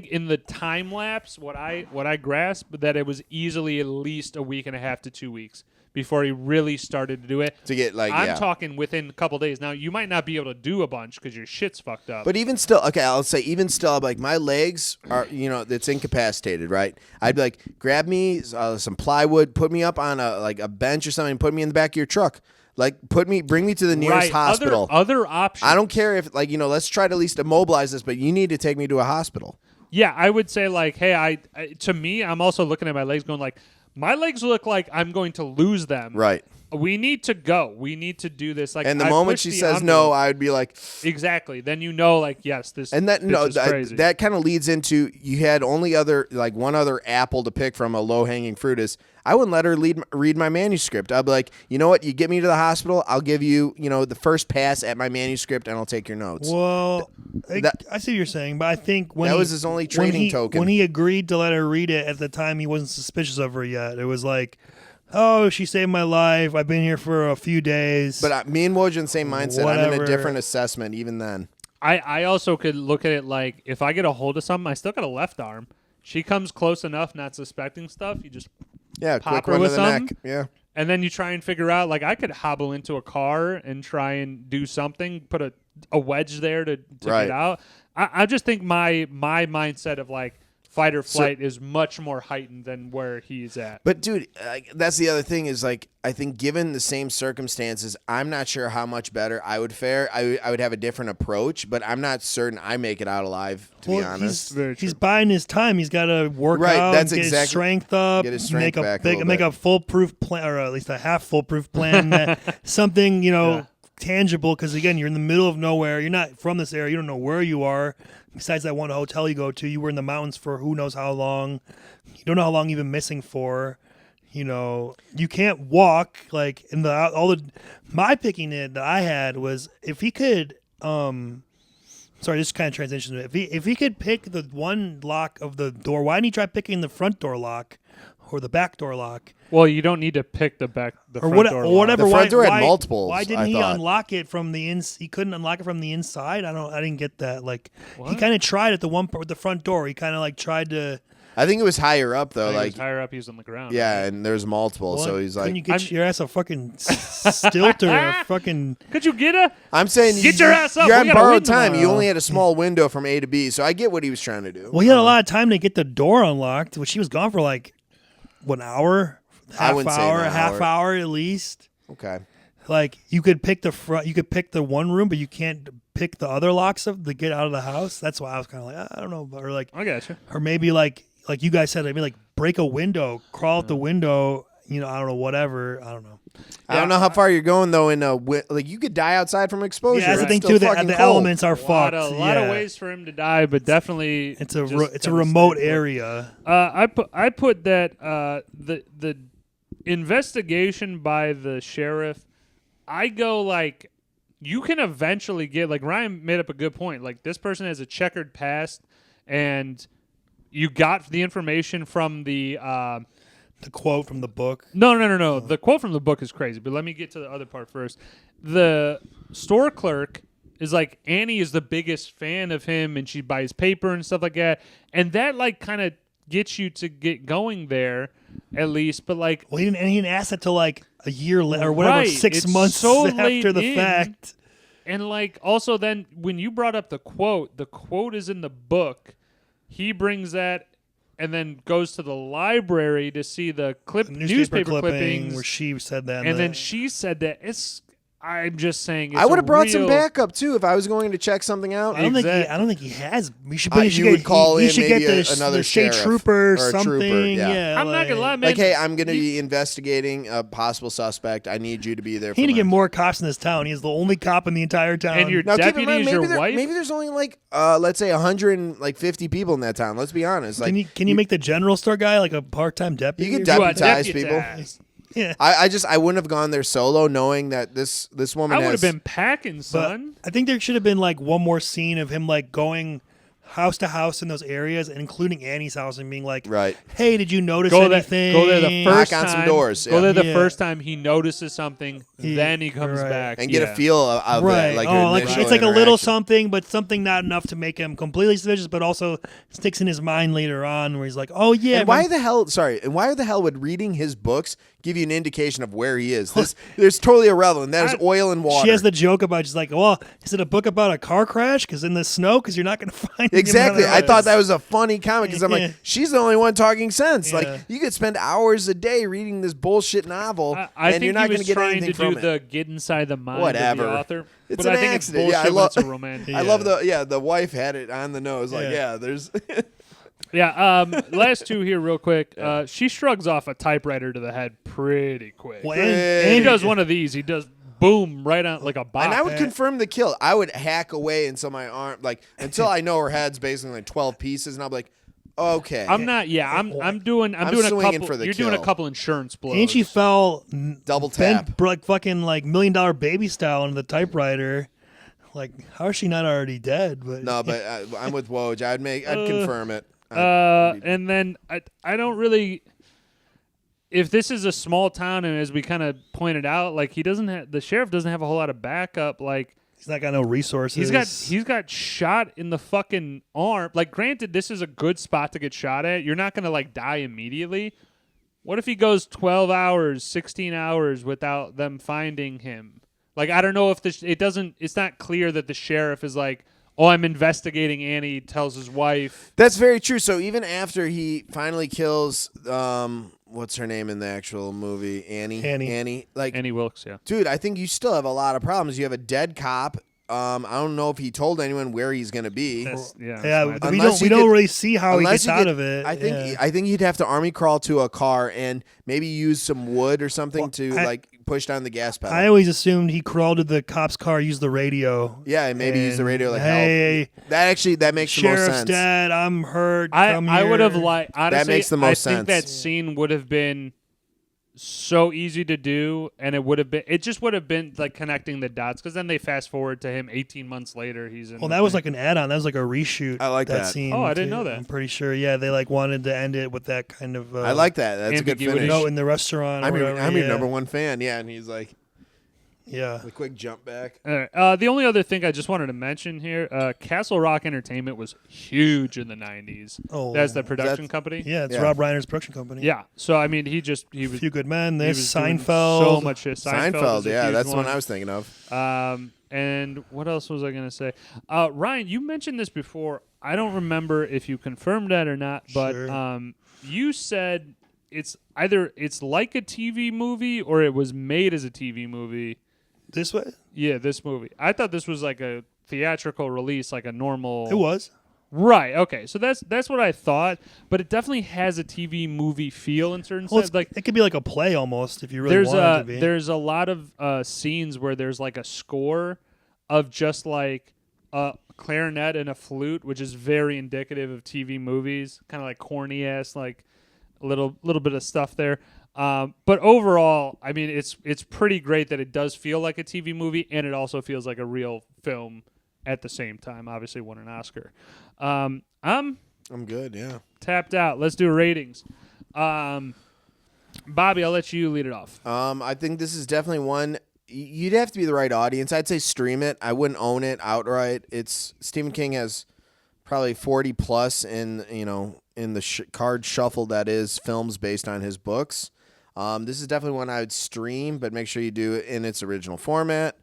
in the time lapse, what I grasped that it was easily at least a week and a half to 2 weeks, before he really started to do it. To get I'm talking within a couple days. Now, you might not be able to do a bunch because your shit's fucked up. But even still, okay, I'll say even still, like my legs are, it's incapacitated, right? I'd be like, grab me some plywood, put me up on a bench or something, put me in the back of your truck. Like, bring me to the nearest hospital. Other options. I don't care if, let's try to at least immobilize this, but you need to take me to a hospital. Yeah, I would say, hey, to me, I'm also looking at my legs going my legs look like I'm going to lose them. Right. We need to go. We need to do this. And the moment she says no, I would be like... Exactly. Then yes, this and that is crazy. That kind of leads into, you had only one other apple to pick from a low-hanging fruit is, I wouldn't let her read my manuscript. I'd be like, you know what? You get me to the hospital, I'll give you, the first pass at my manuscript, and I'll take your notes. Well, I see what you're saying, but I think that was his only trading token. When he agreed to let her read it at the time, he wasn't suspicious of her yet. It was like, oh, she saved my life. I've been here for a few days. But me and Woj in the same mindset. Whatever. I'm in a different assessment even then. I also could look at it like, if I get a hold of something, I still got a left arm. She comes close enough, not suspecting stuff. You just pop quick her run with to the something. neck. Yeah. And then you try and figure out, I could hobble into a car and try and do something, put a wedge there to Right. get out. I just think my mindset of fight or flight is much more heightened than where he's at. But dude, that's the other thing is I think given the same circumstances, I'm not sure how much better I would fare. I would have a different approach, but I'm not certain I make it out alive, to be honest. He's buying his time. He's got to work out, that's get exactly, his strength up, get his strength make a foolproof plan, or at least a half foolproof plan, that something tangible. Because again, you're in the middle of nowhere. You're not from this area. You don't know where you are. Besides that one hotel you go to, you were in the mountains for who knows how long. You don't know how long you've been missing for. You can't walk. My picking it that I had was if he could. Sorry, this kind of transition. If he could pick the one lock of the door, why didn't he try picking the front door lock or the back door lock? Well, you don't need to pick the front door lock. Or whatever. The front door had multiples. Why didn't he unlock it from the ins? He couldn't unlock it from the inside. I didn't get that. He kind of tried at the one part with the front door. He kind of tried to. I think it was higher up though. He was higher up, he was on the ground. Yeah, right? And there's multiple. So he's like, "Can you get your ass a fucking stilt or a fucking?" Could you get a? I'm saying, get your ass up. You're on borrowed time. You only had a small window from A to B, so I get what he was trying to do. Well, he had a lot of time to get the door unlocked, which he was gone for an hour. Half hour at least. Okay. You could pick the front, you could pick the one room, but you can't pick the other locks to get out of the house. That's why I was kind of I don't know, or I gotcha. Or maybe like you guys said, maybe break a window, crawl out the window. I don't know, whatever. I don't know. I don't know how far you're going though. You could die outside from exposure. Yeah, that's the thing too. The elements are fucked. A lot of ways for him to die, but definitely it's a remote area. I put that the investigation by the sheriff, I go you can eventually get, Ryan made up a good point. This person has a checkered past, and you got the information from the quote from the book. No. Oh. The quote from the book is crazy, but let me get to the other part first. The store clerk is Annie is the biggest fan of him, and she buys paper and stuff like that, and that kind of gets you to get going there, at least. But he didn't ask that till a year later or whatever, 6 months so after the fact. And also then when you brought up the quote is in the book. He brings that and then goes to the library to see the newspaper clippings where she said that, and then she said that. I'm just saying. I would have brought some backup too if I was going to check something out. I don't think he has. We should. You would call in maybe another state trooper or something. Trooper, yeah. I'm not gonna lie, man. Hey, I'm gonna be investigating a possible suspect. I need you to be there. He need to get more cops in this town. He's the only cop in the entire town. And your deputy is your wife. Maybe there's only let's say 150 people in that town. Let's be honest. Can you make the general store guy a part-time deputy? You can deputize people. Yeah. I wouldn't have gone there solo, knowing that this woman. I would have been packing, son. I think there should have been one more scene of him going house to house in those areas, and including Annie's house, and being like, Right. hey, did you notice Go anything? there the first Knock on time. some doors. Go Yeah. there the Yeah. first time he notices something, then he comes right. back. And get a feel of Right. it. Like, oh, your like initial it's like a little interaction. something, but something not enough to make him completely suspicious, but also sticks in his mind later on where he's like, oh, yeah. And why the hell would reading his books give you an indication of where he is? There's totally irrelevant. There's oil and water. She has the joke about, she's like, well, is it a book about a car crash? Because in the snow, because you're not going to find Exactly. him I thought that was a funny comment because I'm Yeah. like, she's the only one talking sense. Yeah. Like, you could spend hours a day reading this bullshit novel, I and think you're not he going was to get trying anything to from do it. the get inside the mind Whatever. of the author. It's but an I think accident. it's Yeah, I bullshit when love- it's a romantic. I love the wife had it on the nose. Like, Yeah. there's. Yeah, last two here real quick. She shrugs off a typewriter to the head pretty quick. Well, And he does one of these. He does boom right on like a box. And I would confirm the kill. I would hack away until my arm, until I know her head's basically like 12 pieces, and I'm like, okay. I'm not. Yeah, I'm doing a swinging couple. for the You're doing a kill. couple insurance blows. And she fell Double tap. like fucking like $1 Million Baby style into the typewriter. Like, how is she not already dead? But No, but I'm with Woj. I'd confirm it. And then I don't really. If this is a small town, and as we kind of pointed out, like the sheriff doesn't have a whole lot of backup. Like he's not got no resources. he's got shot in the fucking arm. Like, granted, this is a good spot to get shot at. You're not gonna like die immediately. What if he goes 12 hours, 16 hours without them finding him? Like, I don't know if it's not clear that the sheriff is like, oh, I'm investigating Annie, tells his wife. That's very true. So even after he finally kills, what's her name in the actual movie? Annie. Like, Annie Wilkes, yeah. dude, I think you still have a lot of problems. You have a dead cop. I don't know if he told anyone where he's going to be. Yeah, we Unless don't you could- really see how he Unless gets you out could- of it. I think he'd have to army crawl to a car and maybe use some wood or something push down the gas pedal. I always assumed he crawled to the cop's car, used the radio. Yeah, and maybe use the radio like hey, help. That makes the most sheriff's sense. dead. I'm hurt. I would have liked. Honestly, That makes the most I think sense. that scene would have been so easy to do, and it just would have been like connecting the dots, because then they fast forward to him 18 months later. He's in. Well, that was like an add-on. That was like a reshoot. I like that. scene. Oh, I didn't too. know that. I'm pretty sure. Yeah, they like wanted to end it with that kind of. I like that. That's a good ambiguity. finish. No, in the restaurant. I'm your yeah. number one fan. Yeah, and he's like Yeah. the quick jump back. All right. The only other thing I just wanted to mention here, Castle Rock Entertainment was huge in the 90s. Oh, That's the production that's- company. Yeah, it's Yeah. Rob Reiner's production company. Yeah. So I mean, he A was Few Good Men. he There's was doing Seinfeld. so much shit. Seinfeld, is a yeah, huge that's the one one. I was thinking of. And what else was I going to say? Ryan, you mentioned this before. I don't remember if you confirmed that or not, but Sure. you said it's either it's like a TV movie or it was made as a TV movie. This way? Yeah, this movie. I thought this was like a theatrical release, like a normal. It was. Right. Okay. So that's what I thought, but it definitely has a TV movie feel in certain Well, sense. Like it could be like a play almost if you really want it to be. there's a lot of scenes where there's like a score of just like a clarinet and a flute, which is very indicative of TV movies, kind of like corny ass, like a little bit of stuff there. But overall, I mean, it's pretty great that it does feel like a TV movie, and it also feels like a real film at the same time. Obviously, won an Oscar. I'm good, yeah. tapped out. Let's do ratings. Bobby, I'll let you lead it off. I think this is definitely one. You'd have to be the right audience. I'd say stream it. I wouldn't own it outright. Stephen King has probably 40 plus in the card shuffle that is films based on his books. This is definitely one I would stream, but make sure you do it in its original format.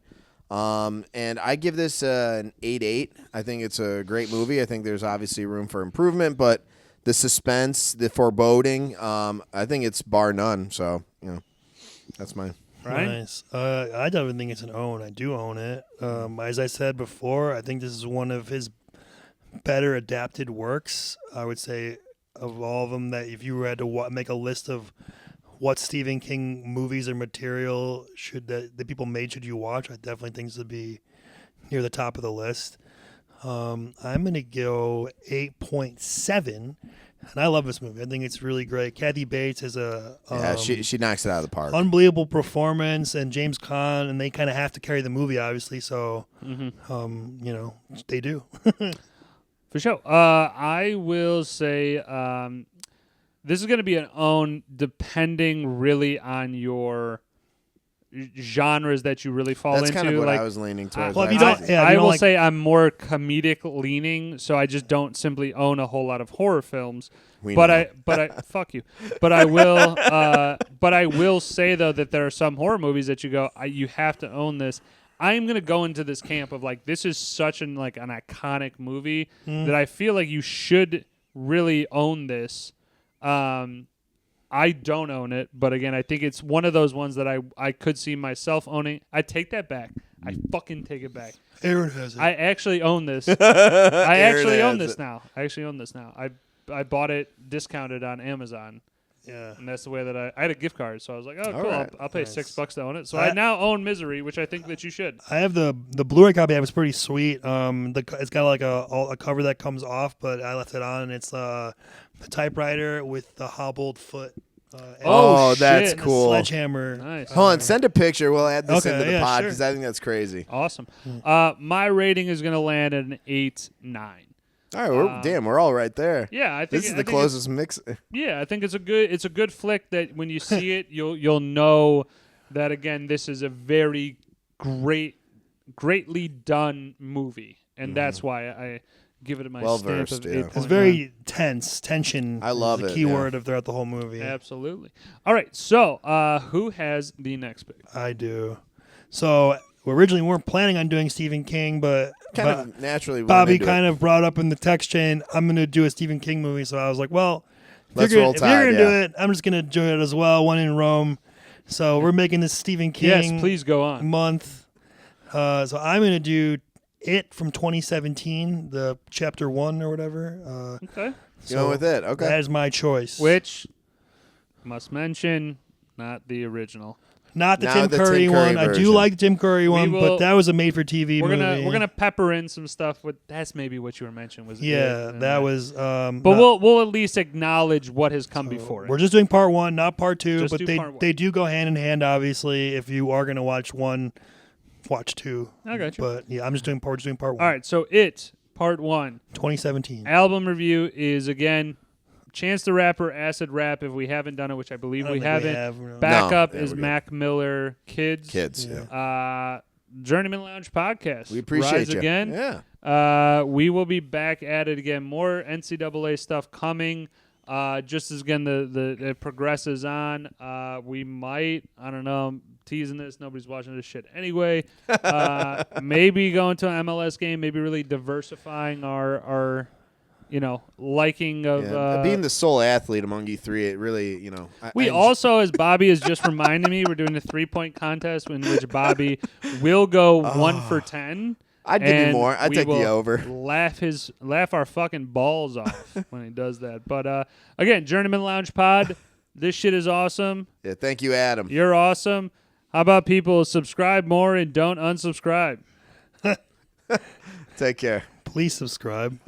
And I give this an 8.8. I think it's a great movie. I think there's obviously room for improvement, but the suspense, the foreboding, I think it's bar none. So, that's mine. Right? Nice. I don't think it's an own. I do own it. As I said before, I think this is one of his better adapted works. I would say of all of them, that if you had to make a list of what Stephen King movies or material that people made should you watch, I definitely think this would be near the top of the list. I'm going to go 8.7. And I love this movie. I think it's really great. Kathy Bates has a she knocks it out of the park. unbelievable performance, and James Caan, and they kind of have to carry the movie, obviously. So, they do. For sure. I will say this is going to be an own depending really on your genres that you really fall That's into. kind of what like, I was leaning towards. Well, if you last don't- season. yeah, I you know, will like- say I'm more comedic leaning, so I just don't simply own a whole lot of horror films. We but know. I fuck you. But I will say though that there are some horror movies that you go, you have to own this. I'm gonna go into this camp of like this is such an iconic movie that I feel like you should really own this. I don't own it, but again, I think it's one of those ones that I could see myself owning. I take that back. I fucking take it back. Aaron has it. I actually own this. I Aaron actually own has this it. now. I actually own this now. I bought it discounted on Amazon, yeah. and that's the way that I had a gift card, so I was like, oh, All cool, right. I'll pay Nice. $6 to own it. So I now own Misery, which I think that you should. I have the Blu-ray copy. It was pretty sweet. It's got like a cover that comes off, but I left it on, and it's the typewriter with the hobbled foot. Oh, that's shit. and a cool. sledgehammer. Nice. Hold on, send a picture. We'll add this Okay, into the yeah, pod sure. because I think that's crazy. Awesome. My rating is going to land at an 8-9. All right, we're all right there. Yeah, I think This is the closest mix. Yeah, I think it's a good flick that when you see it, you'll know that again this is a very greatly done movie, and that's why I give it my stamp Well-versed, of yeah. 8.9. It's very tense. Tension. I love is the it, key yeah. word throughout the whole movie. Absolutely. All right, so who has the next pick? I do. So we originally weren't planning on doing Stephen King, but Kind of naturally. Bobby kind of brought up in the text chain, I'm going to do a Stephen King movie. So I was like, well, Let's if you're roll going tide, to do yeah. it, I'm just going to do it as well. One in Rome. So we're making this Stephen King Yes, please go on. month. So I'm going to do It from 2017, the chapter 1 or whatever. Okay. Going with it. Okay. That is my choice. Which must mention, not the original. Not the Now Tim the Curry Tim Curry one. I do version. like the Tim Curry one, will- but that was a made-for-TV We're movie. gonna pepper in some stuff with that's maybe what you were mentioning was Yeah, it, that was. But not- we'll at least acknowledge what has come before We're it. just doing part 1, not part 2. Just But do they part one. they do go hand in hand. Obviously, if you are gonna watch 1, watch 2. I got you. But yeah, I'm just doing part 1. All right, so it part 1 2017. album review is again Chance the Rapper Acid Rap. If we haven't done it, which I believe I don't we think haven't, have, no. backup No, yeah, is we're good. Mac Miller Kids. Yeah. Journeymen Lounge Podcast. We appreciate Rise you. again. Yeah. We will be back at it again. More NCAA stuff coming. Just as again it progresses on. We might, I don't know, I'm teasing this. Nobody's watching this shit anyway. Maybe going to an MLS game. Maybe really diversifying our liking of. Yeah. Being the sole athlete among you three, it really, We also, as Bobby has just reminded me, we're doing a 3-point contest in which Bobby will go 1 for 10. I'd give you and more. I'd we take the will over. Laugh our fucking balls off when he does that. But again, Journeyman Lounge Pod. This shit is awesome. Yeah. Thank you, Adam. You're awesome. How about people subscribe more and don't unsubscribe? Take care. Please subscribe.